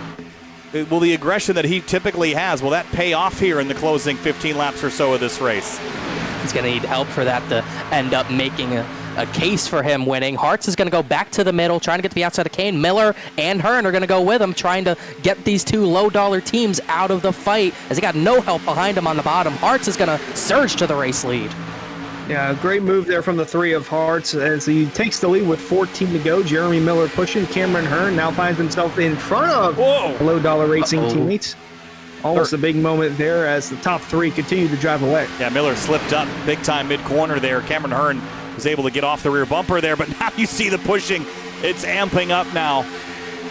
Will the aggression that he typically has, will that pay off here in the closing 15 laps or so of this race? He's going to need help for that to end up making a case for him winning. Hartz is going to go back to the middle, trying to get to the outside of Kane. Miller and Hearn are going to go with him, trying to get these two low-dollar teams out of the fight, as he got no help behind him on the bottom. Hartz is going to surge to the race lead. Yeah, great move there from the three of Hearts as he takes the lead with 14 to go. Jeremy Miller pushing. Cameron Hearn now finds himself in front of low-dollar racing teammates. Almost a big moment there as the top three continue to drive away. Yeah, Miller slipped up big time mid-corner there. Cameron Hearn was able to get off the rear bumper there, but now you see the pushing. It's amping up now.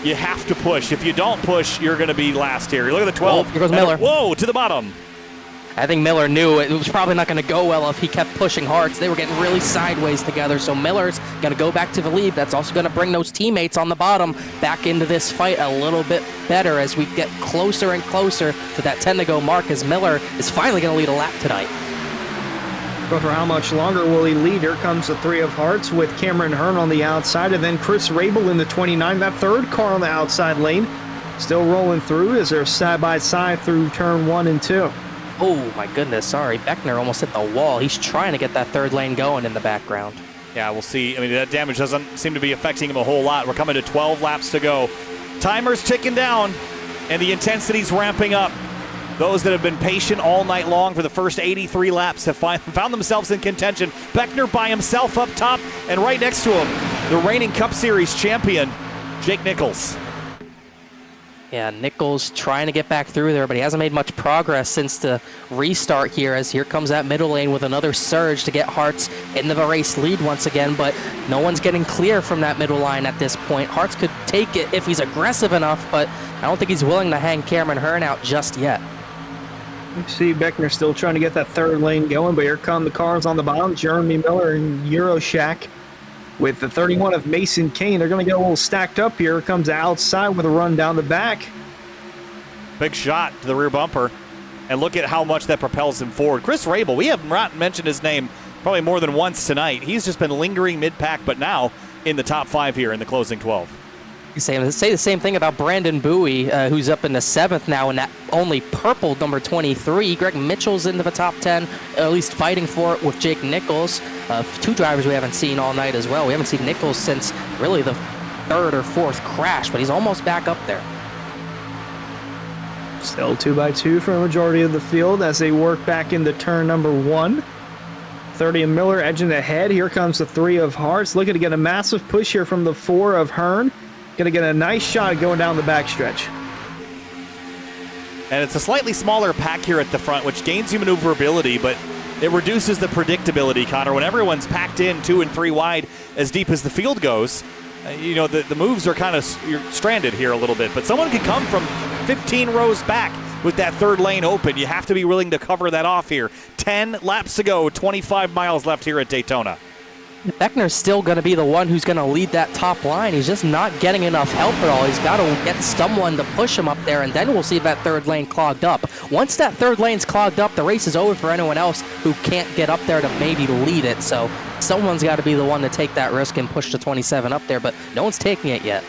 You have to push. If you don't push, you're going to be last here. Look at the 12. Here goes Miller. Whoa, to the bottom. I think Miller knew it was probably not going to go well if he kept pushing Hartz. They were getting really sideways together, so Miller's going to go back to the lead. That's also going to bring those teammates on the bottom back into this fight a little bit better as we get closer and closer to that 10 to go mark, as Miller is finally going to lead a lap tonight. But for how much longer will he lead? Here comes the three of Hearts with Cameron Hearn on the outside, and then Chris Rabel in the 29. That third car on the outside lane still rolling through as they're side by side through turn 1 and 2. Oh my goodness, sorry. Beckner almost hit the wall. He's trying to get that third lane going in the background. Yeah, we'll see. I mean, that damage doesn't seem to be affecting him a whole lot. We're coming to 12 laps to go. Timer's ticking down, and the intensity's ramping up. Those that have been patient all night long for the first 83 laps have found themselves in contention. Beckner by himself up top, and right next to him, the reigning Cup Series champion, Jake Nichols. Yeah, Nichols trying to get back through there, but he hasn't made much progress since the restart here, as here comes that middle lane with another surge to get Hartz in the race lead once again, but no one's getting clear from that middle line at this point. Hartz could take it if he's aggressive enough, but I don't think he's willing to hang Cameron Hearn out just yet. You see Beckner still trying to get that third lane going, but here come the cars on the bottom. Jeremy Miller and Euroshack with the 31 of Mason Kane. They're going to get a little stacked up here. Comes outside with a run down the back. Big shot to the rear bumper. And look at how much that propels him forward. Chris Rabel, we have not mentioned his name probably more than once tonight. He's just been lingering mid-pack, but now in the top 5 here in the closing 12. You say the same thing about Brandon Bowie, who's up in the 7th now in that only purple number 23. Greg Mitchell's into the top 10, at least fighting for it with Jake Nichols. 2 drivers we haven't seen all night as well. We haven't seen Nichols since really the 3rd or 4th crash, but he's almost back up there. Still 2x2 for the majority of the field as they work back into turn number 1. 30 of Miller edging ahead. Here comes the 3 of Hartz. Looking to get a massive push here from the 4 of Hearn. Going to get a nice shot going down the backstretch. And it's a slightly smaller pack here at the front, which gains you maneuverability, but it reduces the predictability, Connor. When everyone's packed in 2 and 3 wide as deep as the field goes, the moves are kind of you're stranded here a little bit. But someone could come from 15 rows back with that third lane open. You have to be willing to cover that off here. 10 laps to go, 25 miles left here at Daytona. Beckner's still going to be the one who's going to lead that top line. He's just not getting enough help at all. He's got to get someone to push him up there, and then we'll see that third lane clogged up. Once that third lane's clogged up, the race is over for anyone else who can't get up there to maybe lead it. So someone's got to be the one to take that risk and push the 27 up there, but no one's taking it yet.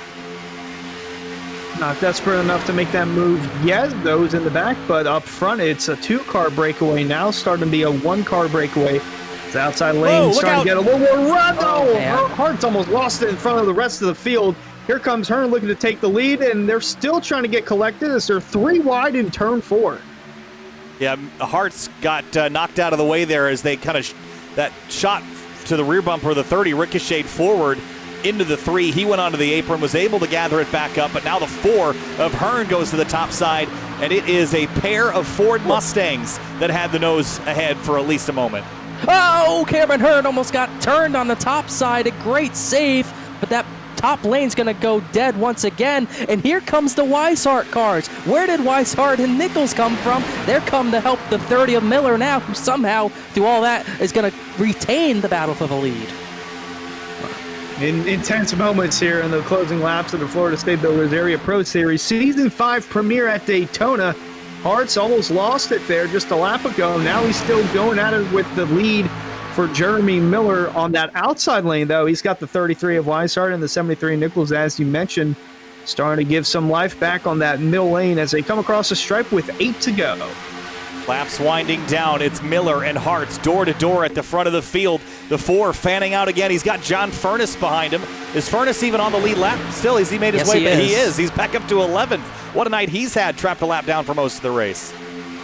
Not desperate enough to make that move yet. Those in the back, but up front, it's a 2-car breakaway now, starting to be a 1-car breakaway. It's outside lane, starting to get a little more run. Oh, Hart's almost lost it in front of the rest of the field. Here comes Hearn looking to take the lead, and they're still trying to get collected as they're 3 wide in turn 4. Yeah, Hart's got knocked out of the way there as they kind of that shot to the rear bumper of the 30 ricocheted forward into the 3. He went onto the apron, was able to gather it back up, but now the 4 of Hearn goes to the top side, and it is a pair of Ford Mustangs that had the nose ahead for at least a moment. Oh, Cameron Hearn almost got turned on the top side. A great save, but that top lane's going to go dead once again. And here comes the Weishart cars. Where did Weishart and Nichols come from? They're come to help the 30 of Miller now, who somehow, through all that, is going to retain the battle for the lead. In intense moments here in the closing laps of the Florida State Builders Area Pro Series Season 5 premiere at Daytona. Hartz almost lost it there just a lap ago. Now he's still going at it with the lead for Jeremy Miller on that outside lane, though. He's got the 33 of Weishart and the 73 Nichols, as you mentioned, starting to give some life back on that middle lane as they come across the stripe with 8 to go. Laps winding down. It's Miller and Hartz door to door at the front of the field. The 4 fanning out again. He's got John Furness behind him. Is Furness even on the lead lap? Still, has he made his way? He is. He's back up to 11th. What a night he's had, trapped a lap down for most of the race.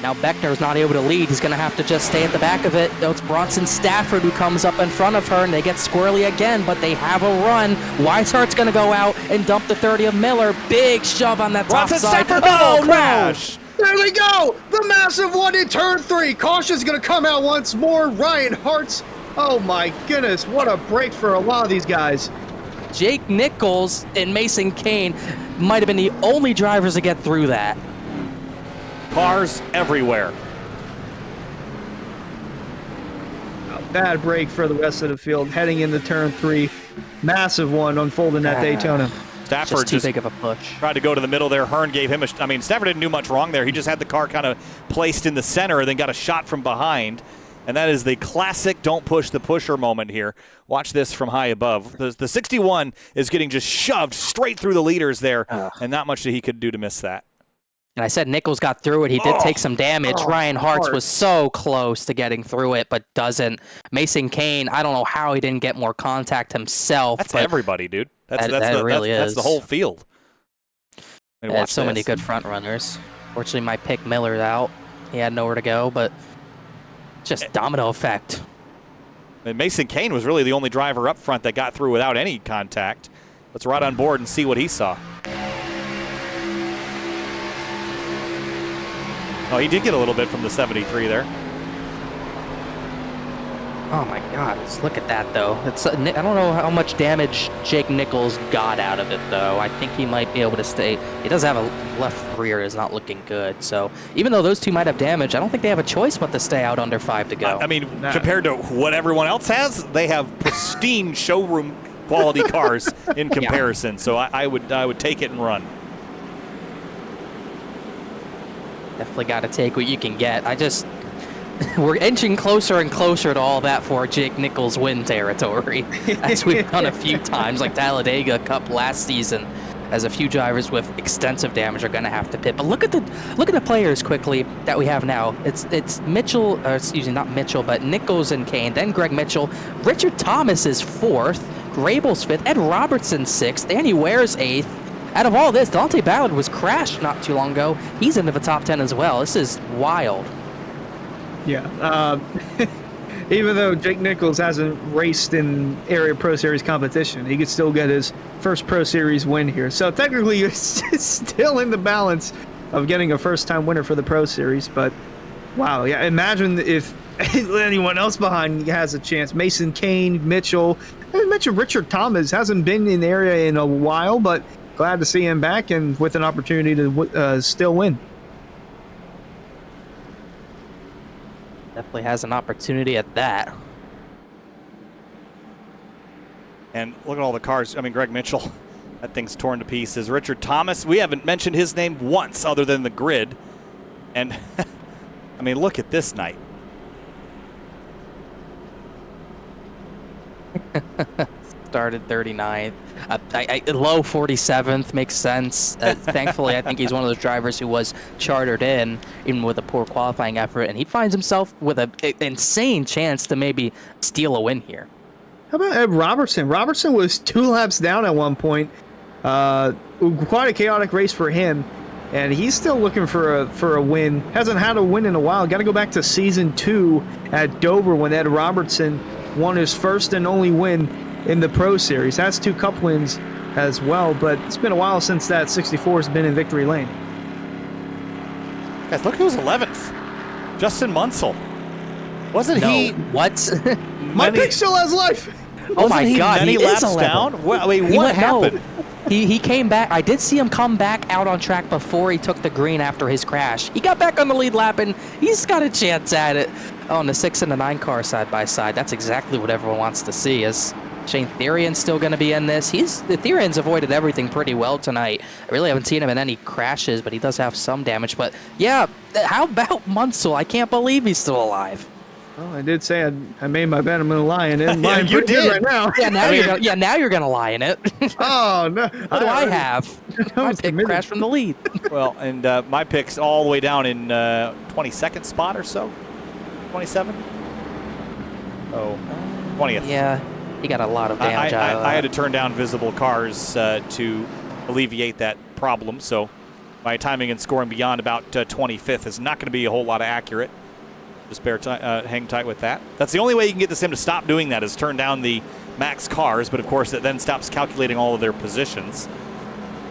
Now Beckner's not able to lead. He's going to have to just stay at the back of it. It's Bronson Stafford who comes up in front of her, and they get squirrely again, but they have a run. Weishart's going to go out and dump the 30 of Miller. Big shove on that top side. Stafford, oh, crash! There we go! The massive one in turn 3. Caution's going to come out once more. Ryan Hartz. Oh my goodness, what a break for a lot of these guys. Jake Nichols and Mason Kane might have been the only drivers to get through that. Cars everywhere. A bad break for the rest of the field heading into turn 3. Massive one unfolding at Daytona. Stafford just too big of a push. Tried to go to the middle there. Hearn gave him Stafford didn't do much wrong there. He just had the car kind of placed in the center and then got a shot from behind. And that is the classic don't push the pusher moment here. Watch this from high above. The 61 is getting just shoved straight through the leaders there, and not much that he could do to miss that. And I said Nichols got through it. He did take some damage. Ryan Hartz was so close to getting through it, but doesn't. Mason Kane, I don't know how he didn't get more contact himself. That's everybody, dude. That's the whole field. So many good front runners. Fortunately, my pick Miller's out. He had nowhere to go, but just domino effect. And Mason Kane was really the only driver up front that got through without any contact. Let's ride on board and see what he saw. Oh, he did get a little bit from the 73 there. Oh my God! Look at that though. It's I don't know how much damage Jake Nichols got out of it though. I think he might be able to stay. He does have a left rear is not looking good. So even though those two might have damage, I don't think they have a choice but to stay out under 5 to go. I mean, compared to what everyone else has, they have pristine showroom quality cars in comparison. So I would take it and run. Definitely got to take what you can get. We're inching closer and closer to all that for Jake Nichols win territory, as we've done a few times, like Talladega Cup last season, as a few drivers with extensive damage are going to have to pit. But look at the players quickly that we have now. It's Mitchell, excuse me, not Mitchell, but Nichols and Kane, then Greg Mitchell. Richard Thomas is 4th, Grable's 5th, Ed Robertson 6th, Danny Ware's 8th. Out of all this, Dante Ballard was crashed not too long ago. He's into the top 10 as well. This is wild. Yeah. Even though Jake Nichols hasn't raced in area Pro Series competition, he could still get his first Pro Series win here. So technically, you're still in the balance of getting a first-time winner for the Pro Series. But wow, yeah, imagine if anyone else behind has a chance. Mason Kane, Mitchell. I mentioned Richard Thomas hasn't been in the area in a while, but glad to see him back and with an opportunity to still win. Definitely has an opportunity at that. And look at all the cars. I mean, Greg Mitchell, that thing's torn to pieces. Richard Thomas, we haven't mentioned his name once other than the grid. And, I mean, look at this night. Started 39th. Low 47th makes sense. Thankfully, I think he's one of those drivers who was chartered in, even with a poor qualifying effort, and he finds himself with an insane chance to maybe steal a win here. How about Ed Robertson? Robertson was 2 laps down at one point. Quite a chaotic race for him, and he's still looking for a win. Hasn't had a win in a while. Got to go back to season 2 at Dover when Ed Robertson won his first and only win in the Pro Series. That's 2 Cup wins as well, but it's been a while since that 64 has been in victory lane. Guys, look who's 11th. Justin Munsell. Wasn't he? What? My pick still has life. Oh my God, many he laps is 11th. down? Well, I mean, what happened? He came back. I did see him come back out on track before he took the green after his crash. He got back on the lead lap, and he's got a chance at it on the 6 and the 9 car side by side. That's exactly what everyone wants to see. Is Shane Therian's still going to be in this? The Therian's avoided everything pretty well tonight. I really haven't seen him in any crashes, but he does have some damage. But yeah, how about Munsell? I can't believe he's still alive. Well, I did say I made my bet I'm going to lie in it. Yeah, you did right now. Yeah, now you're gonna lie in it. Oh no! What do I have? My pick crashed from the lead. Well, and my pick's all the way down in 22nd spot or so. 27? Oh, 20th. Yeah, he got a lot of damage out of that. I had to turn down visible cars to alleviate that problem, so my timing and scoring beyond about 25th is not going to be a whole lot accurate. Just hang tight with that. That's the only way you can get the sim to stop doing that, is turn down the max cars, but of course it then stops calculating all of their positions.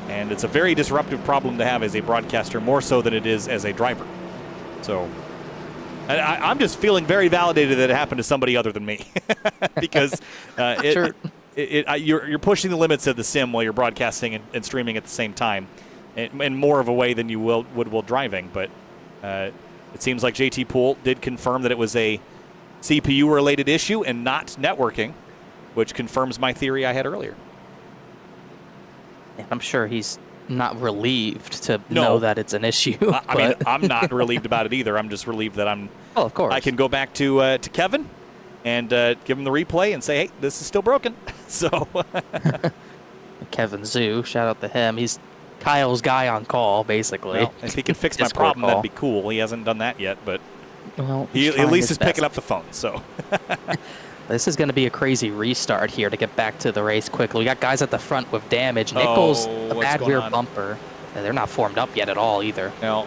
And it's a very disruptive problem to have as a broadcaster, more so than it is as a driver. So I'm just feeling very validated that it happened to somebody other than me. Because you're pushing the limits of the sim while you're broadcasting and streaming at the same time, in more of a way than you would while driving. But it seems like JT Poole did confirm that it was a CPU-related issue and not networking, which confirms my theory I had earlier. I'm sure he's not relieved to know that it's an issue. I mean, I'm not relieved about it either. I'm just relieved that Oh, of course. I can go back to Kevin and give him the replay and say, hey, this is still broken. So Kevin Zhu, shout out to him. He's Kyle's guy on call, basically. Well, if he can fix my problem, that'd be cool. He hasn't done that yet, but he at least is picking up the phone. So this is going to be a crazy restart here to get back to the race quickly. We got guys at the front with damage. Nichols, a bad rear bumper. And they're not formed up yet at all either. No.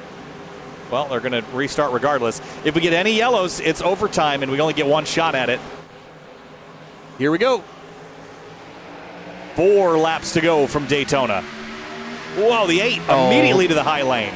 Well, they're going to restart regardless. If we get any yellows, it's overtime, and we only get one shot at it. Here we go. 4 laps to go from Daytona. Whoa, the 8 immediately to the high lane.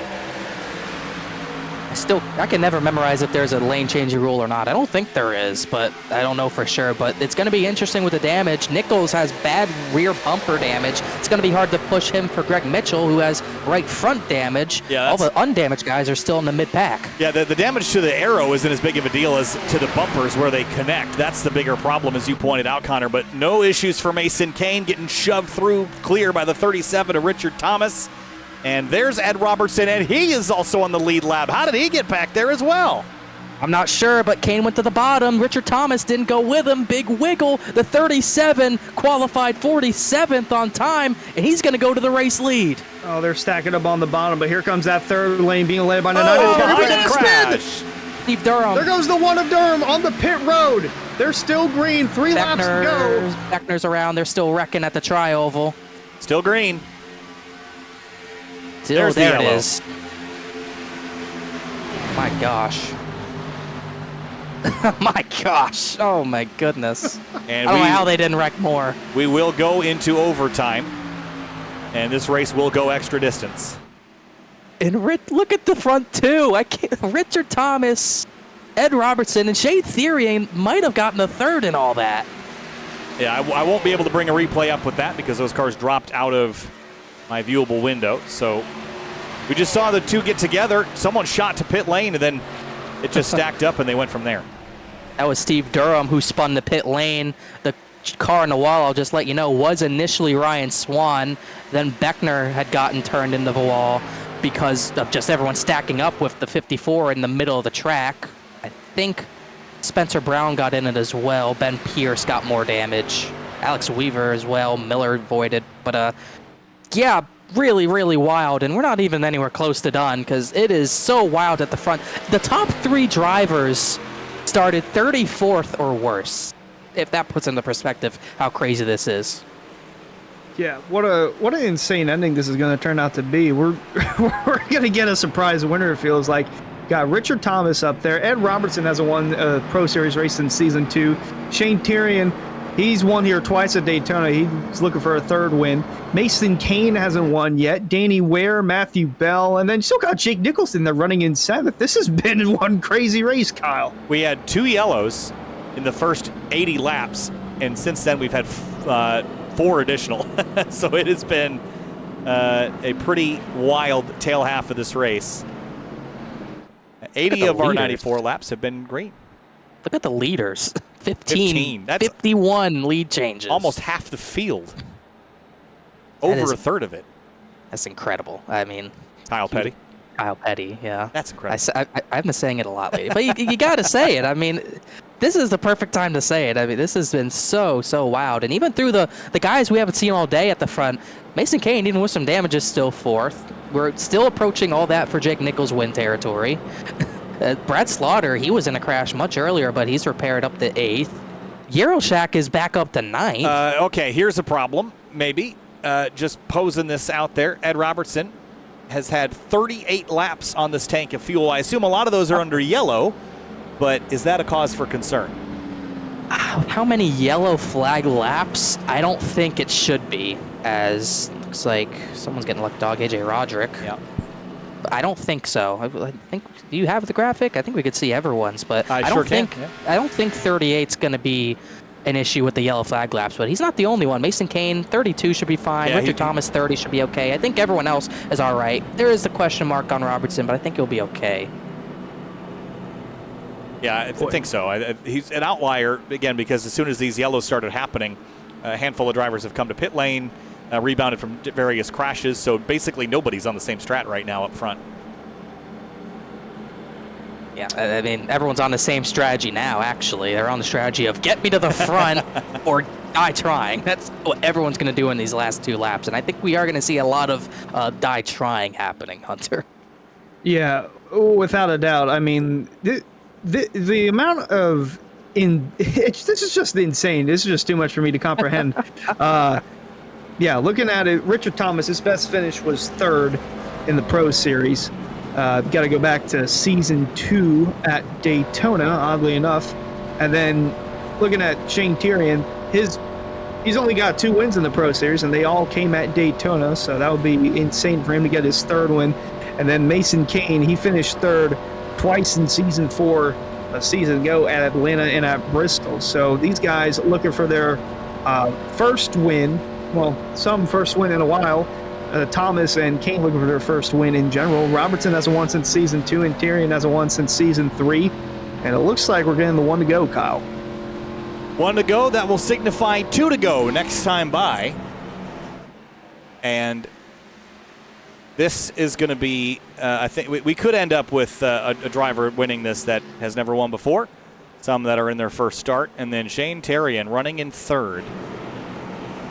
I can never memorize if there's a lane changing rule or not. I don't think there is, but I don't know for sure. But it's going to be interesting with the damage. Nichols has bad rear bumper damage. It's going to be hard to push him for Greg Mitchell, who has right front damage. Yeah, all the undamaged guys are still in the mid-pack. Yeah, the damage to the aero isn't as big of a deal as to the bumpers where they connect. That's the bigger problem, as you pointed out, Connor. But no issues for Mason Kane, getting shoved through clear by the 37 of Richard Thomas. And there's Ed Robertson, and he is also on the lead lap. How did he get back there as well? I'm not sure, but Kane went to the bottom. Richard Thomas didn't go with him. Big wiggle. The 37 qualified 47th on time, and he's going to go to the race lead. Oh, they're stacking up on the bottom, but here comes that third lane being led by Crash. Steve Durham. There goes the one of Durham on the pit road. They're still green. 3 laps to go. Beckner's around. They're still wrecking at the tri-oval. Still green. There it is. My gosh. My gosh. Oh, my goodness. And I don't know how they didn't wreck more. We will go into overtime, and this race will go extra distance. And look at the front, too. Richard Thomas, Ed Robertson, and Shea Theory might have gotten a third in all that. Yeah, I won't be able to bring a replay up with that because those cars dropped out of my viewable window. So we just saw the two get together. Someone shot to pit lane, and then it just stacked up, and they went from there. That was Steve Durham who spun the pit lane. The car in the wall, I'll just let you know, was initially Ryan Swan. Then Beckner had gotten turned into the wall because of just everyone stacking up with the 54 in the middle of the track. I think Spencer Brown got in it as well. Ben Pierce got more damage. Alex Weaver as well. Miller avoided. But, yeah, really, really wild. And we're not even anywhere close to done because it is so wild at the front. The top 3 drivers started 34th or worse, if that puts into perspective how crazy this is. Yeah, what an insane ending this is going to turn out to be. We're going to get a surprise winner, it feels like. Got Richard Thomas up there. Ed Robertson hasn't won a Pro Series race since Season 2. Shane Tyrion, he's won here twice at Daytona. He's looking for a third win. Mason Kane hasn't won yet. Danny Ware, Matthew Bell, and then you still got Jake Nicholson there running in 7th. This has been one crazy race, Kyle. We had 2 yellows in the first 80 laps, and since then we've had 4 additional. So it has been a pretty wild tail half of this race. 80 of our 94 laps have been green. Look at the leaders. 15. That's 51 lead changes. Almost half the field. Over a third of it. That's incredible. I mean, Kyle Petty. Kyle Petty, yeah. That's incredible. I've been saying it a lot lately. But you got to say it. I mean, this is the perfect time to say it. I mean, this has been so wild. And even through the guys we haven't seen all day at the front, Mason Kane, even with some damage, is still 4th. We're still approaching all that for Jake Nichols' win territory. Brad Slaughter, he was in a crash much earlier, but he's repaired up to 8th. Euroshak is back up to 9th. Okay, here's a problem, maybe. Just posing this out there. Ed Robertson has had 38 laps on this tank of fuel. I assume a lot of those are under yellow, but is that a cause for concern? How many yellow flag laps? I don't think it should be, as looks like someone's getting lucky dog, AJ Roderick. Yeah. I don't think so. I think, do you have the graphic? I think we could see everyone's, but I don't think 38's going to be an issue with the yellow flag laps, but he's not the only one. Mason Kane, 32 should be fine. Richard Thomas, 30 should be okay. I think everyone else is all right. There is the question mark on Robertson, but I think he'll be okay. Yeah, I think so. He's an outlier, again, because as soon as these yellows started happening, a handful of drivers have come to pit lane, rebounded from various crashes, so basically nobody's on the same strat right now up front. Yeah, I mean, everyone's on the same strategy now, actually. They're on the strategy of get me to the front or die trying. That's what everyone's going to do in these last 2 laps, and I think we are going to see a lot of die trying happening, Hunter. Yeah, without a doubt. I mean, the amount of this is just insane. This is just too much for me to comprehend. Yeah, looking at it, Richard Thomas, his best finish was 3rd in the Pro Series. Got to go back to Season 2 at Daytona, oddly enough. And then looking at Shane Tyrion, he's only got 2 wins in the Pro Series, and they all came at Daytona, so that would be insane for him to get his 3rd win. And then Mason Kane, he finished 3rd twice in season 4 a season ago at Atlanta and at Bristol. So these guys looking for their first win. Well, some first win in a while. Thomas and Kane looking for their first win in general. Robertson hasn't won since season 2, and Tyrion hasn't won since season 3. And it looks like we're getting the 1 to go, Kyle. 1 to go. That will signify 2 to go next time by. And this is going to be, I think, we could end up with a driver winning this that has never won before. Some that are in their first start. And then Shane Terrian running in third.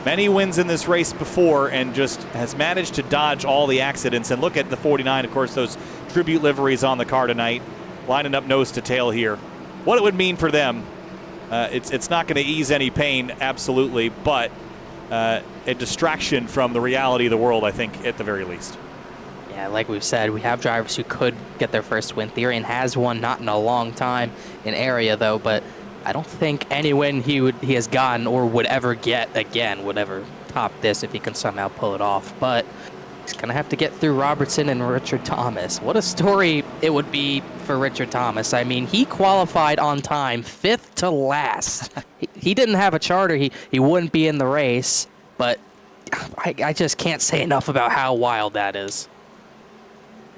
Many wins in this race before and just has managed to dodge all the accidents. And look at the 49, of course, those tribute liveries on the car tonight, lining up nose to tail here. What it would mean for them, it's not going to ease any pain, absolutely, but a distraction from the reality of the world, I think, at the very least. Yeah, like we've said, we have drivers who could get their first win. Therian has won, not in a long time in area, though, but I don't think any win he has gotten or would ever get again would ever top this if he can somehow pull it off. But he's going to have to get through Robertson and Richard Thomas. What a story it would be for Richard Thomas. I mean, he qualified on time, 5th to last. He didn't have a charter. He wouldn't be in the race, but I just can't say enough about how wild that is.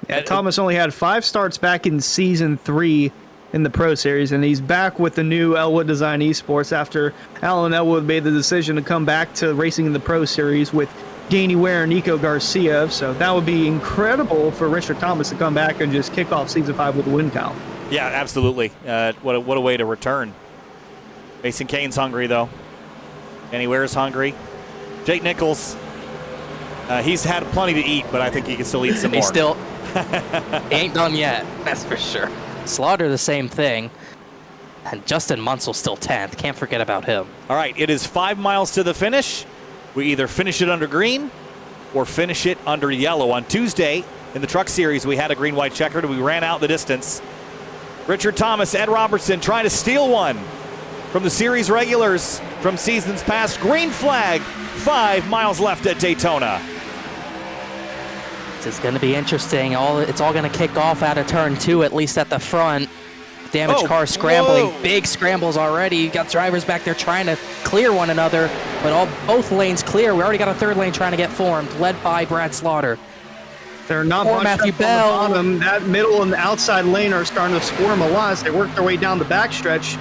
Yeah, Thomas only had 5 starts back in season 3 in the Pro Series, and he's back with the new Elwood Design Esports after Alan Elwood made the decision to come back to racing in the Pro Series with Danny Ware and Nico Garcia. So that would be incredible for Richard Thomas to come back and just kick off season 5 with a win count. Yeah, absolutely. What a way to return. Mason Kane's hungry, though. Danny Ware's hungry. Jake Nichols, he's had plenty to eat, but I think he can still eat some more. He still he ain't done yet, that's for sure. Slaughter the same thing. And Justin Munsell still 10th. Can't forget about him. All right, it is 5 miles to the finish. We either finish it under green or finish it under yellow. On Tuesday in the Truck Series, we had a green-white checkered. We ran out the distance. Richard Thomas, Ed Robertson trying to steal one from the series regulars from seasons past. Green flag, 5 miles left at Daytona. This is going to be interesting. It's all going to kick off out of turn 2, at least at the front. Damaged car scrambling. Whoa. Big scrambles already. You got drivers back there trying to clear one another, but both lanes clear. We already got a third lane trying to get formed, led by Brad Slaughter. They're not Or bunched Matthew up Bell. on the bottom. That middle and the outside lane are starting to squirm a lot as they work their way down the backstretch.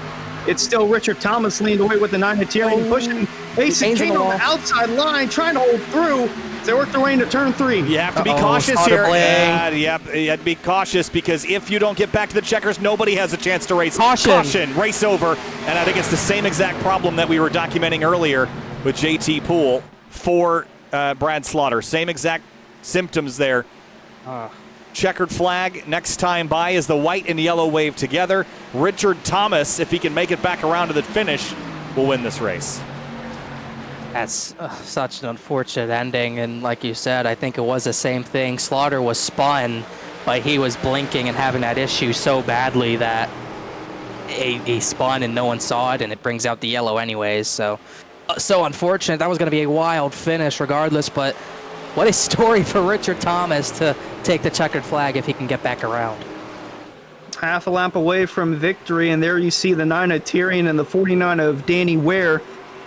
It's still Richard Thomas leaned away with the 9 Tyrion pushing. Mason Kane on the outside line trying to hold through. They work their way into turn 3. You have to be cautious here. You have to be cautious because if you don't get back to the checkers, nobody has a chance to race. Caution. Race over. And I think it's the same exact problem that we were documenting earlier with JT Poole for Brad Slaughter. Same exact symptoms there. Checkered flag next time by is the white and yellow wave together. Richard Thomas, if he can make it back around to the finish, will win this race. That's such an unfortunate ending, and like you said, I think it was the same thing. Slaughter was spun, but he was blinking and having that issue so badly that he spun and no one saw it, and it brings out the yellow anyways. So unfortunate. That was going to be a wild finish regardless, but what a story for Richard Thomas to take the checkered flag if he can get back around. Half a lap away from victory, and there you see the 9 of Tyrion and the 49 of Danny Ware.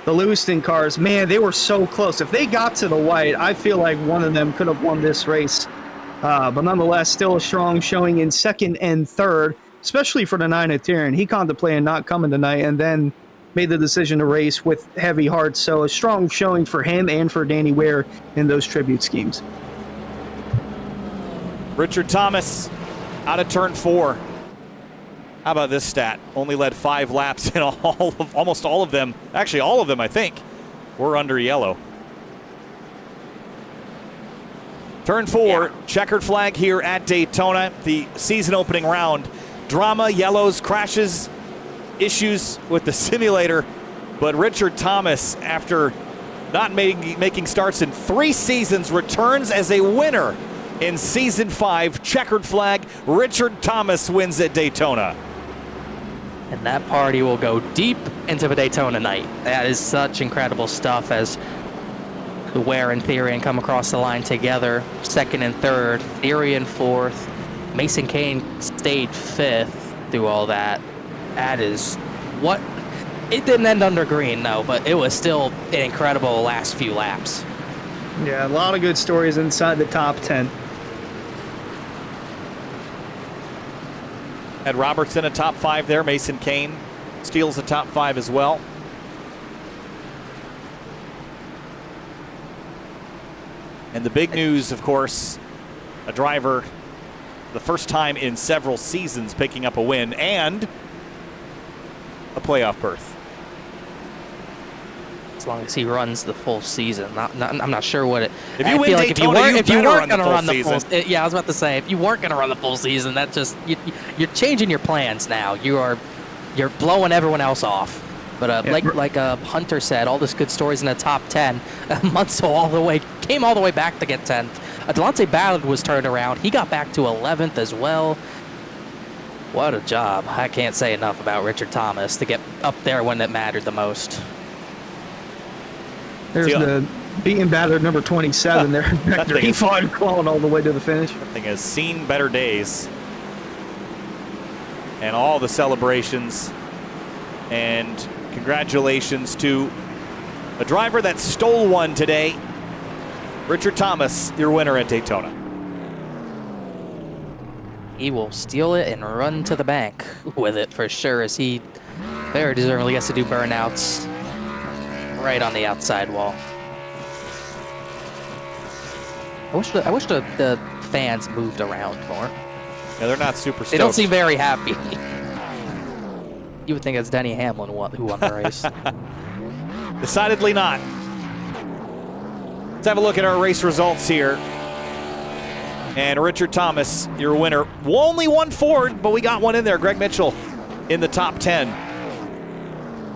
The Lewiston cars, man, they were so close. If they got to the white, I feel like one of them could have won this race. But nonetheless, still a strong showing in second and third, especially for the 9 of Tyrion. He contemplated not coming tonight and then made the decision to race with heavy hearts. So a strong showing for him and for Danny Ware in those tribute schemes. Richard Thomas out of turn 4. How about this stat? Only led 5 laps in almost all of them. Actually, all of them, I think, were under yellow. Turn 4, checkered flag here at Daytona. The season opening round. Drama, yellows, crashes, issues with the simulator. But Richard Thomas, after not making starts in 3 seasons, returns as a winner in season 5. Checkered flag, Richard Thomas wins at Daytona. And that party will go deep into the Daytona night. That is such incredible stuff as Ware and Therian come across the line together. Second and third, Therian fourth. Mason Kane stayed 5th through all that. That is what... It didn't end under green, no, but it was still an incredible last few laps. Yeah, a lot of good stories inside the top 10. Ed Robertson a top 5 there. Mason Kane steals the top 5 as well. And the big news, of course, a driver, the first time in several seasons, picking up a win and a playoff berth. As long as he runs the full season. I'm not sure what it... If you win Daytona, if you weren't going to run the season. full... Yeah, I was about to say, if you weren't going to run the full season, that just... You're changing your plans now. You're blowing everyone else off. But like Hunter said, all this good stories in the top 10. Munsell came all the way back to get 10th. Delonte Ballard was turned around. He got back to 11th as well. What a job. I can't say enough about Richard Thomas to get up there when it mattered the most. There's the beaten battered number 27 there. He fought clawing all the way to the finish. I think has seen better days. And all the celebrations. And congratulations to a driver that stole one today. Richard Thomas, your winner at Daytona. He will steal it and run to the bank with it for sure, as he very deservedly gets to do burnouts right on the outside wall. I wish the fans moved around more. Yeah, they're not super stoked. They don't seem very happy. You would think it's Denny Hamlin who won the race. Decidedly not. Let's have a look at our race results here. And Richard Thomas, your winner. Only one Ford, but we got one in there. Greg Mitchell in the top 10.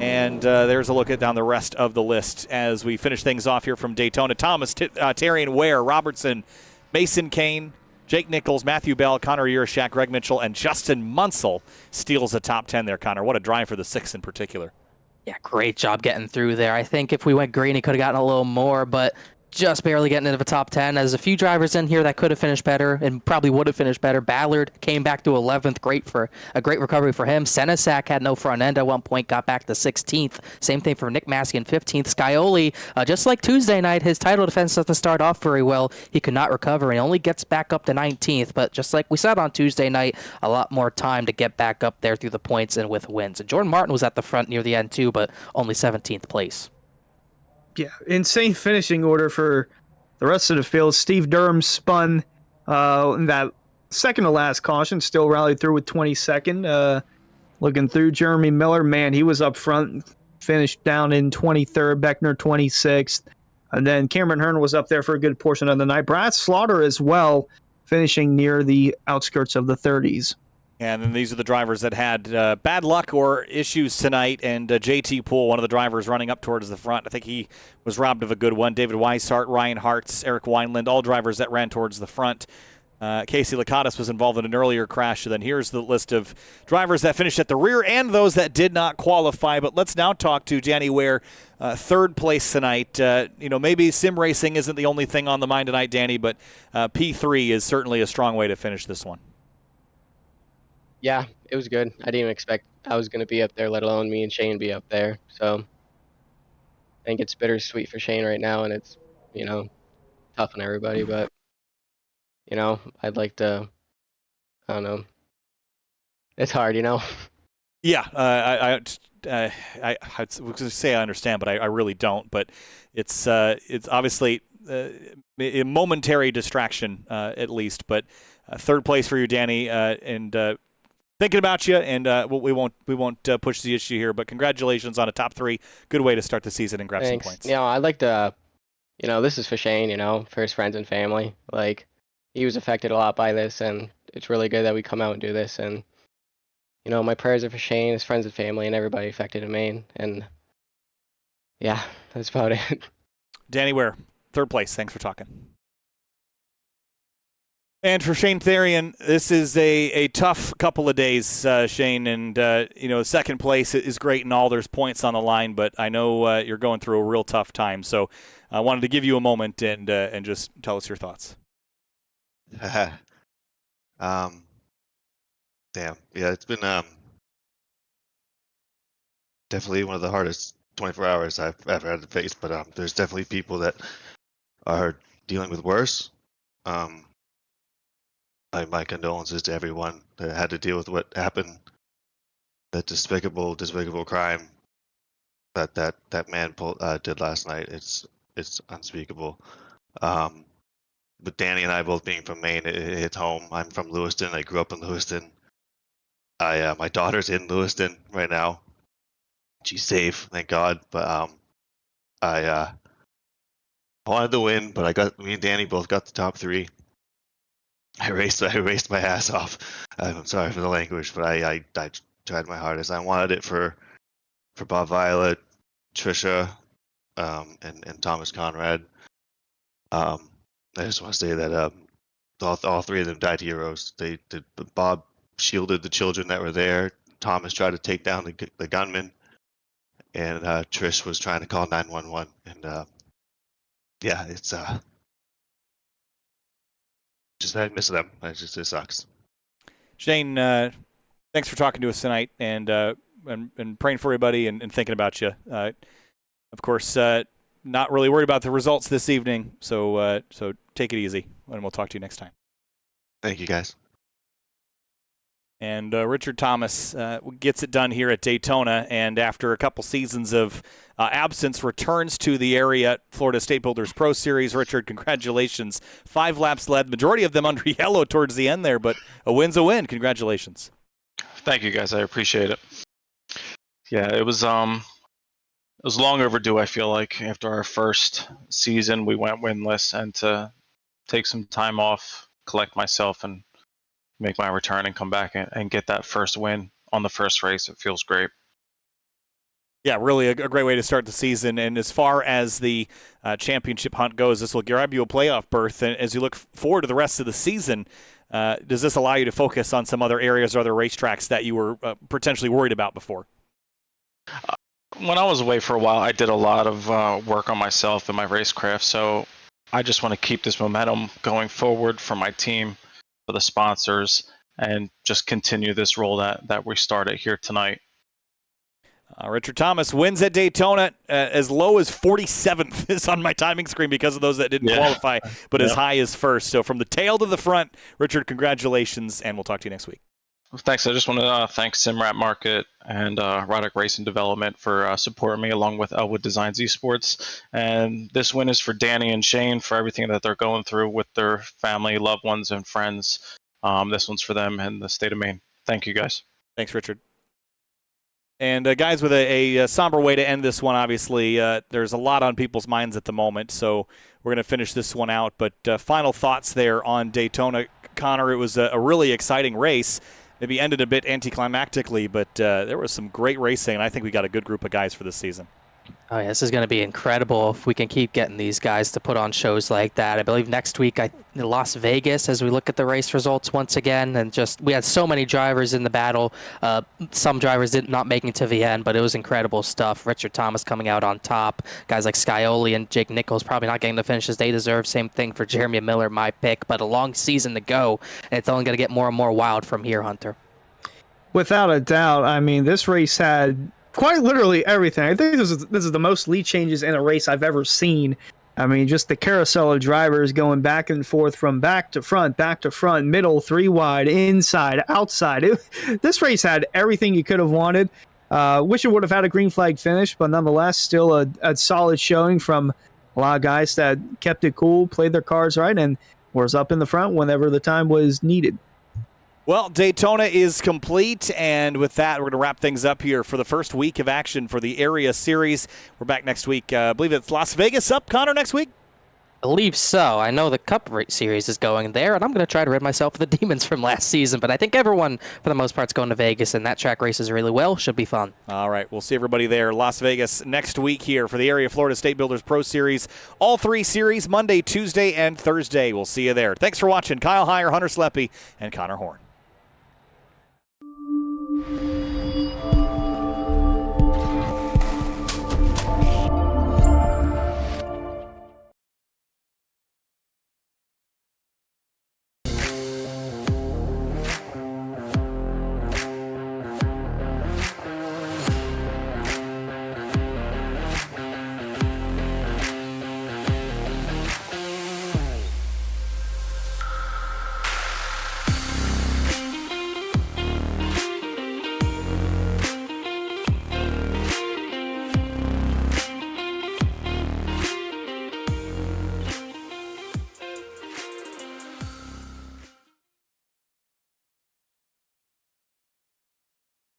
And there's a look at down the rest of the list as we finish things off here from Daytona. Thomas, Terrian Ware, Robertson, Mason Kane, Jake Nichols, Matthew Bell, Connor Urashak, Greg Mitchell, and Justin Munsell steals the top 10 there, Connor. What a drive for the 6 in particular. Yeah, great job getting through there. I think if we went green, he could have gotten a little more, but just barely getting into the top 10. There's a few drivers in here that could have finished better and probably would have finished better. Ballard came back to 11th. Great recovery for him. Senesac had no front end at one point, got back to 16th. Same thing for Nick Massey in 15th. Scioli, just like Tuesday night, his title defense doesn't start off very well. He could not recover and only gets back up to 19th. But just like we said on Tuesday night, a lot more time to get back up there through the points and with wins. And Jordan Martin was at the front near the end too, but only 17th place. Yeah, insane finishing order for the rest of the field. Steve Durham spun in that second to last caution, still rallied through with 22nd. Looking through Jeremy Miller, man, he was up front, finished down in 23rd, Beckner 26th. And then Cameron Hearn was up there for a good portion of the night. Brad Slaughter as well, finishing near the outskirts of the 30s. And then these are the drivers that had bad luck or issues tonight. And JT Poole, one of the drivers running up towards the front. I think he was robbed of a good one. David Weishart, Ryan Hartz, Eric Wineland, all drivers that ran towards the front. Casey Lakatos was involved in an earlier crash. So then here's the list of drivers that finished at the rear and those that did not qualify. But let's now talk to Danny Ware, third place tonight. Maybe sim racing isn't the only thing on the mind tonight, Danny, but P3 is certainly a strong way to finish this one. Yeah, it was good. I didn't even expect I was going to be up there, let alone me and Shane be up there. So I think it's bittersweet for Shane right now, and it's, tough on everybody. But, I'd like to, I don't know. It's hard, Yeah, I was going to say I understand, but I really don't. But it's obviously a momentary distraction, at least. But third place for you, Danny, and thinking about you, and we won't push the issue here, but congratulations on a top 3. Good way to start the season and grab Thanks. some points. I'd like to, this is for Shane, for his friends and family. Like, he was affected a lot by this, and it's really good that we come out and do this. And, my prayers are for Shane, his friends and family, and everybody affected in Maine. And, yeah, that's about it. Danny Ware, third place. Thanks for talking. And for Shane Therian, this is a tough couple of days, Shane. And, second place is great and all. There's points on the line, but I know you're going through a real tough time. So I wanted to give you a moment and just tell us your thoughts. Damn. Yeah, it's been definitely one of the hardest 24 hours I've ever had to face. But there's definitely people that are dealing with worse. My condolences to everyone that had to deal with what happened. That despicable crime that man did last night. It's unspeakable. But Danny and I both being from Maine, it hits home. I'm from Lewiston. I grew up in Lewiston. My daughter's in Lewiston right now. She's safe, thank God. But I wanted to win, but me and Danny both got the top 3. I raced my ass off. I'm sorry for the language, but I tried my hardest. I wanted it for Bob Violet, Trisha, and Thomas Conrad. I just want to say that all 3 of them died heroes. Bob shielded the children that were there. Thomas tried to take down the gunman, and Trish was trying to call 911. And yeah, it's just I miss them. It sucks. Shane, thanks for talking to us tonight and praying for everybody and thinking about you. Of course, not really worried about the results this evening, so take it easy, and we'll talk to you next time. Thank you, guys. And Richard Thomas gets it done here at Daytona, and after a couple seasons of absence, returns to the area Florida State Builders Pro Series. Richard, congratulations. 5 laps led, majority of them under yellow towards the end there, but a win's a win. Congratulations. Thank you, guys. I appreciate it. Yeah, it was long overdue, I feel like. After our first season, we went winless, and to take some time off, collect myself, and make my return and come back and get that first win on the first race, it feels great. Yeah, really a great way to start the season. And as far as the championship hunt goes, this will grab you a playoff berth. And as you look forward to the rest of the season, does this allow you to focus on some other areas or other racetracks that you were potentially worried about before? When I was away for a while, I did a lot of work on myself and my racecraft. So I just want to keep this momentum going forward for my team, for the sponsors, and just continue this role that we started here tonight. Richard Thomas wins at Daytona. As low as 47th is on my timing screen because of those that didn't qualify, but as high as first. So from the tail to the front, Richard, congratulations, and we'll talk to you next week. Thanks. I just want to thank Simrat Market and Roddick Racing Development for supporting me, along with Elwood Designs Esports. And this win is for Danny and Shane for everything that they're going through with their family, loved ones, and friends. This one's for them and the state of Maine. Thank you, guys. Thanks, Richard. And guys, with a somber way to end this one, obviously, there's a lot on people's minds at the moment, so we're going to finish this one out. But final thoughts there on Daytona. Connor, it was a really exciting race. Maybe ended a bit anticlimactically, but there was some great racing, and I think we got a good group of guys for this season. Oh, yeah, this is going to be incredible if we can keep getting these guys to put on shows like that. I believe next week Las Vegas, as we look at the race results once again, and just we had so many drivers in the battle. Some drivers not making it to the end, but it was incredible stuff. Richard Thomas coming out on top. Guys like Scioli and Jake Nichols probably not getting the finishes they deserve. Same thing for Jeremy Miller, my pick. But a long season to go, and it's only going to get more and more wild from here, Hunter. Without a doubt. I mean, this race had quite literally everything. I think this is the most lead changes in a race I've ever seen. I mean, just the carousel of drivers going back and forth from back to front, middle, 3 wide, inside, outside. This race had everything you could have wanted. Wish it would have had a green flag finish, but nonetheless, still a solid showing from a lot of guys that kept it cool, played their cards right, and was up in the front whenever the time was needed. Well, Daytona is complete, and with that, we're going to wrap things up here for the first week of action for the Area Series. We're back next week. I believe it's Las Vegas up, Connor, next week? I believe so. I know the Cup Series is going there, and I'm going to try to rid myself of the demons from last season, but I think everyone, for the most part, is going to Vegas, and that track races really well. Should be fun. All right, we'll see everybody there. Las Vegas next week here for the Area Florida State Builders Pro Series. All 3 series, Monday, Tuesday, and Thursday. We'll see you there. Thanks for watching. Kyle Heyer, Hunter Sleppy, and Connor Horn.